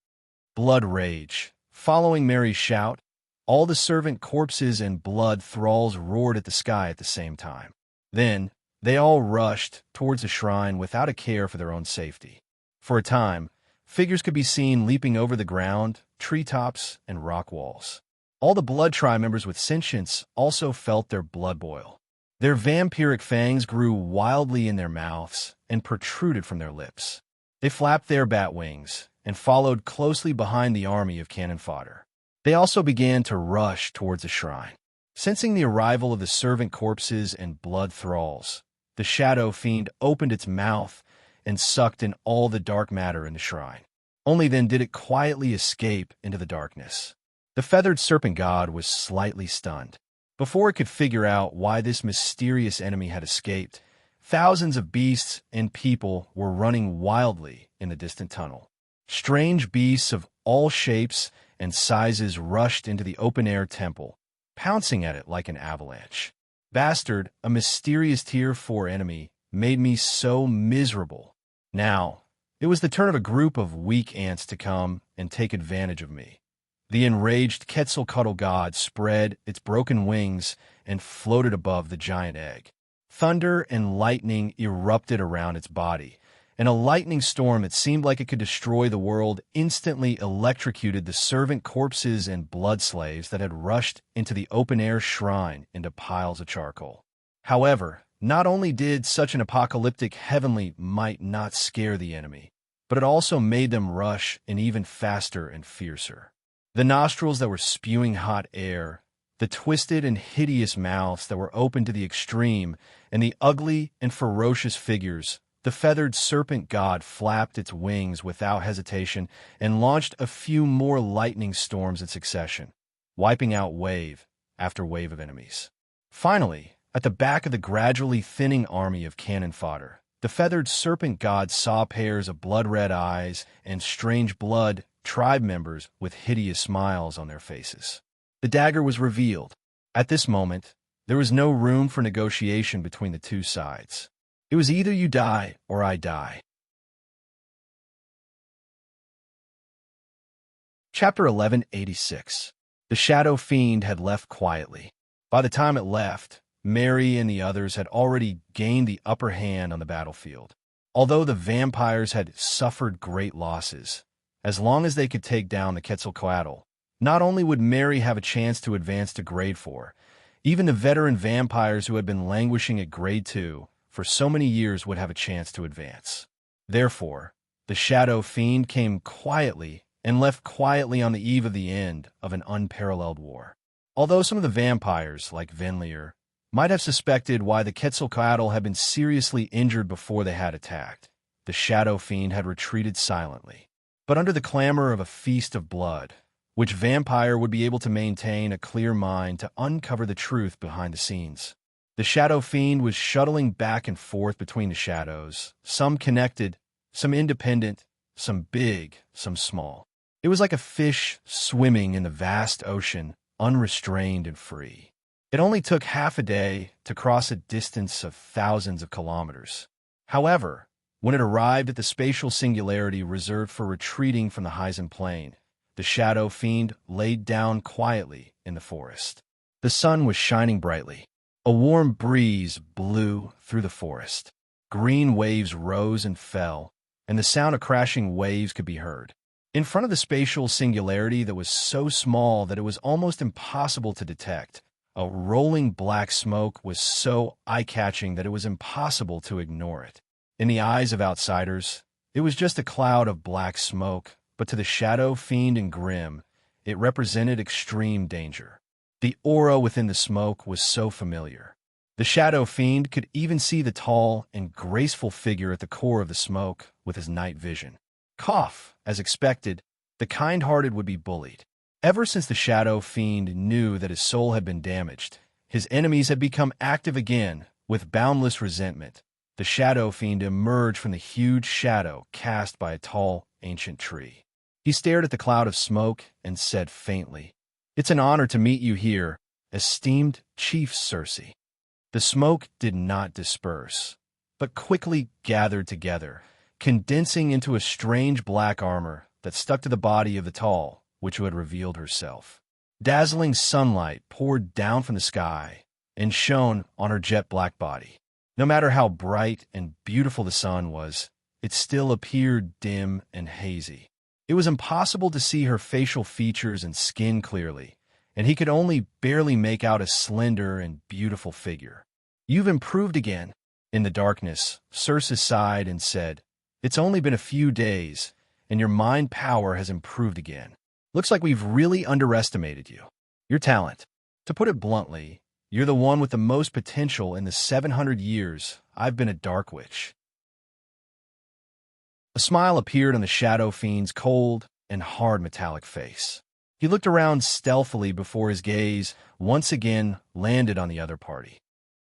Blood rage. Following Mary's shout, all the servant corpses and blood thralls roared at the sky at the same time. Then, they all rushed towards the shrine without a care for their own safety. For a time, figures could be seen leaping over the ground, treetops, and rock walls. All the blood tribe members with sentience also felt their blood boil. Their vampiric fangs grew wildly in their mouths and protruded from their lips. They flapped their bat wings and followed closely behind the army of cannon fodder. They also began to rush towards the shrine. Sensing the arrival of the servant corpses and blood thralls, the shadow fiend opened its mouth and sucked in all the dark matter in the shrine. Only then did it quietly escape into the darkness. The feathered serpent god was slightly stunned. Before it could figure out why this mysterious enemy had escaped, thousands of beasts and people were running wildly in the distant tunnel. Strange beasts of all shapes and sizes rushed into the open-air temple, pouncing at it like an avalanche. Bastard, a mysterious tier 4 enemy, made me so miserable. Now, it was the turn of a group of weak ants to come and take advantage of me. The enraged Quetzalcoatl god spread its broken wings and floated above the giant egg. Thunder and lightning erupted around its body, and a lightning storm that seemed like it could destroy the world instantly electrocuted the servant corpses and blood slaves that had rushed into the open-air shrine into piles of charcoal. However, not only did such an apocalyptic heavenly might not scare the enemy, but it also made them rush in even faster and fiercer. The nostrils that were spewing hot air, the twisted and hideous mouths that were open to the extreme, and the ugly and ferocious figures, the feathered serpent god flapped its wings without hesitation and launched a few more lightning storms in succession, wiping out wave after wave of enemies. Finally, at the back of the gradually thinning army of cannon fodder, the feathered serpent god saw pairs of blood-red eyes and strange blood tribe members with hideous smiles on their faces. The dagger was revealed. At this moment, there was no room for negotiation between the two sides. It was either you die or I die. Chapter 1186. The Shadow Fiend had left quietly. By the time it left, Mary and the others had already gained the upper hand on the battlefield. Although the vampires had suffered great losses, as long as they could take down the Quetzalcoatl, not only would Mary have a chance to advance to Grade 4, even the veteran vampires who had been languishing at Grade 2 for so many years would have a chance to advance. Therefore, the Shadow Fiend came quietly and left quietly on the eve of the end of an unparalleled war. Although some of the vampires, like Venlier, might have suspected why the Quetzalcoatl had been seriously injured before they had attacked. The shadow fiend had retreated silently. But under the clamor of a feast of blood, which vampire would be able to maintain a clear mind to uncover the truth behind the scenes? The shadow fiend was shuttling back and forth between the shadows, some connected, some independent, some big, some small. It was like a fish swimming in the vast ocean, unrestrained and free. It only took half a day to cross a distance of thousands of kilometers. However, when it arrived at the spatial singularity reserved for retreating from the Heisen plane, the shadow fiend laid down quietly in the forest. The sun was shining brightly. A warm breeze blew through the forest. Green waves rose and fell, and the sound of crashing waves could be heard. In front of the spatial singularity that was so small that it was almost impossible to detect, a rolling black smoke was so eye-catching that it was impossible to ignore it. In the eyes of outsiders, it was just a cloud of black smoke, but to the shadow fiend and Grim, it represented extreme danger. The aura within the smoke was so familiar. The shadow fiend could even see the tall and graceful figure at the core of the smoke with his night vision. Cough, as expected, the kind-hearted would be bullied. Ever since the shadow fiend knew that his soul had been damaged, his enemies had become active again with boundless resentment. The shadow fiend emerged from the huge shadow cast by a tall, ancient tree. He stared at the cloud of smoke and said faintly, "It's an honor to meet you here, esteemed Chief Circe." The smoke did not disperse, but quickly gathered together, condensing into a strange black armor that stuck to the body of the tall, which had revealed herself. Dazzling sunlight poured down from the sky and shone on her jet-black body. No matter how bright and beautiful the sun was, it still appeared dim and hazy. It was impossible to see her facial features and skin clearly, and he could only barely make out a slender and beautiful figure. "You've improved again." In the darkness, Circe sighed and said, "It's only been a few days, and your mind power has improved again. Looks like we've really underestimated you. Your talent. To put it bluntly, you're the one with the most potential in the 700 years I've been a dark witch." A smile appeared on the shadow fiend's cold and hard metallic face. He looked around stealthily before his gaze once again landed on the other party.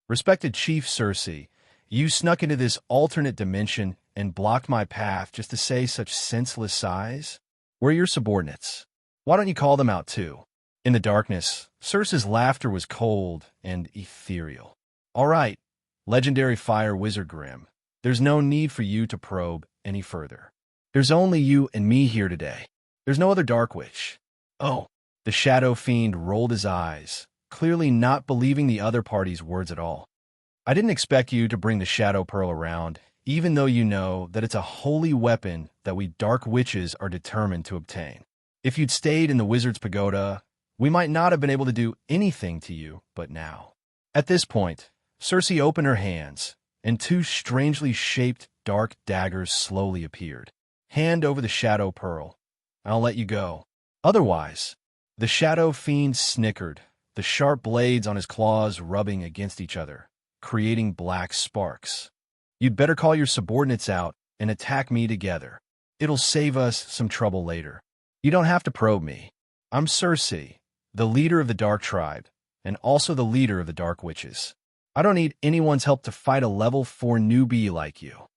"Respected Chief Circe, you snuck into this alternate dimension and blocked my path just to say such senseless sighs? Where are your subordinates? Why don't you call them out too?" In the darkness, Circe's laughter was cold and ethereal. "All right, legendary fire wizard Grim, there's no need for you to probe any further. There's only you and me here today. There's no other dark witch." "Oh." The shadow fiend rolled his eyes, clearly not believing the other party's words at all. "I didn't expect you to bring the shadow pearl around, even though you know that it's a holy weapon that we dark witches are determined to obtain. If you'd stayed in the wizard's pagoda, we might not have been able to do anything to you, but now." At this point, Circe opened her hands, and two strangely shaped dark daggers slowly appeared. "Hand over the shadow pearl. I'll let you go. Otherwise." The shadow fiend snickered, the sharp blades on his claws rubbing against each other, creating black sparks. "You'd better call your subordinates out and attack me together. It'll save us some trouble later. You don't have to probe me. I'm Circe, the leader of the Dark Tribe, and also the leader of the Dark Witches. I don't need anyone's help to fight a level 4 newbie like you."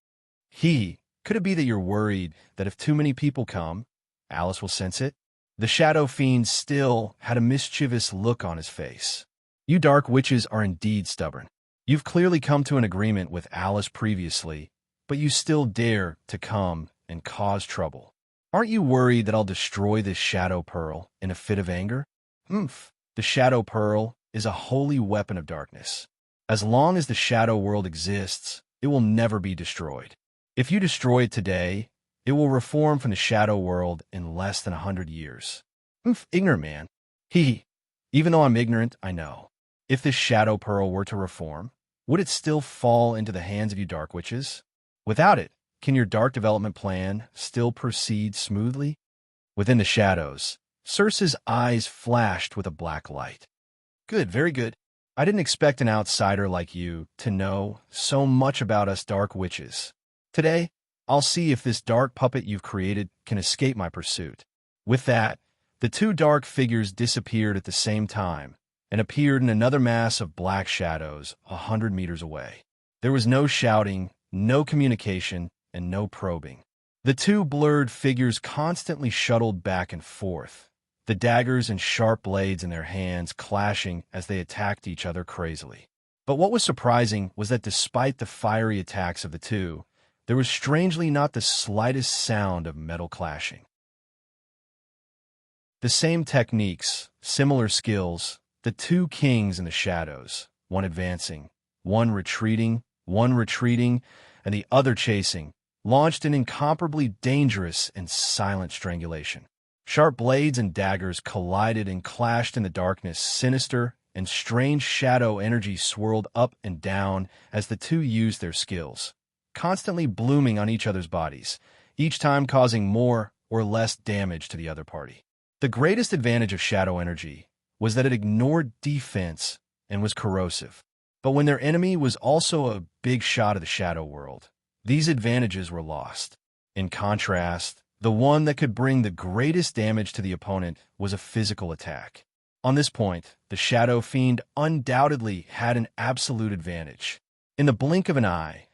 Could it be that you're worried that if too many people come, Alice will sense it? The shadow fiend still had a mischievous look on his face. "You dark witches are indeed stubborn. You've clearly come to an agreement with Alice previously, but you still dare to come and cause trouble. Aren't you worried that I'll destroy this shadow pearl in a fit of anger?" "Humph. The shadow pearl is a holy weapon of darkness. As long as the shadow world exists, it will never be destroyed. If you destroy it today, it will reform from the shadow world in less than 100 years. "Humph, ignorant man." Even though I'm ignorant, I know. If this shadow pearl were to reform, would it still fall into the hands of you dark witches? Without it, can your dark development plan still proceed smoothly? Within the shadows, Circe's eyes flashed with a black light. "Good, very good. I didn't expect an outsider like you to know so much about us dark witches. Today, I'll see if this dark puppet you've created can escape my pursuit." With that, the two dark figures disappeared at the same time and appeared in another mass of black shadows 100 meters away. There was no shouting, no communication, and no probing. The two blurred figures constantly shuttled back and forth, the daggers and sharp blades in their hands clashing as they attacked each other crazily. But what was surprising was that despite the fiery attacks of the two, there was strangely not the slightest sound of metal clashing. The same techniques, similar skills, the two kings in the shadows, one advancing, one retreating, and the other chasing, launched an incomparably dangerous and silent strangulation. Sharp blades and daggers collided and clashed in the darkness. Sinister and strange shadow energy swirled up and down as the two used their skills, constantly blooming on each other's bodies, each time causing more or less damage to the other party. The greatest advantage of shadow energy was that it ignored defense and was corrosive. But when their enemy was also a big shot of the shadow world, these advantages were lost. In contrast, the one that could bring the greatest damage to the opponent was a physical attack. On this point, the Shadow Fiend undoubtedly had an absolute advantage. In the blink of an eye,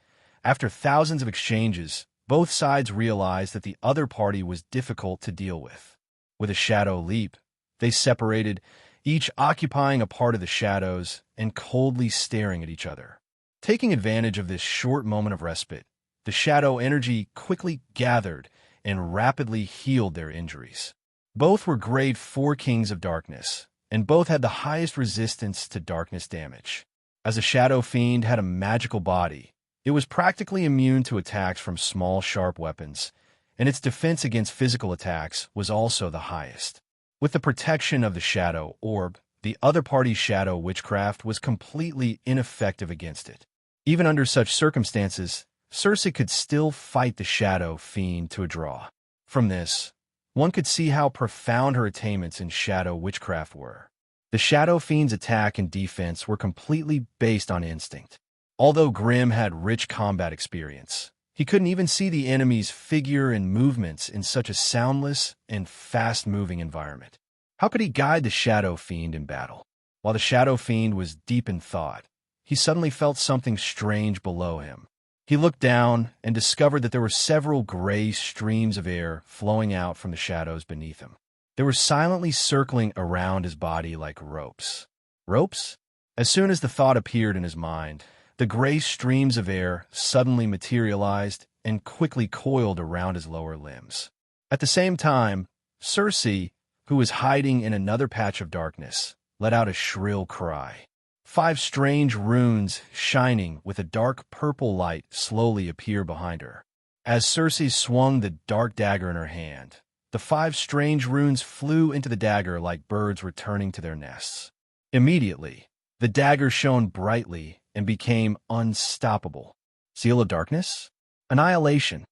after thousands of exchanges, both sides realized that the other party was difficult to deal with. With a shadow leap, they separated, each occupying a part of the shadows and coldly staring at each other. Taking advantage of this short moment of respite, the shadow energy quickly gathered and rapidly healed their injuries. Both were grade 4 Kings of Darkness, and both had the highest resistance to darkness damage. As a Shadow Fiend had a magical body, it was practically immune to attacks from small, sharp weapons, and its defense against physical attacks was also the highest. With the protection of the Shadow Orb, the other party's Shadow Witchcraft was completely ineffective against it. Even under such circumstances, Circe could still fight the Shadow Fiend to a draw. From this, one could see how profound her attainments in Shadow Witchcraft were. The Shadow Fiend's attack and defense were completely based on instinct. Although Grimm had rich combat experience, he couldn't even see the enemy's figure and movements in such a soundless and fast-moving environment. How could he guide the Shadow Fiend in battle? While the Shadow Fiend was deep in thought, he suddenly felt something strange below him. He looked down and discovered that there were several gray streams of air flowing out from the shadows beneath him. They were silently circling around his body like ropes. Ropes? As soon as the thought appeared in his mind, the gray streams of air suddenly materialized and quickly coiled around his lower limbs. At the same time, Circe, who was hiding in another patch of darkness, let out a shrill cry. 5 strange runes shining with a dark purple light slowly appear behind her. As Circe swung the dark dagger in her hand, the 5 strange runes flew into the dagger like birds returning to their nests. Immediately, the dagger shone brightly and became unstoppable. Seal of Darkness? Annihilation.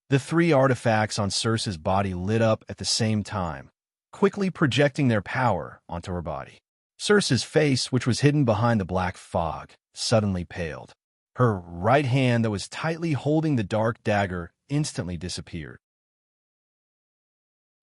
The 3 artifacts on Circe's body lit up at the same time, quickly projecting their power onto her body. Circe's face, which was hidden behind the black fog, suddenly paled. Her right hand that was tightly holding the dark dagger instantly disappeared.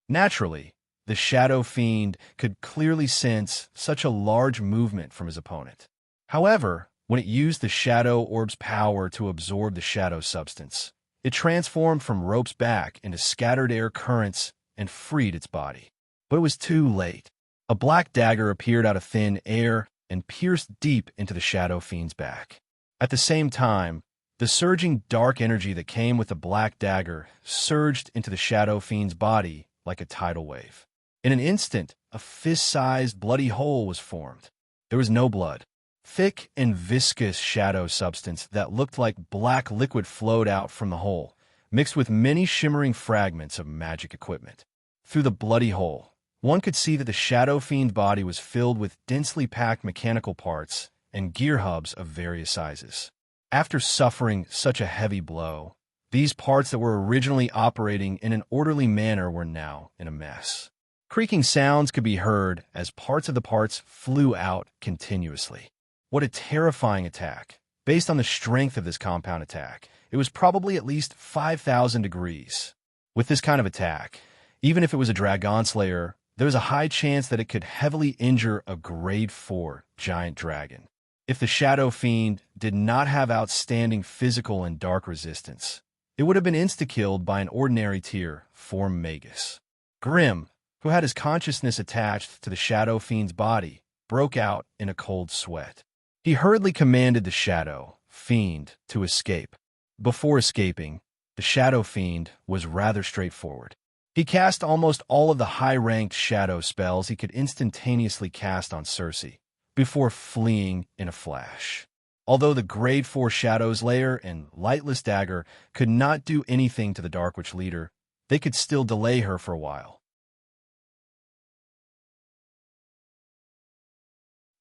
Naturally, the Shadow Fiend could clearly sense such a large movement from his opponent. However, when it used the Shadow Orb's power to absorb the shadow substance, it transformed from ropes back into scattered air currents and freed its body. But it was too late. A black dagger appeared out of thin air and pierced deep into the Shadow Fiend's back. At the same time, the surging dark energy that came with the black dagger surged into the Shadow Fiend's body like a tidal wave. In an instant, a fist-sized bloody hole was formed. There was no blood. Thick and viscous shadow substance that looked like black liquid flowed out from the hole, mixed with many shimmering fragments of magic equipment. Through the bloody hole, one could see that the Shadow Fiend's body was filled with densely packed mechanical parts and gear hubs of various sizes. After suffering such a heavy blow, these parts that were originally operating in an orderly manner were now in a mess. Creaking sounds could be heard as parts of the parts flew out continuously. What a terrifying attack. Based on the strength of this compound attack, it was probably at least 5,000 degrees. With this kind of attack, even if it was a Dragon Slayer, there was a high chance that it could heavily injure a Grade 4 giant dragon. If the Shadow Fiend did not have outstanding physical and dark resistance, it would have been insta-killed by an ordinary Tier 4 Magus. Grimm, who had his consciousness attached to the Shadow Fiend's body, broke out in a cold sweat. He hurriedly commanded the Shadow Fiend to escape. Before escaping, the Shadow Fiend was rather straightforward. He cast almost all of the high-ranked shadow spells he could instantaneously cast on Cersei, before fleeing in a flash. Although the Grade 4 Shadow's Lair and Lightless Dagger could not do anything to the Dark Witch leader, they could still delay her for a while.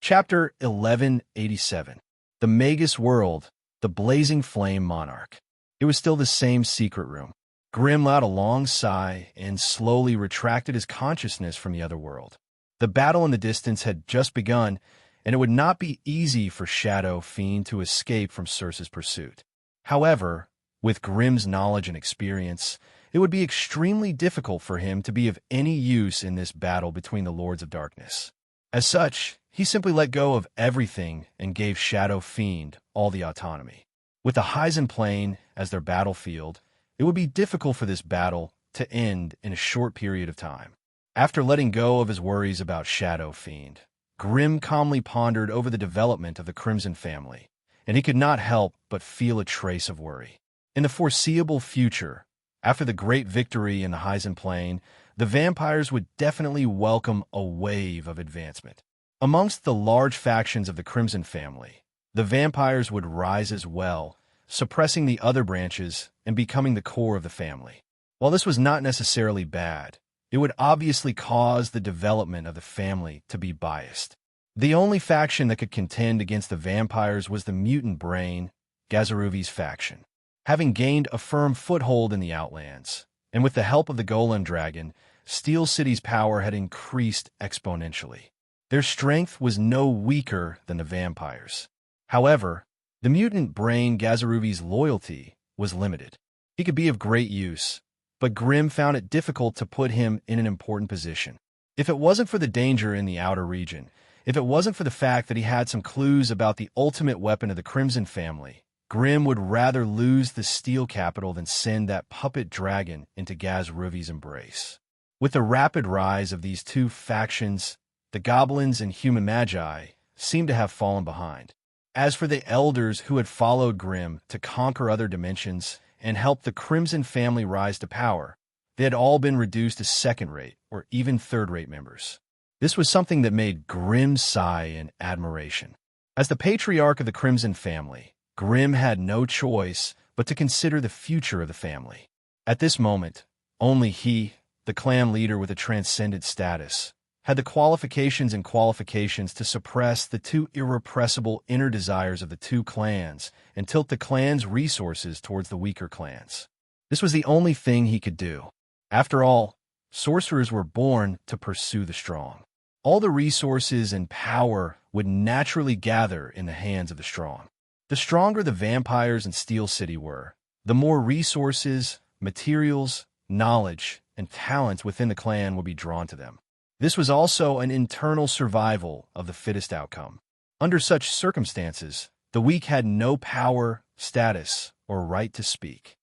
Chapter 1187. The Magus World, the Blazing Flame Monarch. It was still the same secret room. Grimm let out a long sigh and slowly retracted his consciousness from the other world. The battle in the distance had just begun, and it would not be easy for Shadow Fiend to escape from Cersei's pursuit. However, with Grimm's knowledge and experience, it would be extremely difficult for him to be of any use in this battle between the Lords of Darkness. As such, he simply let go of everything and gave Shadow Fiend all the autonomy. With the Hyzen Plain as their battlefield, it would be difficult for this battle to end in a short period of time. After letting go of his worries about Shadow Fiend, Grimm calmly pondered over the development of the Crimson family, and he could not help but feel a trace of worry. In the foreseeable future, after the great victory in the Hyzen Plain, the vampires would definitely welcome a wave of advancement. Amongst the large factions of the Crimson family, the vampires would rise as well, suppressing the other branches and becoming the core of the family. While this was not necessarily bad, it would obviously cause the development of the family to be biased. The only faction that could contend against the vampires was the mutant brain, Gazaruvi's faction. Having gained a firm foothold in the Outlands, and with the help of the Golem Dragon, Steel City's power had increased exponentially. Their strength was no weaker than the vampires. However, the mutant brain Gazaruvi's loyalty was limited. He could be of great use, but Grimm found it difficult to put him in an important position. If it wasn't for the danger in the outer region, if it wasn't for the fact that he had some clues about the ultimate weapon of the Crimson family, Grimm would rather lose the Steel Capital than send that puppet dragon into Gazaruvi's embrace. With the rapid rise of these two factions, the goblins and human magi seemed to have fallen behind. As for the elders who had followed Grimm to conquer other dimensions and help the Crimson family rise to power, they had all been reduced to second-rate or even third-rate members. This was something that made Grimm sigh in admiration. As the patriarch of the Crimson family, Grimm had no choice but to consider the future of the family. At this moment, only he, the clan leader with a transcendent status, had the qualifications to suppress the two irrepressible inner desires of the two clans and tilt the clan's resources towards the weaker clans. This was the only thing he could do. After all, sorcerers were born to pursue the strong. All the resources and power would naturally gather in the hands of the strong. The stronger the vampires in Steel City were, the more resources, materials, knowledge, and talents within the clan would be drawn to them. This was also an internal survival of the fittest outcome. Under such circumstances, the weak had no power, status, or right to speak.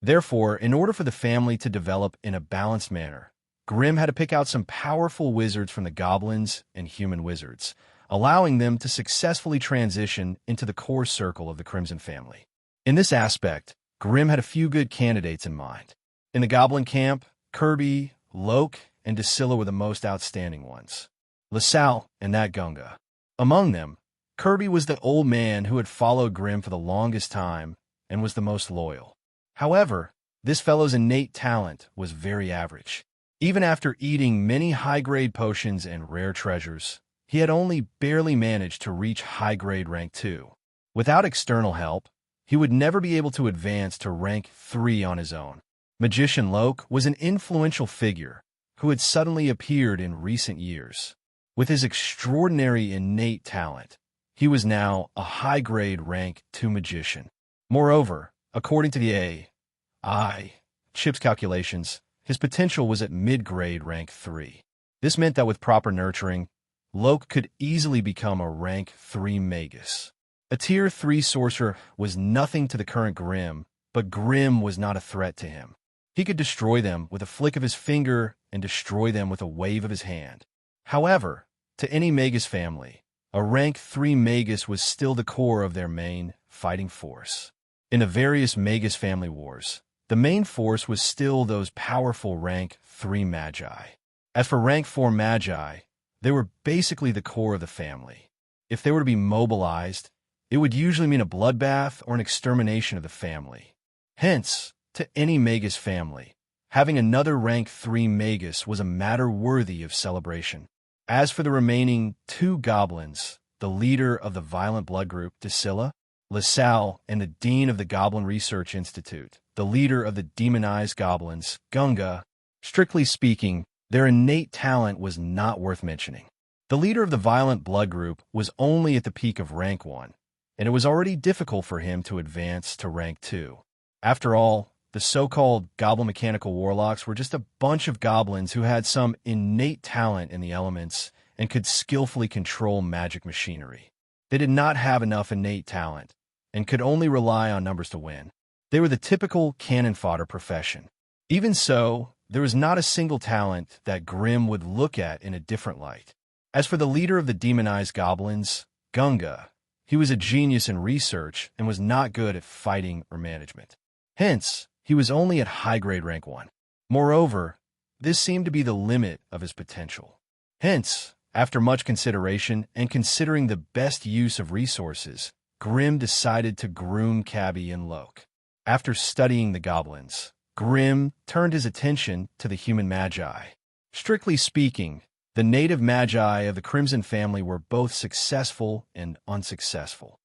Therefore, in order for the family to develop in a balanced manner, Grimm had to pick out some powerful wizards from the goblins and human wizards, allowing them to successfully transition into the core circle of the Crimson family. In this aspect, Grimm had a few good candidates in mind. In the goblin camp, Kirby, Loke, and Drusilla were the most outstanding ones. LaSalle and that Gunga. Among them, Kirby was the old man who had followed Grimm for the longest time and was the most loyal. However, this fellow's innate talent was very average. Even after eating many high-grade potions and rare treasures, he had only barely managed to reach high-grade rank 2. Without external help, he would never be able to advance to rank 3 on his own. Magician Loke was an influential figure who had suddenly appeared in recent years. With his extraordinary innate talent, he was now a high-grade rank 2 magician. Moreover, according to the AI chip's calculations, his potential was at mid-grade rank 3. This meant that with proper nurturing, Loke could easily become a rank 3 magus. A tier 3 sorcerer was nothing to the current Grimm, but Grimm was not a threat to him. He could destroy them with a flick of his finger and destroy them with a wave of his hand. However, to any magus family, a rank 3 magus was still the core of their main fighting force. In the various magus family wars, the main force was still those powerful rank 3 magi. As for rank 4 magi, they were basically the core of the family. If they were to be mobilized, it would usually mean a bloodbath or an extermination of the family. Hence, to any magus family, having another rank 3 magus was a matter worthy of celebration. As for the remaining 2 goblins, the leader of the violent blood group, Drusilla, LaSalle, and the dean of the Goblin Research Institute, the leader of the demonized goblins, Gunga, strictly speaking, their innate talent was not worth mentioning. The leader of the violent blood group was only at the peak of rank 1, and it was already difficult for him to advance to rank 2. After all, the so-called goblin mechanical warlocks were just a bunch of goblins who had some innate talent in the elements and could skillfully control magic machinery. They did not have enough innate talent and could only rely on numbers to win. They were the typical cannon fodder profession. Even so, there was not a single talent that Grimm would look at in a different light. As for the leader of the demonized goblins, Gunga, he was a genius in research and was not good at fighting or management. Hence, he was only at high-grade rank 1. Moreover, this seemed to be the limit of his potential. Hence, after much consideration and considering the best use of resources, Grimm decided to groom Cabby and Loke. After studying the goblins, Grimm turned his attention to the human magi. Strictly speaking, the native magi of the Crimson family were both successful and unsuccessful.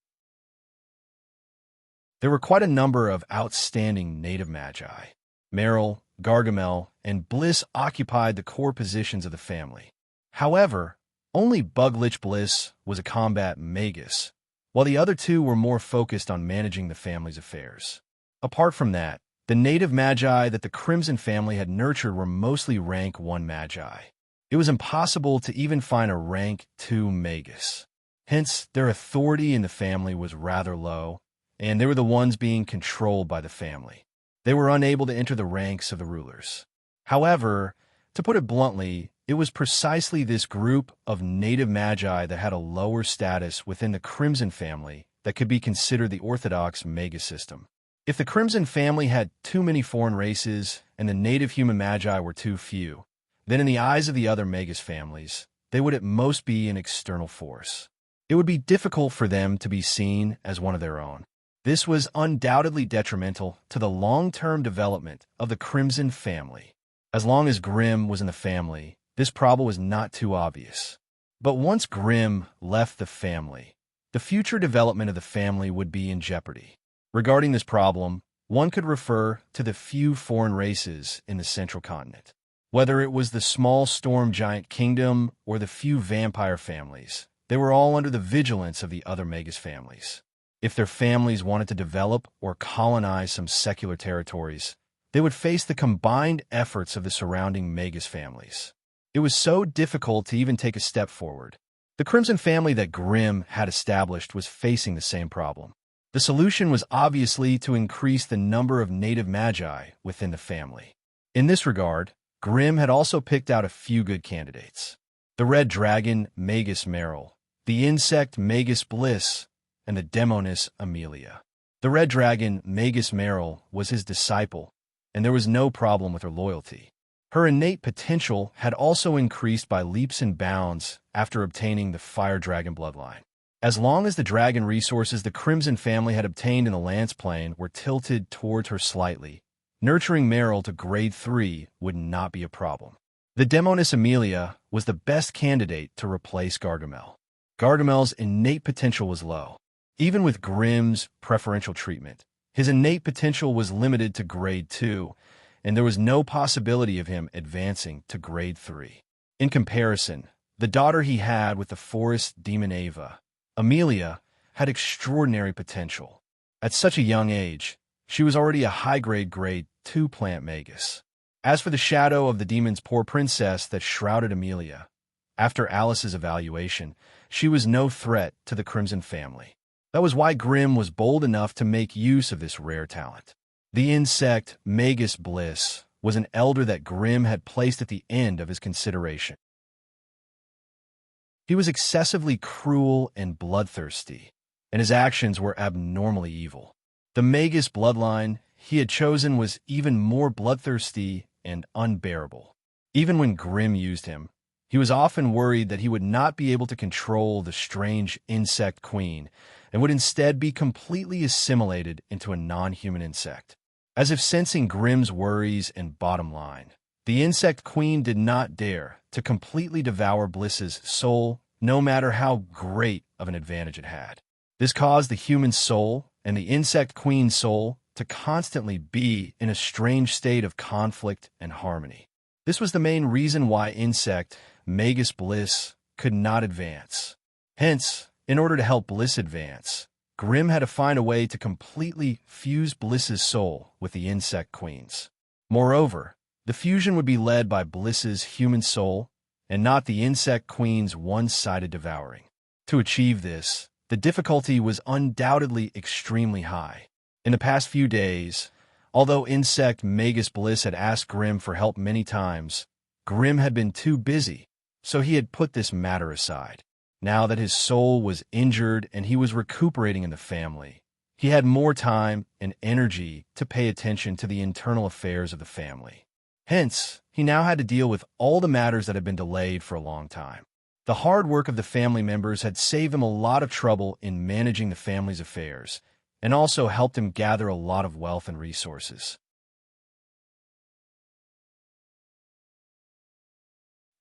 There were quite a number of outstanding native magi. Merrill, Gargamel, and Bliss occupied the core positions of the family. However, only Buglich Bliss was a combat magus, while the other 2 were more focused on managing the family's affairs. Apart from that, the native magi that the Crimson family had nurtured were mostly rank 1 magi. It was impossible to even find a rank 2 magus. Hence, their authority in the family was rather low, and they were the ones being controlled by the family. They were unable to enter the ranks of the rulers. However, to put it bluntly, it was precisely this group of native magi that had a lower status within the Crimson family that could be considered the orthodox magus system. If the Crimson family had too many foreign races and the native human magi were too few, then in the eyes of the other magus families, they would at most be an external force. It would be difficult for them to be seen as one of their own. This was undoubtedly detrimental to the long-term development of the Crimson family. As long as Grimm was in the family, this problem was not too obvious. But once Grimm left the family, the future development of the family would be in jeopardy. Regarding this problem, one could refer to the few foreign races in the central continent. Whether it was the small storm giant kingdom or the few vampire families, they were all under the vigilance of the other magus families. If their families wanted to develop or colonize some secular territories, they would face the combined efforts of the surrounding magus families. It was so difficult to even take a step forward. The Crimson family that Grimm had established was facing the same problem. The solution was obviously to increase the number of native magi within the family. In this regard, Grimm had also picked out a few good candidates. The Red Dragon Magus Merrill, the Insect Magus Bliss, and the Demoness Amelia. The Red Dragon Magus Merrill was his disciple, and there was no problem with her loyalty. Her innate potential had also increased by leaps and bounds after obtaining the Fire Dragon bloodline. As long as the dragon resources the Crimson family had obtained in the Lance Plane were tilted towards her slightly, nurturing Merrill to grade 3 would not be a problem. The Demoness Amelia was the best candidate to replace Gargamel. Gargamel's innate potential was low. Even with Grimm's preferential treatment, his innate potential was limited to grade 2, and there was no possibility of him advancing to grade 3. In comparison, The daughter he had with the forest demon Ava, Amelia, had extraordinary potential. At such a young age, she was already a high-grade grade 2 plant magus. As for the shadow of the demon's poor princess that shrouded Amelia, after Alice's evaluation, she was no threat to the Crimson family. That was why Grimm was bold enough to make use of this rare talent. The insect, Magus Bliss, was an elder that Grimm had placed at the end of his consideration. He was excessively cruel and bloodthirsty, and his actions were abnormally evil. The Magus bloodline he had chosen was even more bloodthirsty and unbearable. Even when Grimm used him, he was often worried that he would not be able to control the strange insect queen and would instead be completely assimilated into a non-human insect. As if sensing Grimm's worries and bottom line, the insect queen did not dare to completely devour Bliss's soul, no matter how great of an advantage it had. This caused the human soul and the insect queen's soul to constantly be in a strange state of conflict and harmony. This was the main reason why insect Magus Bliss could not advance. Hence, in order to help Bliss advance, Grimm had to find a way to completely fuse Bliss's soul with the insect queen's. Moreover, the fusion would be led by Bliss's human soul and not the insect queen's one-sided devouring. To achieve this, the difficulty was undoubtedly extremely high. In the past few days, although insect Magus Bliss had asked Grimm for help many times, Grimm had been too busy, so he had put this matter aside. Now that his soul was injured and he was recuperating in the family, he had more time and energy to pay attention to the internal affairs of the family. Hence, he now had to deal with all the matters that had been delayed for a long time. The hard work of the family members had saved him a lot of trouble in managing the family's affairs, and also helped him gather a lot of wealth and resources.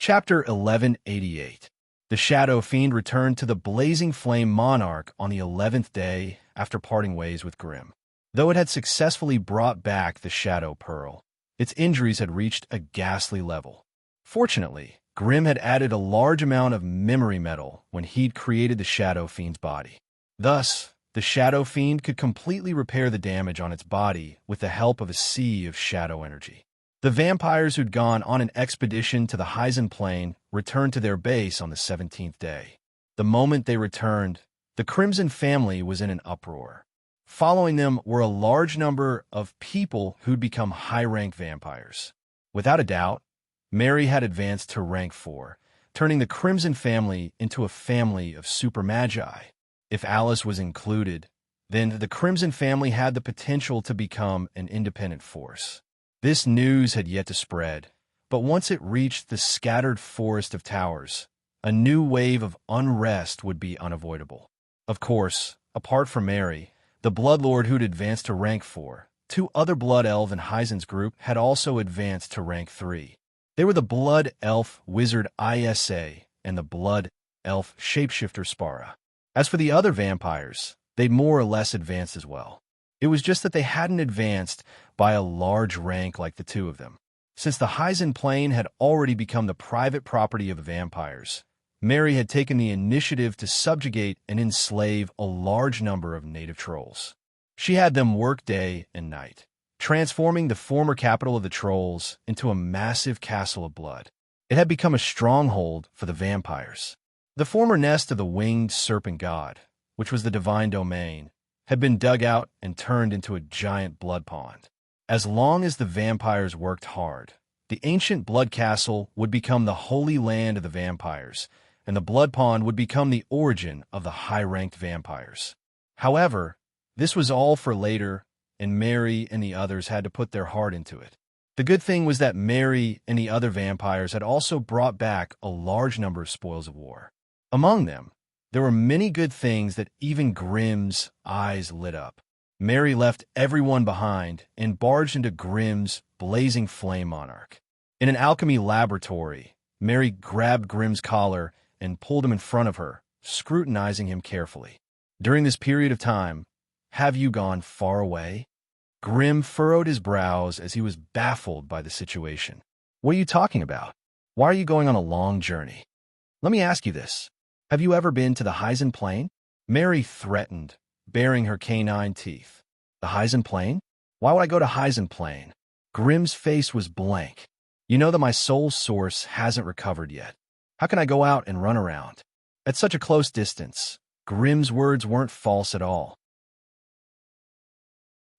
Chapter 1188. The Shadow Fiend returned to the Blazing Flame Monarch on the 11th day after parting ways with Grimm. Though it had successfully brought back the Shadow Pearl, its injuries had reached a ghastly level. Fortunately, Grimm had added a large amount of memory metal when he'd created the Shadow Fiend's body. Thus, the Shadow Fiend could completely repair the damage on its body with the help of a sea of shadow energy. The vampires who'd gone on an expedition to the Heisen Plain returned to their base on the 17th day. The moment they returned, the Crimson family was in an uproar. Following them were a large number of people who'd become high-rank vampires. Without a doubt, Mary had advanced to rank 4, turning the Crimson family into a family of super magi. If Alice was included, then the Crimson family had the potential to become an independent force. This news had yet to spread, but once it reached the scattered forest of towers, a new wave of unrest would be unavoidable. Of course, apart from Mary, the Bloodlord who'd advanced to rank 4, 2 other Blood Elf in Heisen's group had also advanced to rank 3. They were the Blood Elf Wizard Isa and the Blood Elf Shapeshifter Spara. As for the other vampires, they'd more or less advanced as well. It was just that they hadn't advanced by a large rank like the two of them. Since the Heisen Plain had already become the private property of the vampires, Mary had taken the initiative to subjugate and enslave a large number of native trolls. She had them work day and night, transforming the former capital of the trolls into a massive castle of blood. It had become a stronghold for the vampires. The former nest of the winged serpent god, which was the divine domain, had been dug out and turned into a giant blood pond. As long as the vampires worked hard, the ancient blood castle would become the holy land of the vampires, and the blood pond would become the origin of the high-ranked vampires. However, this was all for later, and Mary and the others had to put their heart into it. The good thing was that Mary and the other vampires had also brought back a large number of spoils of war. Among them, there were many good things that even Grimm's eyes lit up. Mary left everyone behind and barged into Grimm's Blazing Flame Monarch. In an alchemy laboratory, Mary grabbed Grimm's collar and pulled him in front of her, scrutinizing him carefully. During this period of time, have you gone far away? Grimm furrowed his brows as he was baffled by the situation. What are you talking about? Why are you going on a long journey? Let me ask you this. Have you ever been to the Heisen Plain? Mary threatened, baring her canine teeth. The Heisen Plain? Why would I go to Heisen Plain? Grimm's face was blank. You know that my soul source hasn't recovered yet. How can I go out and run around? At such a close distance, Grimm's words weren't false at all.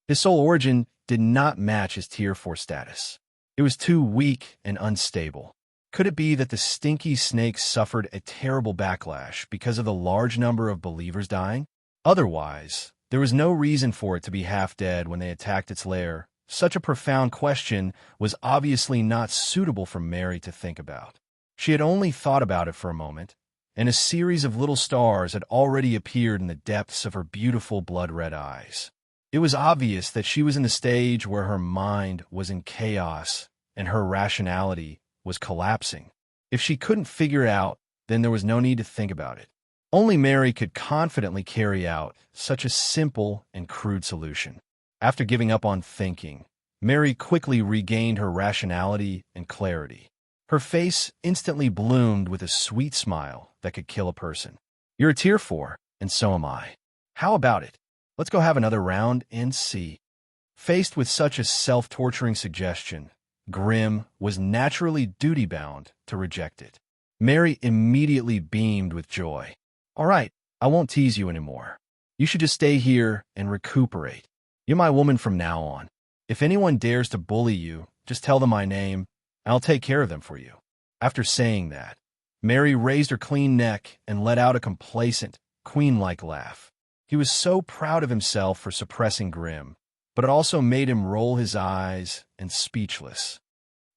His soul origin did not match his Tier 4 status. It was too weak and unstable. Could it be that the stinky snake suffered a terrible backlash because of the large number of believers dying? Otherwise, there was no reason for it to be half dead when they attacked its lair. Such a profound question was obviously not suitable for Mary to think about. She had only thought about it for a moment, and a series of little stars had already appeared in the depths of her beautiful blood-red eyes. It was obvious that she was in the stage where her mind was in chaos and her rationality was collapsing. If she couldn't figure it out, then there was no need to think about it. Only Mary could confidently carry out such a simple and crude solution. After giving up on thinking, Mary quickly regained her rationality and clarity. Her face instantly bloomed with a sweet smile that could kill a person. You're a Tier 4, and so am I. How about it? Let's go have another round and see. Faced with such a self-torturing suggestion, Grimm was naturally duty-bound to reject it. Mary immediately beamed with joy. All right, I won't tease you anymore. You should just stay here and recuperate. You're my woman from now on. If anyone dares to bully you, just tell them my name, and I'll take care of them for you. After saying that, Mary raised her clean neck and let out a complacent, queen-like laugh. He was so proud of himself for suppressing Grimm, but it also made him roll his eyes and speechless.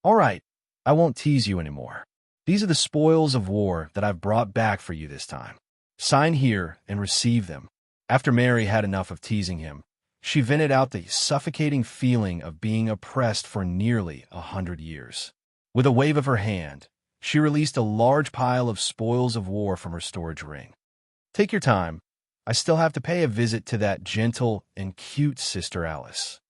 All right, I won't tease you anymore. These are the spoils of war that I've brought back for you this time. Sign here and receive them. After Mary had enough of teasing him, she vented out the suffocating feeling of being oppressed for nearly 100 years. With a wave of her hand, she released a large pile of spoils of war from her storage ring. Take your time. I still have to pay a visit to that gentle and cute Sister Alice.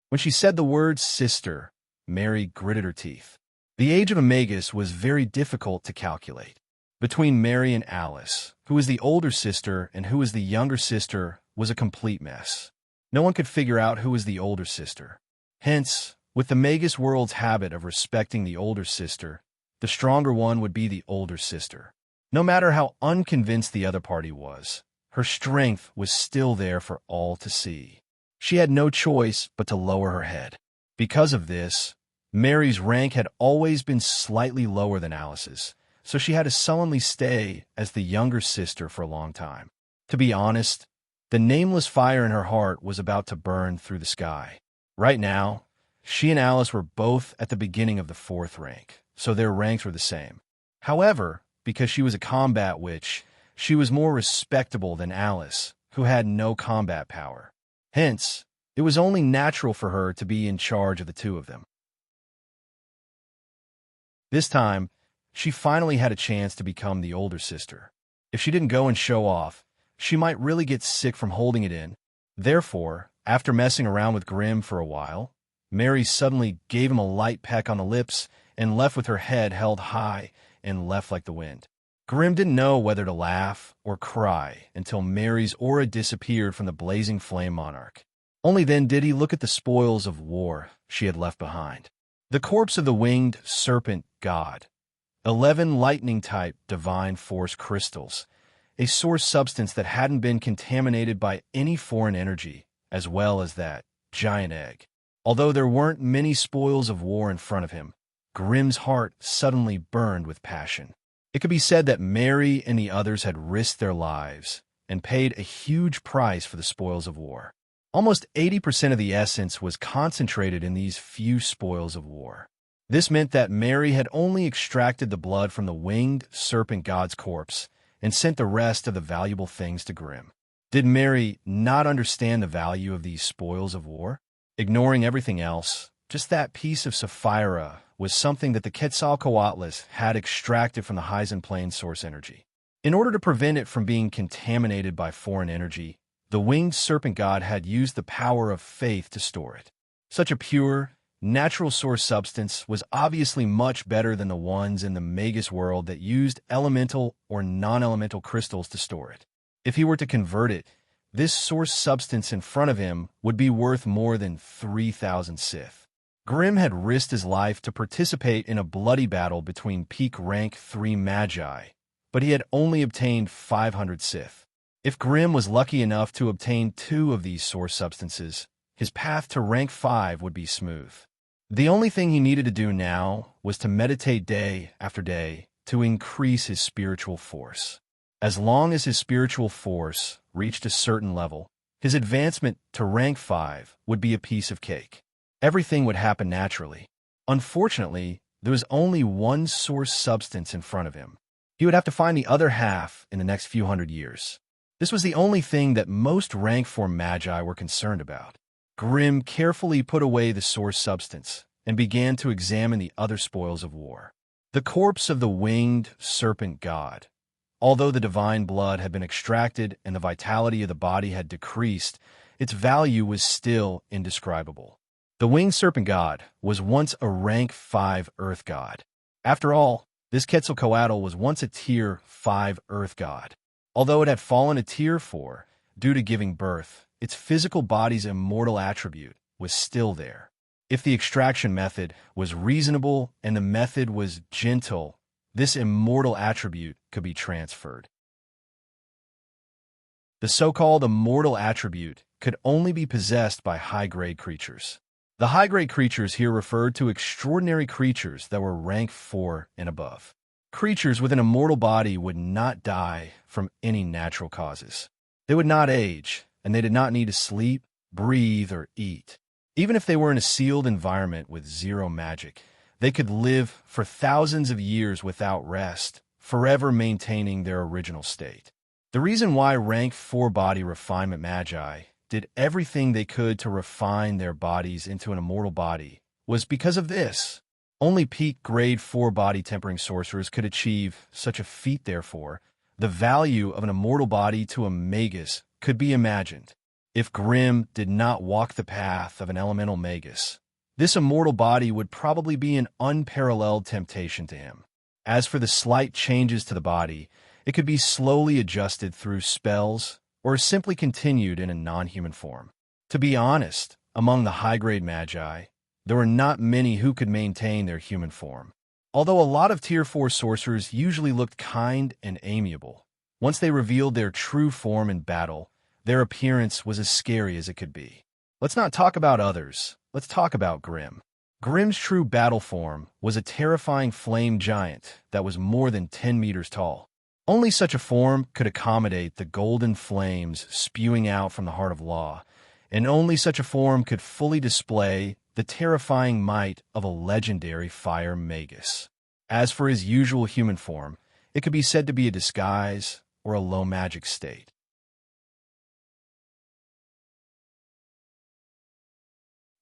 When she said the word sister, Mary gritted her teeth. The age of a magus was very difficult to calculate. Between Mary and Alice, who was the older sister and who was the younger sister, was a complete mess. No one could figure out who was the older sister. Hence, with the magus world's habit of respecting the older sister, the stronger one would be the older sister. No matter how unconvinced the other party was, her strength was still there for all to see. She had no choice but to lower her head. Because of this, Mary's rank had always been slightly lower than Alice's, so she had to sullenly stay as the younger sister for a long time. To be honest, the nameless fire in her heart was about to burn through the sky. Right now, she and Alice were both at the beginning of the 4th rank, so their ranks were the same. However, because she was a combat witch, she was more respectable than Alice, who had no combat power. Hence, it was only natural for her to be in charge of the two of them. This time, she finally had a chance to become the older sister. If she didn't go and show off, she might really get sick from holding it in. Therefore, after messing around with Grimm for a while, Mary suddenly gave him a light peck on the lips and left with her head held high and left like the wind. Grimm didn't know whether to laugh or cry until Mary's aura disappeared from the blazing flame monarch. Only then did he look at the spoils of war she had left behind. The corpse of the winged serpent god, 11 lightning-type divine force crystals, a source substance that hadn't been contaminated by any foreign energy, as well as that giant egg. Although there weren't many spoils of war in front of him, Grimm's heart suddenly burned with passion. It could be said that Mary and the others had risked their lives and paid a huge price for the spoils of war. Almost 80% of the essence was concentrated in these few spoils of war. This meant that Mary had only extracted the blood from the winged serpent god's corpse and sent the rest of the valuable things to Grimm. Did Mary not understand the value of these spoils of war? Ignoring everything else, just that piece of Sapphira was something that the Quetzalcoatlus had extracted from the Heisen Plane source energy. In order to prevent it from being contaminated by foreign energy, the winged serpent god had used the power of faith to store it. Such a pure, natural source substance was obviously much better than the ones in the Magus world that used elemental or non-elemental crystals to store it. If he were to convert it, this source substance in front of him would be worth more than 3,000 Sith. Grimm had risked his life to participate in a bloody battle between peak rank 3 Magi, but he had only obtained 500 Sith. If Grimm was lucky enough to obtain 2 of these source substances, his path to rank 5 would be smooth. The only thing he needed to do now was to meditate day after day to increase his spiritual force. As long as his spiritual force reached a certain level, his advancement to rank 5 would be a piece of cake. Everything would happen naturally. Unfortunately, there was only one source substance in front of him. He would have to find the other half in the next few hundred years. This was the only thing that most rank 4 Magi were concerned about. Grimm carefully put away the source substance and began to examine the other spoils of war. The corpse of the winged serpent god. Although the divine blood had been extracted and the vitality of the body had decreased, its value was still indescribable. The winged serpent god was once a rank 5 earth god. After all, this Quetzalcoatl was once a tier 5 earth god. Although it had fallen to tier 4 due to giving birth, its physical body's immortal attribute was still there. If the extraction method was reasonable and the method was gentle, this immortal attribute could be transferred. The so-called immortal attribute could only be possessed by high-grade creatures. The high-grade creatures here referred to extraordinary creatures that were rank 4 and above. Creatures with an immortal body would not die from any natural causes. They would not age, and they did not need to sleep, breathe, or eat. Even if they were in a sealed environment with zero magic, they could live for thousands of years without rest, forever maintaining their original state. The reason why rank 4 body refinement Magi did everything they could to refine their bodies into an immortal body was because of this. Only peak grade 4 body tempering sorcerers could achieve such a feat. Therefore, the value of an immortal body to a Magus could be imagined. If Grimm did not walk the path of an elemental Magus, this immortal body would probably be an unparalleled temptation to him. As for the slight changes to the body, it could be slowly adjusted through spells or simply continued in a non-human form. To be honest, among the high-grade Magi, there were not many who could maintain their human form. Although a lot of Tier 4 sorcerers usually looked kind and amiable, once they revealed their true form in battle, their appearance was as scary as it could be. Let's not talk about others. Let's talk about Grimm. Grimm's true battle form was a terrifying flame giant that was more than 10 meters tall. Only such a form could accommodate the golden flames spewing out from the heart of law, and only such a form could fully display the terrifying might of a legendary fire Magus. As for his usual human form, it could be said to be a disguise or a low magic state.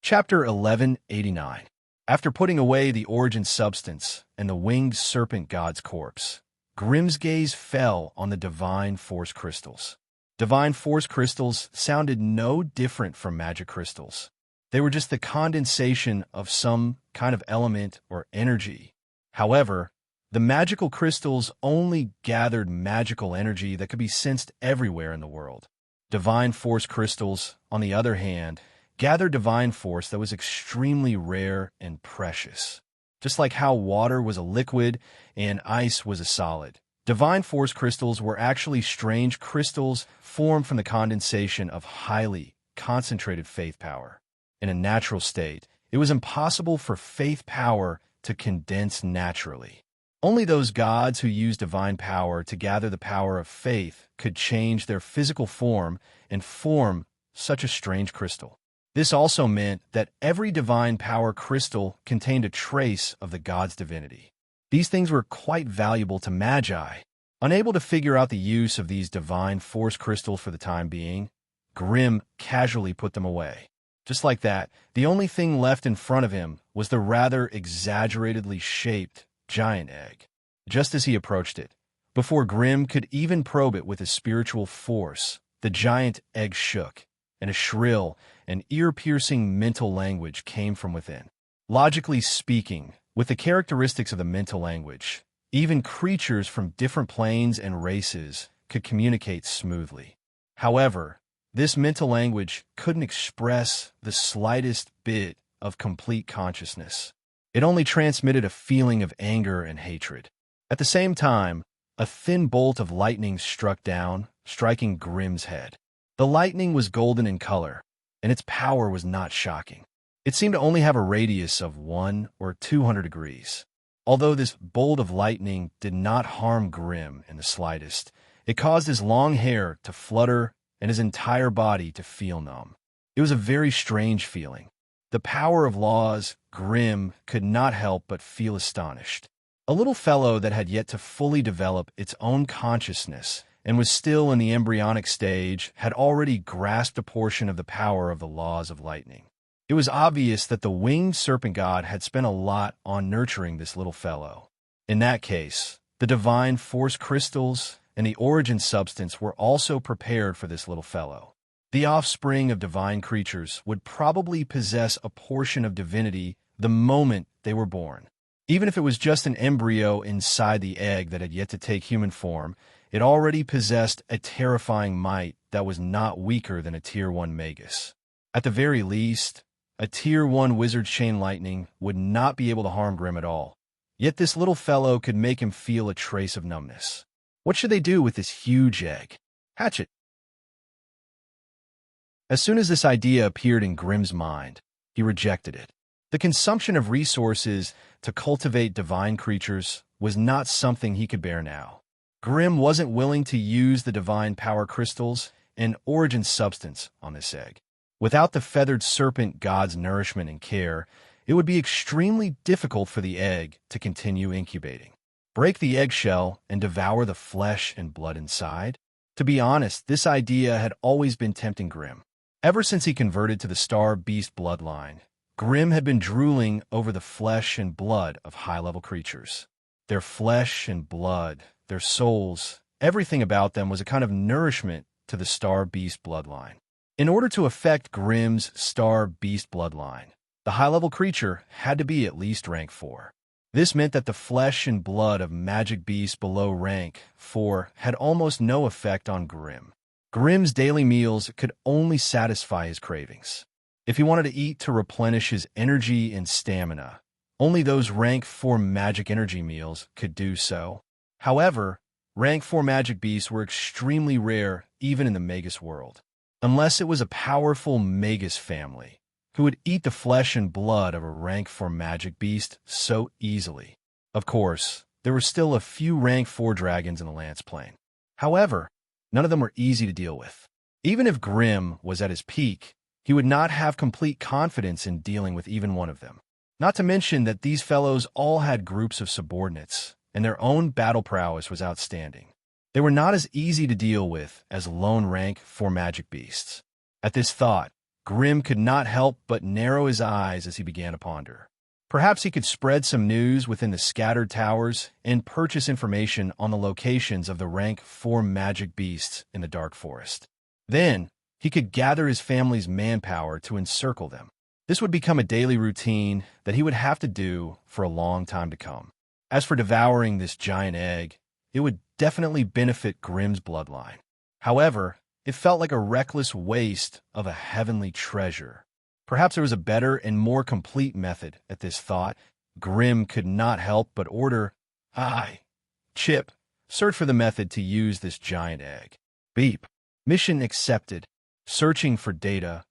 Chapter 1189. After putting away the origin substance and the winged serpent god's corpse, Grimm's gaze fell on the divine force crystals. Divine force crystals sounded no different from magic crystals. They were just the condensation of some kind of element or energy. However, the magical crystals only gathered magical energy that could be sensed everywhere in the world. Divine force crystals, on the other hand, gathered divine force that was extremely rare and precious. Just like how water was a liquid and ice was a solid, divine force crystals were actually strange crystals formed from the condensation of highly concentrated faith power. In a natural state, it was impossible for faith power to condense naturally. Only those gods who used divine power to gather the power of faith could change their physical form and form such a strange crystal. This also meant that every divine power crystal contained a trace of the god's divinity. These things were quite valuable to Magi. Unable to figure out the use of these divine force crystals for the time being, Grimm casually put them away. Just like that, the only thing left in front of him was the rather exaggeratedly shaped giant egg. Just as he approached it, before Grimm could even probe it with his spiritual force, the giant egg shook, and a shrill and ear-piercing mental language came from within. Logically speaking, with the characteristics of the mental language, even creatures from different planes and races could communicate smoothly. However, this mental language couldn't express the slightest bit of complete consciousness. It only transmitted a feeling of anger and hatred. At the same time, a thin bolt of lightning struck down, striking Grimm's head. The lightning was golden in color, and its power was not shocking. It seemed to only have a radius of 1 or 200 degrees. Although this bolt of lightning did not harm Grimm in the slightest, it caused his long hair to flutter and his entire body to feel numb. It was a very strange feeling. The power of laws, Grimm could not help but feel astonished. A little fellow that had yet to fully develop its own consciousness and was still in the embryonic stage had already grasped a portion of the power of the laws of lightning. It was obvious that the winged serpent god had spent a lot on nurturing this little fellow. In that case, the divine force crystals and the origin substance were also prepared for this little fellow. The offspring of divine creatures would probably possess a portion of divinity the moment they were born. Even if it was just an embryo inside the egg that had yet to take human form, it already possessed a terrifying might that was not weaker than a Tier 1 Magus. At the very least, a Tier 1 Wizard Chain Lightning would not be able to harm Grimm at all. Yet this little fellow could make him feel a trace of numbness. What should they do with this huge egg? Hatch it. As soon as this idea appeared in Grimm's mind, he rejected it. The consumption of resources to cultivate divine creatures was not something he could bear now. Grimm wasn't willing to use the divine power crystals and origin substance on this egg. Without the feathered serpent god's nourishment and care, it would be extremely difficult for the egg to continue incubating. Break the eggshell and devour the flesh and blood inside? To be honest, this idea had always been tempting Grimm. Ever since he converted to the Star Beast bloodline, Grimm had been drooling over the flesh and blood of high-level creatures. Their flesh and blood, their souls, everything about them was a kind of nourishment to the Star Beast bloodline. In order to affect Grimm's Star Beast bloodline, the high-level creature had to be at least rank 4. This meant that the flesh and blood of magic beasts below rank 4 had almost no effect on Grimm. Grimm's daily meals could only satisfy his cravings. If he wanted to eat to replenish his energy and stamina, only those rank 4 magic energy meals could do so. However, rank 4 magic beasts were extremely rare even in the Magus world, unless it was a powerful Magus family who would eat the flesh and blood of a rank 4 magic beast so easily. Of course, there were still a few rank 4 dragons in the Lance Plain. However, none of them were easy to deal with. Even if Grimm was at his peak, he would not have complete confidence in dealing with even one of them. Not to mention that these fellows all had groups of subordinates, and their own battle prowess was outstanding. They were not as easy to deal with as lone rank 4 magic beasts. At this thought, Grimm could not help but narrow his eyes as he began to ponder. Perhaps he could spread some news within the scattered towers and purchase information on the locations of the rank 4 magic beasts in the Dark Forest. Then, he could gather his family's manpower to encircle them. This would become a daily routine that he would have to do for a long time to come. As for devouring this giant egg, it would definitely benefit Grimm's bloodline. However, it felt like a reckless waste of a heavenly treasure. Perhaps there was a better and more complete method. At this thought, Grimm could not help but order, "Hi, Chip, search for the method to use this giant egg." Beep. Mission accepted. Searching for data.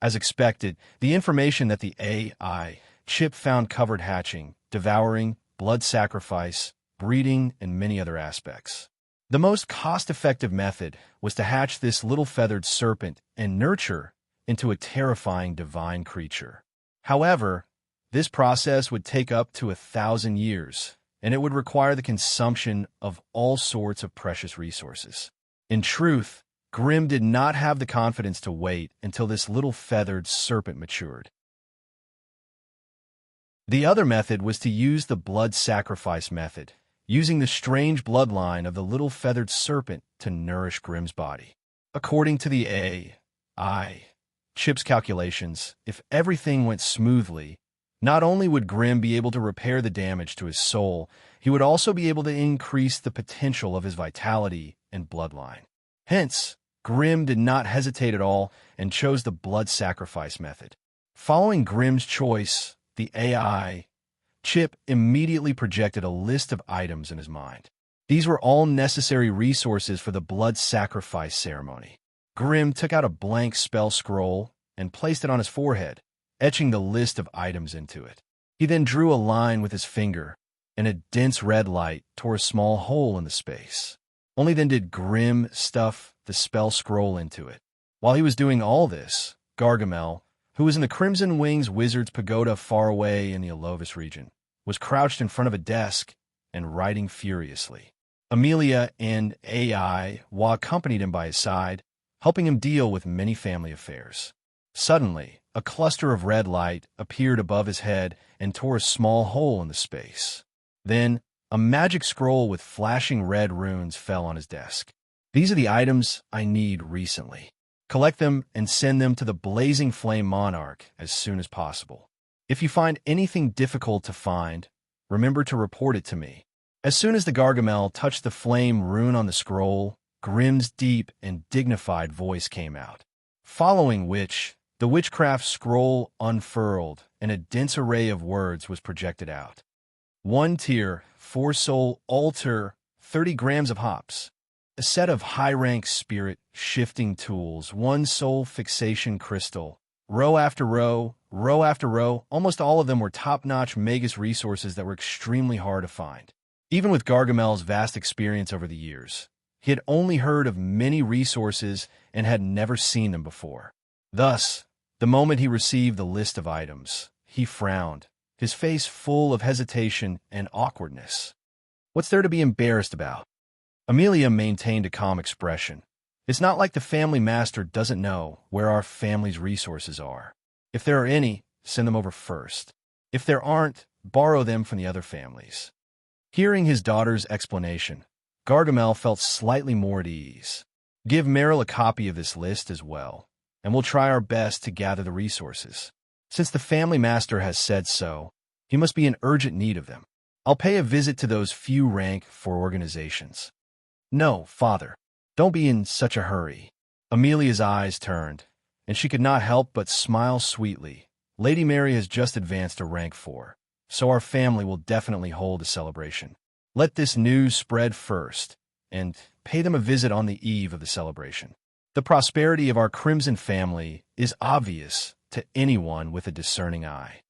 As expected, the information that the AI Chip found covered hatching, devouring, blood sacrifice, breeding, and many other aspects. The most cost-effective method was to hatch this little feathered serpent and nurture into a terrifying divine creature. However, this process would take up to 1,000 years, and it would require the consumption of all sorts of precious resources. In truth, Grimm did not have the confidence to wait until this little feathered serpent matured. The other method was to use the blood sacrifice method, using the strange bloodline of the little feathered serpent to nourish Grimm's body. According to the AI Chip's calculations, if everything went smoothly, Not only would Grimm be able to repair the damage to his soul, he would also be able to increase the potential of his vitality and bloodline. Hence, Grimm did not hesitate at all and chose the blood sacrifice method. Following Grimm's choice, the AI chip immediately projected a list of items in his mind. These were all necessary resources for the blood sacrifice ceremony. Grimm took out a blank spell scroll and placed it on his forehead, etching the list of items into it. He then drew a line with his finger, and a dense red light tore a small hole in the space. Only then did Grimm stuff the spell scroll into it. While he was doing all this, Gargamel, who was in the Crimson Wings Wizard's Pagoda far away in the Alovis region, was crouched in front of a desk and writing furiously. Amelia and AI accompanied him by his side, helping him deal with many family affairs. Suddenly, a cluster of red light appeared above his head and tore a small hole in the space. Then, a magic scroll with flashing red runes fell on his desk. These are the items I need recently. Collect them and send them to the Blazing Flame Monarch as soon as possible. If you find anything difficult to find, remember to report it to me. As soon as the Gargamel touched the flame rune on the scroll, Grimm's deep and dignified voice came out, following which the witchcraft scroll unfurled and a dense array of words was projected out. 1 tier, 4 soul altar, 30 grams of hops. A set of high-rank spirit shifting tools, 1 soul fixation crystal. Row after row, row after row, almost all of them were top-notch Magus resources that were extremely hard to find. Even with Gargamel's vast experience over the years, he had only heard of many resources and had never seen them before. Thus, the moment he received the list of items, he frowned, his face full of hesitation and awkwardness. What's there to be embarrassed about? Amelia maintained a calm expression. It's not like the family master doesn't know where our family's resources are. If there are any, send them over first. If there aren't, borrow them from the other families. Hearing his daughter's explanation, Gargamel felt slightly more at ease. Give Meryl a copy of this list as well, and we'll try our best to gather the resources. Since the family master has said so, he must be in urgent need of them. I'll pay a visit to those few rank 4 organizations. No, father, don't be in such a hurry. Amelia's eyes turned, and she could not help but smile sweetly. Lady Mary has just advanced to rank 4, so our family will definitely hold a celebration. Let this news spread first, and pay them a visit on the eve of the celebration. The prosperity of our Crimson family is obvious to anyone with a discerning eye.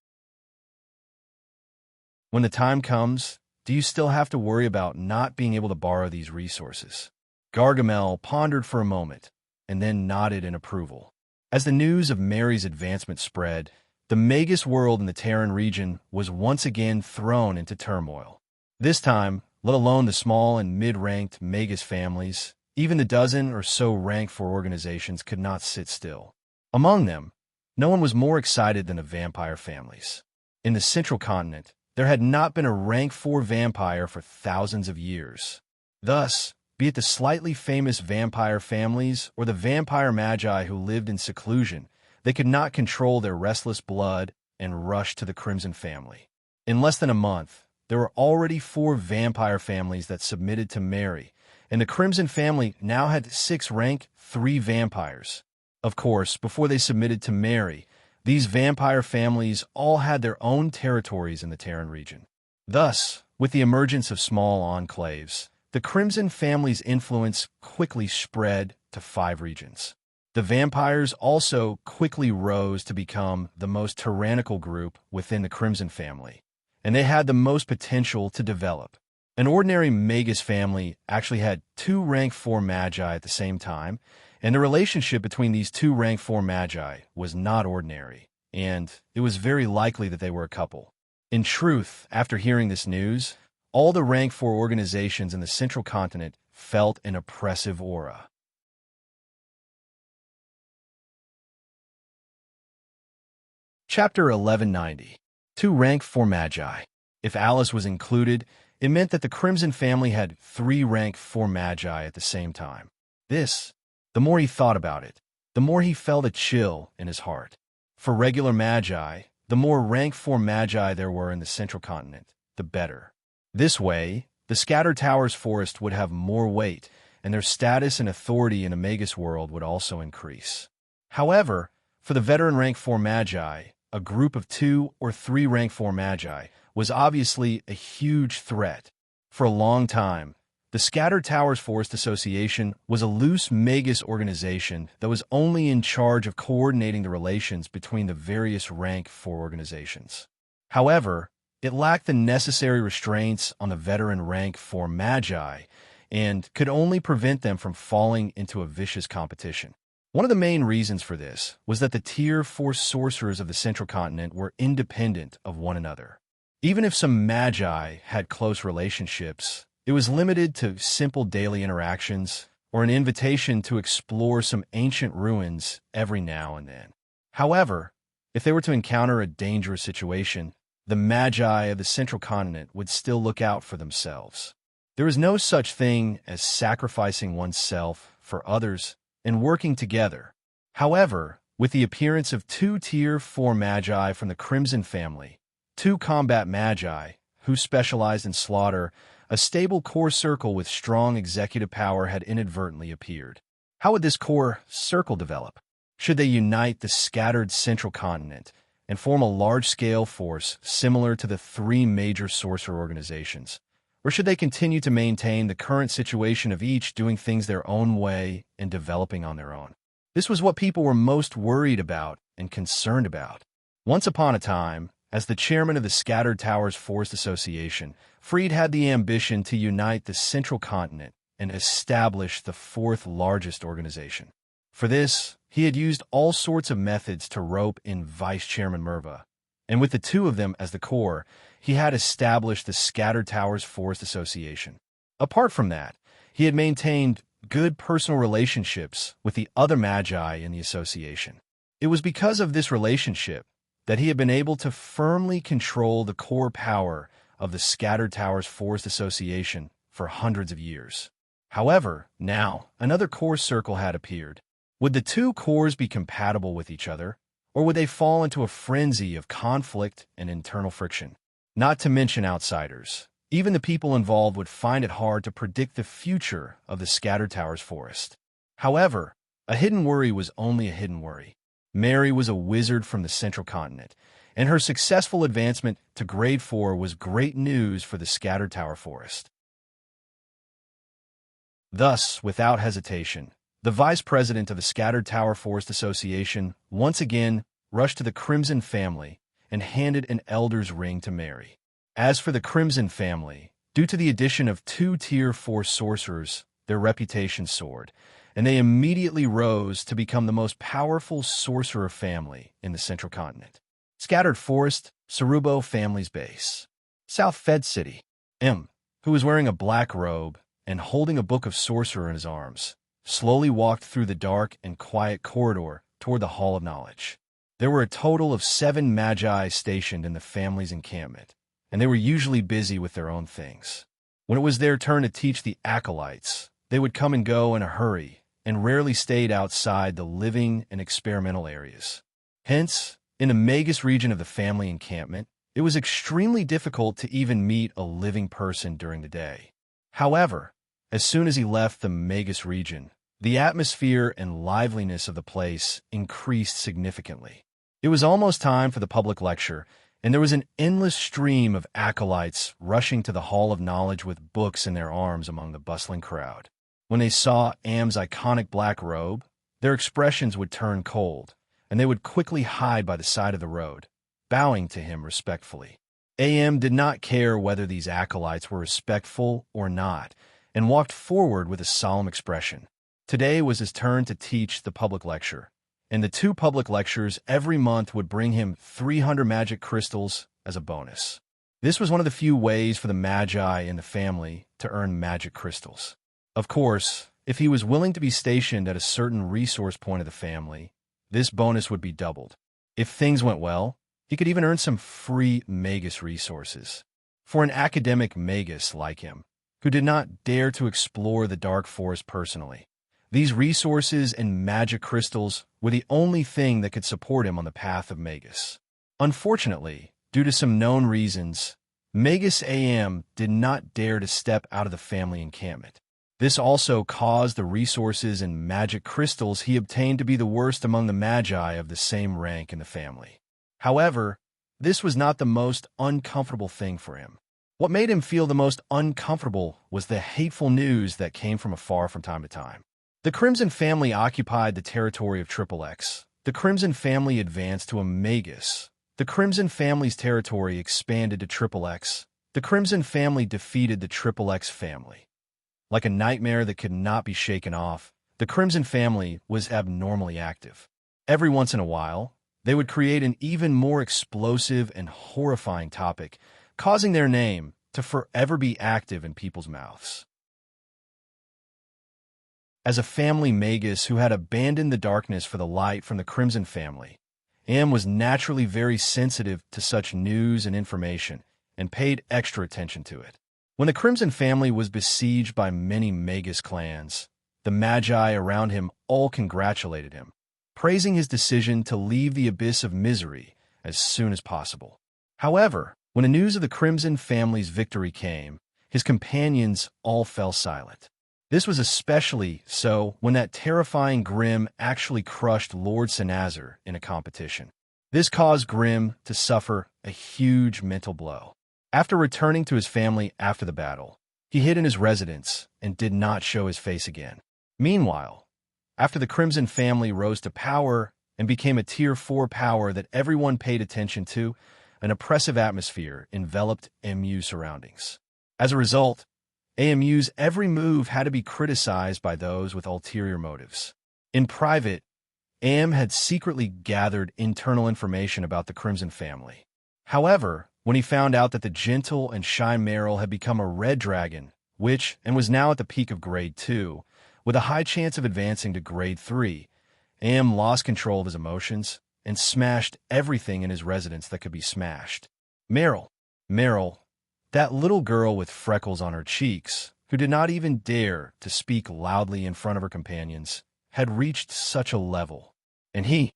When the time comes, do you still have to worry about not being able to borrow these resources? Gargamel pondered for a moment, and then nodded in approval. As the news of Mary's advancement spread, the Magus world in the Terran region was once again thrown into turmoil. This time, let alone the small and mid-ranked Magus families, even the dozen or so rank 4 organizations could not sit still. Among them, no one was more excited than the vampire families. In the central continent, there had not been a rank 4 vampire for thousands of years. Thus, be it the slightly famous vampire families or the vampire magi who lived in seclusion, they could not control their restless blood and rush to the Crimson family. In less than a month, there were already 4 vampire families that submitted to Mary, and the Crimson family now had 6 rank 3 vampires. Of course, before they submitted to Mary, these vampire families all had their own territories in the Terran region. Thus, with the emergence of small enclaves, the Crimson family's influence quickly spread to 5 regions. The vampires also quickly rose to become the most tyrannical group within the Crimson family, and they had the most potential to develop. An ordinary Magus family actually had 2 rank 4 magi at the same time, and the relationship between these 2 rank 4 magi was not ordinary, and it was very likely that they were a couple. In truth, after hearing this news, all the rank 4 organizations in the central continent felt an oppressive aura. Chapter 1190. 2 rank 4 magi. If Alice was included, it meant that the Crimson family had 3 rank 4 magi at the same time. The more he thought about it, the more he felt a chill in his heart. For regular magi, the more rank 4 magi there were in the central continent, the better. This way, the scattered towers forest would have more weight, and their status and authority in the Magus world would also increase. However, for the veteran rank 4 magi, a group of 2 or 3 rank 4 magi was obviously a huge threat. For a long time, the Scattered Towers Forest Association was a loose Magus organization that was only in charge of coordinating the relations between the various rank 4 organizations. However, it lacked the necessary restraints on the veteran rank 4 magi and could only prevent them from falling into a vicious competition. One of the main reasons for this was that the Tier 4 sorcerers of the Central Continent were independent of one another. Even if some magi had close relationships, it was limited to simple daily interactions or an invitation to explore some ancient ruins every now and then. However, if they were to encounter a dangerous situation, the magi of the Central Continent would still look out for themselves. There is no such thing as sacrificing oneself for others and working together. However, with the appearance of 2 Tier 4 magi from the Crimson family, 2 combat magi who specialized in slaughter, a stable core circle with strong executive power had inadvertently appeared. How would this core circle develop? Should they unite the scattered Central Continent and form a large-scale force similar to the 3 major sorcerer organizations? Or should they continue to maintain the current situation of each doing things their own way and developing on their own? This was what people were most worried about and concerned about. Once upon a time, as the chairman of the Scattered Towers Forest Association, Freed had the ambition to unite the Central Continent and establish the 4th largest organization. For this, he had used all sorts of methods to rope in Vice Chairman Merva, and with the 2 of them as the core, he had established the Scattered Towers Forest Association. Apart from that, he had maintained good personal relationships with the other magi in the association. It was because of this relationship that he had been able to firmly control the core power of the Scattered Towers Forest Association for hundreds of years. However, now, another core circle had appeared. Would the 2 cores be compatible with each other, or would they fall into a frenzy of conflict and internal friction? Not to mention outsiders. Even the people involved would find it hard to predict the future of the Scattered Towers Forest. However, a hidden worry was only a hidden worry. Mary was a wizard from the Central Continent, and her successful advancement to Grade 4 was great news for the Scattered Tower Forest. Thus, without hesitation, the vice president of the Scattered Tower Forest Association once again rushed to the Crimson family and handed an elder's ring to Mary. As for the Crimson family, due to the addition of 2 Tier 4 sorcerers, their reputation soared, and they immediately rose to become the most powerful sorcerer family in the Central Continent. Scattered Forest, Cerubo family's base. South Fed City. Who was wearing a black robe and holding a book of sorcerer in his arms, slowly walked through the dark and quiet corridor toward the Hall of Knowledge. There were a total of 7 magi stationed in the family's encampment, and they were usually busy with their own things. When it was their turn to teach the acolytes, they would come and go in a hurry and rarely stayed outside the living and experimental areas. Hence, in the Magus region of the family encampment, it was extremely difficult to even meet a living person during the day. However, as soon as he left the Magus region, the atmosphere and liveliness of the place increased significantly. It was almost time for the public lecture, and there was an endless stream of acolytes rushing to the Hall of Knowledge with books in their arms among the bustling crowd. When they saw Am's iconic black robe, their expressions would turn cold, and they would quickly hide by the side of the road, bowing to him respectfully. Am did not care whether these acolytes were respectful or not, and walked forward with a solemn expression. Today was his turn to teach the public lecture, and the 2 public lectures every month would bring him 300 magic crystals as a bonus. This was one of the few ways for the magi in the family to earn magic crystals. Of course, if he was willing to be stationed at a certain resource point of the family, this bonus would be doubled. If things went well, he could even earn some free Magus resources. For an academic Magus like him, who did not dare to explore the Dark Forest personally, these resources and magic crystals were the only thing that could support him on the path of Magus. Unfortunately, due to some known reasons, Magus AM did not dare to step out of the family encampment. This also caused the resources and magic crystals he obtained to be the worst among the magi of the same rank in the family. However, this was not the most uncomfortable thing for him. What made him feel the most uncomfortable was the hateful news that came from afar from time to time. The Crimson family occupied the territory of Triple X. The Crimson family advanced to a Magus. The Crimson family's territory expanded to Triple X. The Crimson family defeated the Triple X family. Like a nightmare that could not be shaken off, the Crimson family was abnormally active. Every once in a while, they would create an even more explosive and horrifying topic, causing their name to forever be active in people's mouths. As a family Magus who had abandoned the darkness for the light from the Crimson family, Am was naturally very sensitive to such news and information and paid extra attention to it. When the Crimson family was besieged by many Magus clans, the Magi around him all congratulated him, praising his decision to leave the abyss of misery as soon as possible. However, when the news of the Crimson family's victory came, his companions all fell silent. This was especially so when that terrifying Grim actually crushed Lord Senazar in a competition. This caused Grim to suffer a huge mental blow. After returning to his family after the battle, he hid in his residence and did not show his face again. Meanwhile, after the Crimson family rose to power and became a Tier 4 power that everyone paid attention to, an oppressive atmosphere enveloped AMU's surroundings. As a result, AMU's every move had to be criticized by those with ulterior motives. In private, AM had secretly gathered internal information about the Crimson family. However, when he found out that the gentle and shy Meryl had become a red dragon, and was now at the peak of Grade 2, with a high chance of advancing to Grade 3, AM lost control of his emotions and smashed everything in his residence that could be smashed. Meryl, that little girl with freckles on her cheeks, who did not even dare to speak loudly in front of her companions, had reached such a level. And he,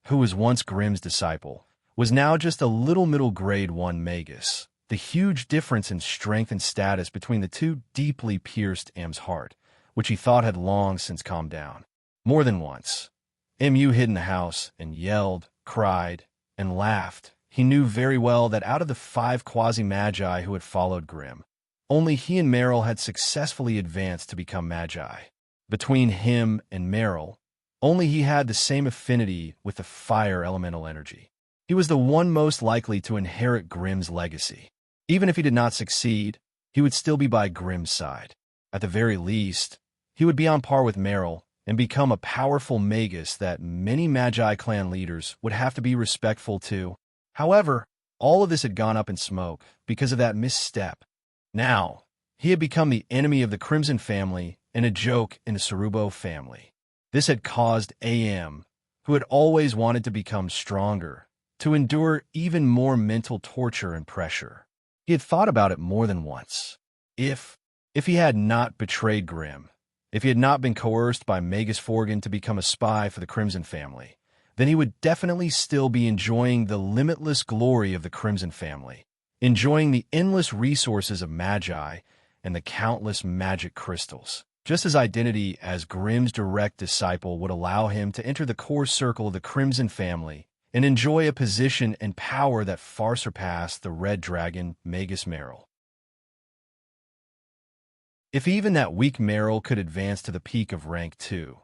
who was once Grimm's disciple, was now just a little middle grade 1 Magus. The huge difference in strength and status between the two deeply pierced Am's heart, which he thought had long since calmed down. More than once, MU hid in the house and yelled, cried, and laughed. He knew very well that out of the 5 quasi-magi who had followed Grimm, only he and Meryl had successfully advanced to become magi. Between him and Meryl, only he had the same affinity with the fire elemental energy. He was the one most likely to inherit Grimm's legacy. Even if he did not succeed, he would still be by Grimm's side. At the very least, he would be on par with Meryl and become a powerful Magus that many Magi clan leaders would have to be respectful to. However, all of this had gone up in smoke because of that misstep. Now, he had become the enemy of the Crimson family and a joke in the Cerubo family. This had caused AM, who had always wanted to become stronger, to endure even more mental torture and pressure. He had thought about it more than once. If he had not betrayed Grimm, if he had not been coerced by Magus Forgan to become a spy for the Crimson family, then he would definitely still be enjoying the limitless glory of the Crimson family, enjoying the endless resources of Magi and the countless magic crystals. Just his identity as Grimm's direct disciple would allow him to enter the core circle of the Crimson family and enjoy a position and power that far surpassed the Red Dragon Magus Meryl. If even that weak Meryl could advance to the peak of rank 2,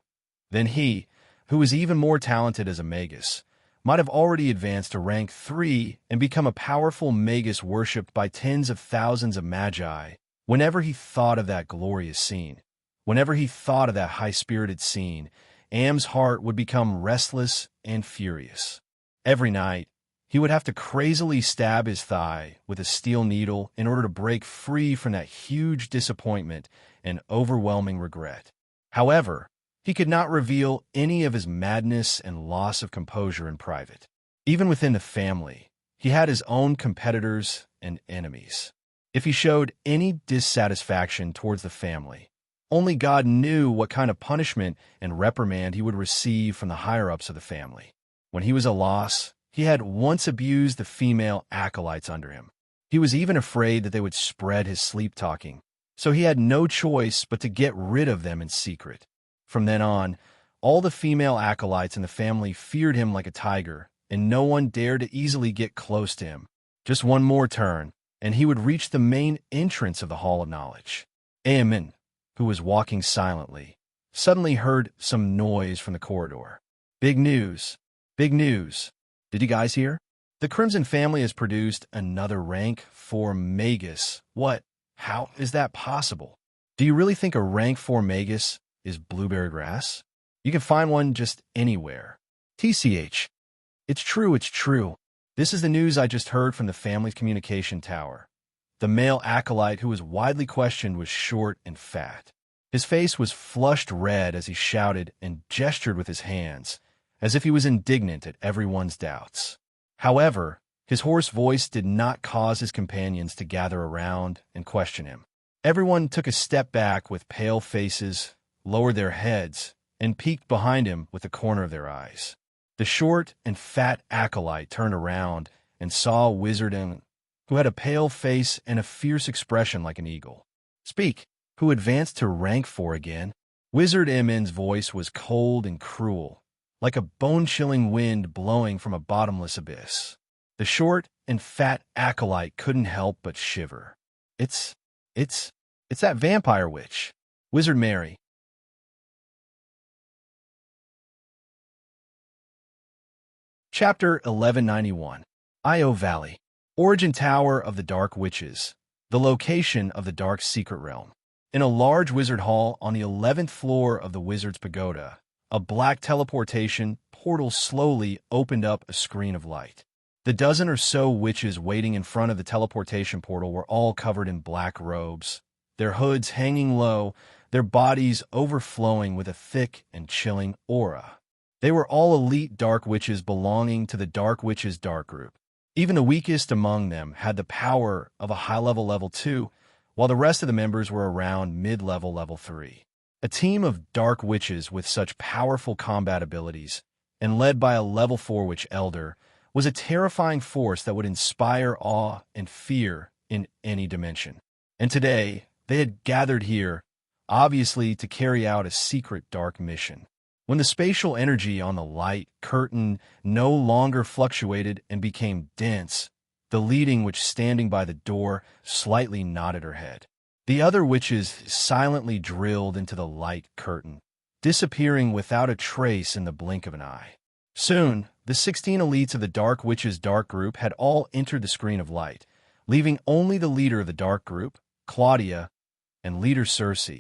then he, who was even more talented as a Magus, might have already advanced to rank 3 and become a powerful Magus worshipped by tens of thousands of Magi. Whenever he thought of that glorious scene, whenever he thought of that high-spirited scene, Am's heart would become restless and furious. Every night, he would have to crazily stab his thigh with a steel needle in order to break free from that huge disappointment and overwhelming regret. However, he could not reveal any of his madness and loss of composure in private. Even within the family, he had his own competitors and enemies. If he showed any dissatisfaction towards the family, only God knew what kind of punishment and reprimand he would receive from the higher-ups of the family. When he was a loss, He had once abused the female acolytes under him. He was even afraid that they would spread his sleep-talking, so he had no choice but to get rid of them in secret. From then on, all the female acolytes in the family feared him like a tiger, and no one dared to easily get close to him. Just one more turn, and he would reach the main entrance of the Hall of Knowledge. Aemon, who was walking silently, suddenly heard some noise from the corridor. Big news! Big news! Did you guys hear? The Crimson family has produced another rank 4 Magus. What? How is that possible? Do you really think a rank 4 Magus is blueberry grass? You can find one just anywhere. TCH. It's true, it's true. This is the news I just heard from the family's communication tower. The male acolyte who was widely questioned was short and fat. His face was flushed red as he shouted and gestured with his hands, as if he was indignant at everyone's doubts. However, his hoarse voice did not cause his companions to gather around and question him. Everyone took a step back with pale faces, lowered their heads, and peeked behind him with the corner of their eyes. The short and fat acolyte turned around and saw Wizard Emon, who had a pale face and a fierce expression like an eagle. Speak, who advanced to rank 4 again. Wizard Emon's voice was cold and cruel, like a bone-chilling wind blowing from a bottomless abyss. The short and fat acolyte couldn't help but shiver. It's that vampire witch, Wizard Mary. Chapter 1191. Io Valley. Origin Tower of the Dark Witches. The location of the Dark Secret Realm. In a large wizard hall on the 11th floor of the Wizard's Pagoda, a black teleportation portal slowly opened up a screen of light. The dozen or so witches waiting in front of the teleportation portal were all covered in black robes, their hoods hanging low, their bodies overflowing with a thick and chilling aura. They were all elite dark witches belonging to the Dark Witches Dark Group. Even the weakest among them had the power of a high-level level 2, while the rest of the members were around mid-level level 3. A team of dark witches with such powerful combat abilities, and led by a level 4 witch elder, was a terrifying force that would inspire awe and fear in any dimension. And today, they had gathered here, obviously to carry out a secret dark mission. When the spatial energy on the light curtain no longer fluctuated and became dense, the leading witch standing by the door slightly nodded her head. The other witches silently drilled into the light curtain, disappearing without a trace in the blink of an eye. Soon, the 16 elites of the Dark Witches Dark Group had all entered the screen of light, leaving only the leader of the Dark Group, Claudia, and leader Circe,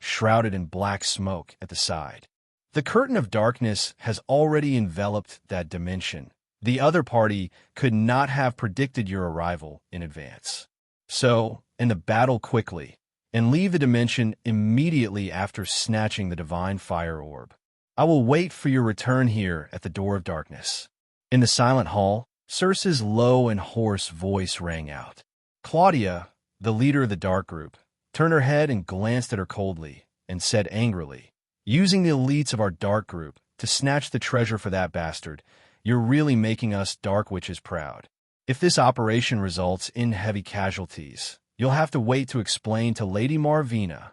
shrouded in black smoke at the side. The curtain of darkness has already enveloped that dimension. The other party could not have predicted your arrival in advance. So, end the battle quickly, and leave the dimension immediately after snatching the divine fire orb. I will wait for your return here at the door of darkness. In the silent hall, Circe's low and hoarse voice rang out. Claudia, the leader of the dark group, turned her head and glanced at her coldly, and said angrily, "Using the elites of our dark group to snatch the treasure for that bastard, you're really making us dark witches proud. If this operation results in heavy casualties, you'll have to wait to explain to Lady Marvina."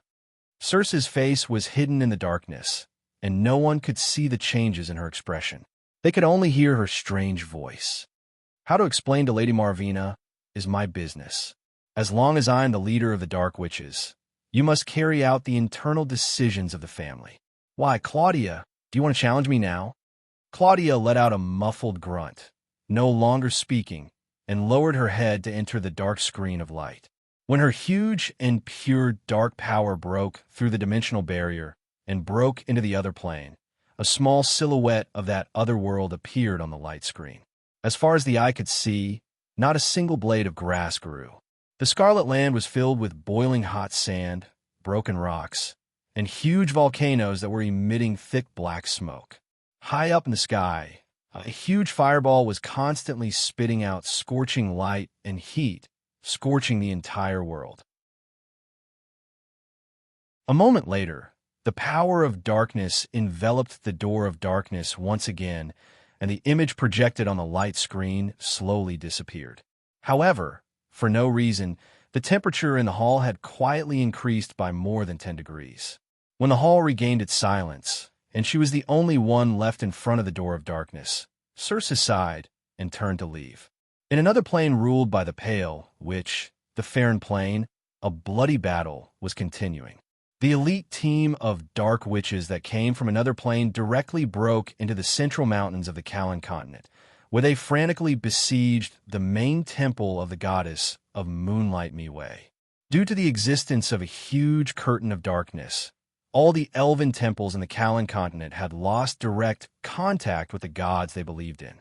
Circe's face was hidden in the darkness, and no one could see the changes in her expression. They could only hear her strange voice. How to explain to Lady Marvina is my business. As long as I am the leader of the Dark Witches, you must carry out the internal decisions of the family. Why, Claudia, do you want to challenge me now? Claudia let out a muffled grunt, no longer speaking, and lowered her head to enter the dark screen of light. When her huge and pure dark power broke through the dimensional barrier and broke into the other plane, a small silhouette of that other world appeared on the light screen. As far as the eye could see, not a single blade of grass grew. The Scarlet Land was filled with boiling hot sand, broken rocks, and huge volcanoes that were emitting thick black smoke. High up in the sky, a huge fireball was constantly spitting out scorching light and heat, scorching the entire world. A moment later, the power of darkness enveloped the door of darkness once again, and the image projected on the light screen slowly disappeared. However, for no reason, the temperature in the hall had quietly increased by more than 10 degrees. When the hall regained its silence, and she was the only one left in front of the door of darkness, Circe sighed and turned to leave. In another plane ruled by the Pale Witch, the Farron Plane, a bloody battle was continuing. The elite team of dark witches that came from another plane directly broke into the central mountains of the Callan continent, where they frantically besieged the main temple of the goddess of Moonlight Miwe. Due to the existence of a huge curtain of darkness, all the elven temples in the Callan continent had lost direct contact with the gods they believed in.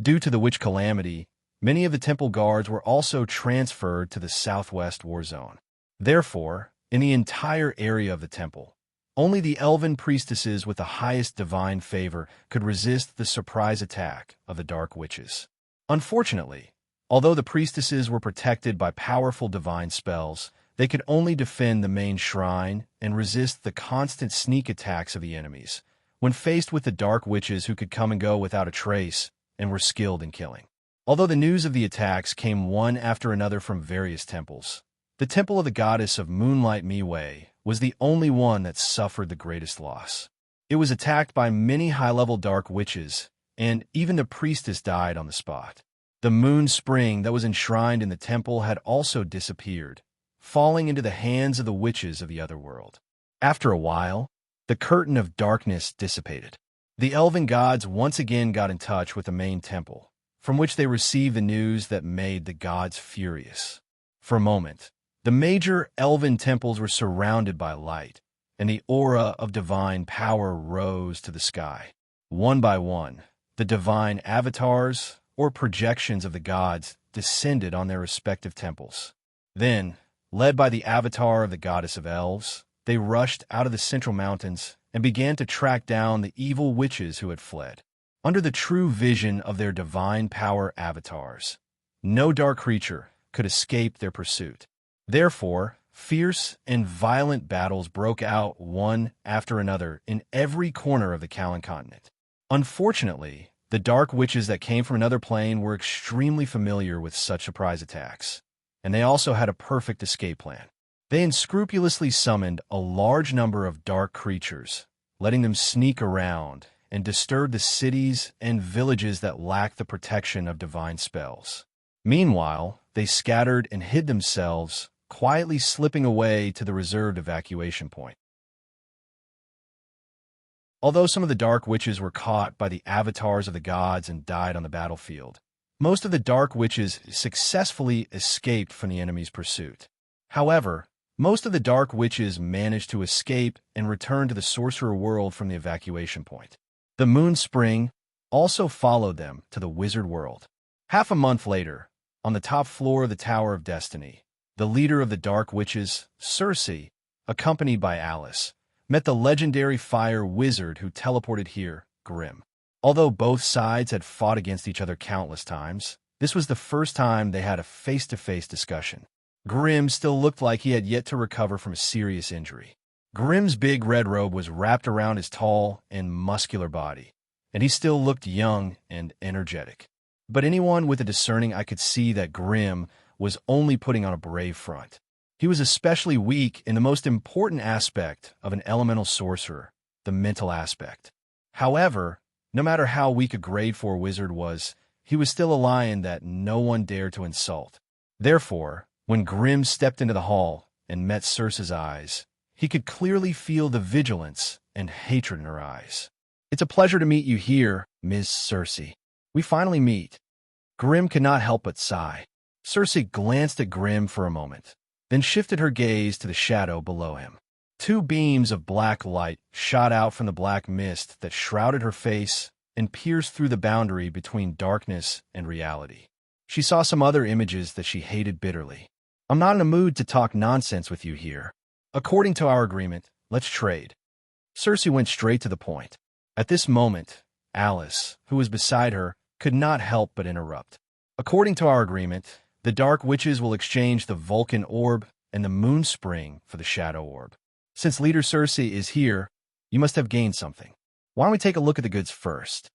Due to the witch calamity, many of the temple guards were also transferred to the southwest war zone. Therefore, in the entire area of the temple, only the elven priestesses with the highest divine favor could resist the surprise attack of the dark witches. Unfortunately, although the priestesses were protected by powerful divine spells, they could only defend the main shrine and resist the constant sneak attacks of the enemies, when faced with the dark witches who could come and go without a trace and were skilled in killing. Although the news of the attacks came one after another from various temples, the temple of the goddess of Moonlight Miwe was the only one that suffered the greatest loss. It was attacked by many high-level dark witches, and even the priestess died on the spot. The moon spring that was enshrined in the temple had also disappeared, falling into the hands of the witches of the other world. After a while, the curtain of darkness dissipated. The elven gods once again got in touch with the main temple, from which they received the news that made the gods furious. For a moment, the major elven temples were surrounded by light, and the aura of divine power rose to the sky. One by one, the divine avatars, or projections of the gods, descended on their respective temples. Then, led by the avatar of the goddess of elves, they rushed out of the central mountains and began to track down the evil witches who had fled. Under the true vision of their divine power avatars, no dark creature could escape their pursuit. Therefore, fierce and violent battles broke out one after another in every corner of the Callan continent. Unfortunately, the dark witches that came from another plane were extremely familiar with such surprise attacks, and they also had a perfect escape plan. They unscrupulously summoned a large number of dark creatures, letting them sneak around and disturb the cities and villages that lacked the protection of divine spells. Meanwhile, they scattered and hid themselves, quietly slipping away to the reserved evacuation point. Although some of the dark witches were caught by the avatars of the gods and died on the battlefield, most of the dark witches successfully escaped from the enemy's pursuit. However, most of the dark witches managed to escape and return to the sorcerer world from the evacuation point. The moon spring also followed them to the wizard world. Half a month later, on the top floor of the Tower of Destiny, the leader of the dark witches, Circe, accompanied by Alice, met the legendary fire wizard who teleported here, Grimm. Although both sides had fought against each other countless times, this was the first time they had a face-to-face discussion. Grimm still looked like he had yet to recover from a serious injury. Grimm's big red robe was wrapped around his tall and muscular body, and he still looked young and energetic. But anyone with a discerning eye could see that Grimm was only putting on a brave front. He was especially weak in the most important aspect of an elemental sorcerer, the mental aspect. However, no matter how weak a grade 4 wizard was, he was still a lion that no one dared to insult. Therefore, when Grimm stepped into the hall and met Circe's eyes, he could clearly feel the vigilance and hatred in her eyes. "It's a pleasure to meet you here, Ms. Circe. We finally meet." Grimm could not help but sigh. Circe glanced at Grimm for a moment, then shifted her gaze to the shadow below him. Two beams of black light shot out from the black mist that shrouded her face and pierced through the boundary between darkness and reality. She saw some other images that she hated bitterly. "I'm not in a mood to talk nonsense with you here. According to our agreement, let's trade." Circe went straight to the point. At this moment, Alice, who was beside her, could not help but interrupt. "According to our agreement, the dark witches will exchange the Vulcan orb and the moon spring for the shadow orb. Since Leader Circe is here, you must have gained something. Why don't we take a look at the goods first?"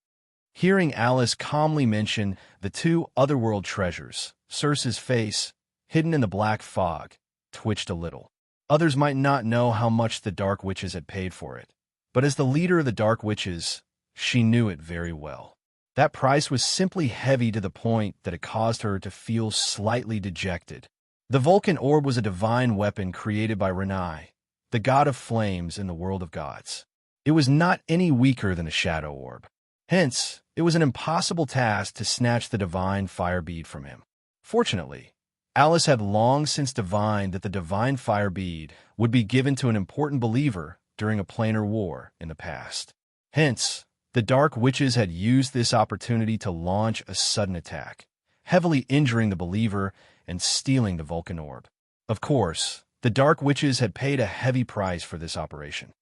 Hearing Alice calmly mention the two otherworld treasures, Circe's face, hidden in the black fog, twitched a little. Others might not know how much the Dark Witches had paid for it, but as the leader of the Dark Witches, she knew it very well. That price was simply heavy to the point that it caused her to feel slightly dejected. The Vulcan Orb was a divine weapon created by Renai, the god of flames in the world of gods. It was not any weaker than a shadow orb. Hence, it was an impossible task to snatch the divine fire bead from him. Fortunately, Alice had long since divined that the divine fire bead would be given to an important believer during a planar war in the past. Hence, the Dark Witches had used this opportunity to launch a sudden attack, heavily injuring the believer and stealing the Vulcan Orb. Of course, the Dark Witches had paid a heavy price for this operation.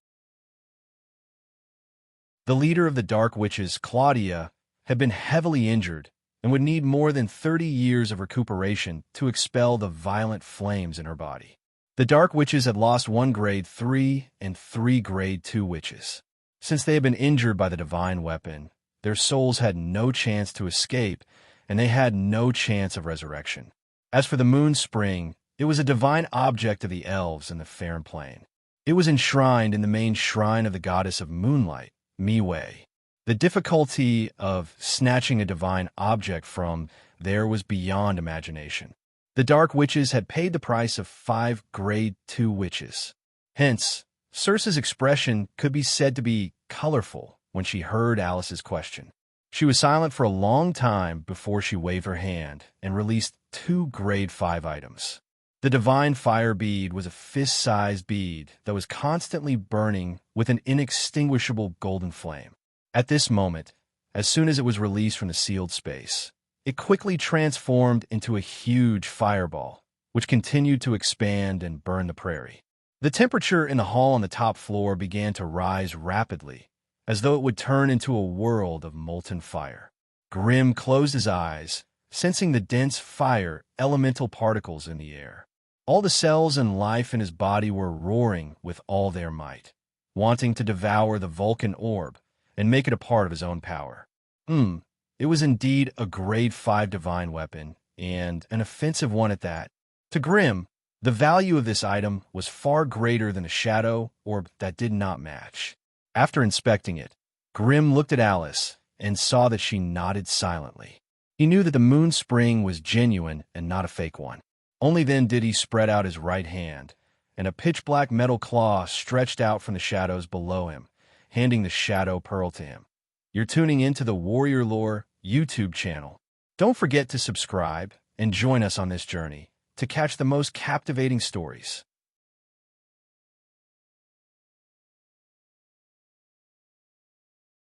The leader of the Dark Witches, Claudia, had been heavily injured and would need more than 30 years of recuperation to expel the violent flames in her body. The Dark Witches had lost 1 grade 3 and 3 grade 2 witches. Since they had been injured by the divine weapon, their souls had no chance to escape, and they had no chance of resurrection. As for the Moon Spring, it was a divine object of the elves in the Fair Plain. It was enshrined in the main shrine of the goddess of moonlight, Miwei. The difficulty of snatching a divine object from there was beyond imagination. The Dark Witches had paid the price of 5 grade 2 witches. Hence, Circe's expression could be said to be colorful when she heard Alice's question. She was silent for a long time before she waved her hand and released 2 grade 5 items. The divine fire bead was a fist-sized bead that was constantly burning with an inextinguishable golden flame. At this moment, as soon as it was released from the sealed space, it quickly transformed into a huge fireball, which continued to expand and burn the prairie. The temperature in the hall on the top floor began to rise rapidly, as though it would turn into a world of molten fire. Grimm closed his eyes, sensing the dense fire elemental particles in the air. All the cells and life in his body were roaring with all their might, wanting to devour the Vulcan Orb and make it a part of his own power. It was indeed a grade 5 divine weapon, and an offensive one at that. To Grimm, the value of this item was far greater than a shadow orb that did not match. After inspecting it, Grimm looked at Alice and saw that she nodded silently. He knew that the Moon Spring was genuine and not a fake one. Only then did he spread out his right hand, and a pitch-black metal claw stretched out from the shadows below him, handing the Shadow Pearl to him. You're tuning into the Warrior Lore YouTube channel. Don't forget to subscribe and join us on this journey to catch the most captivating stories.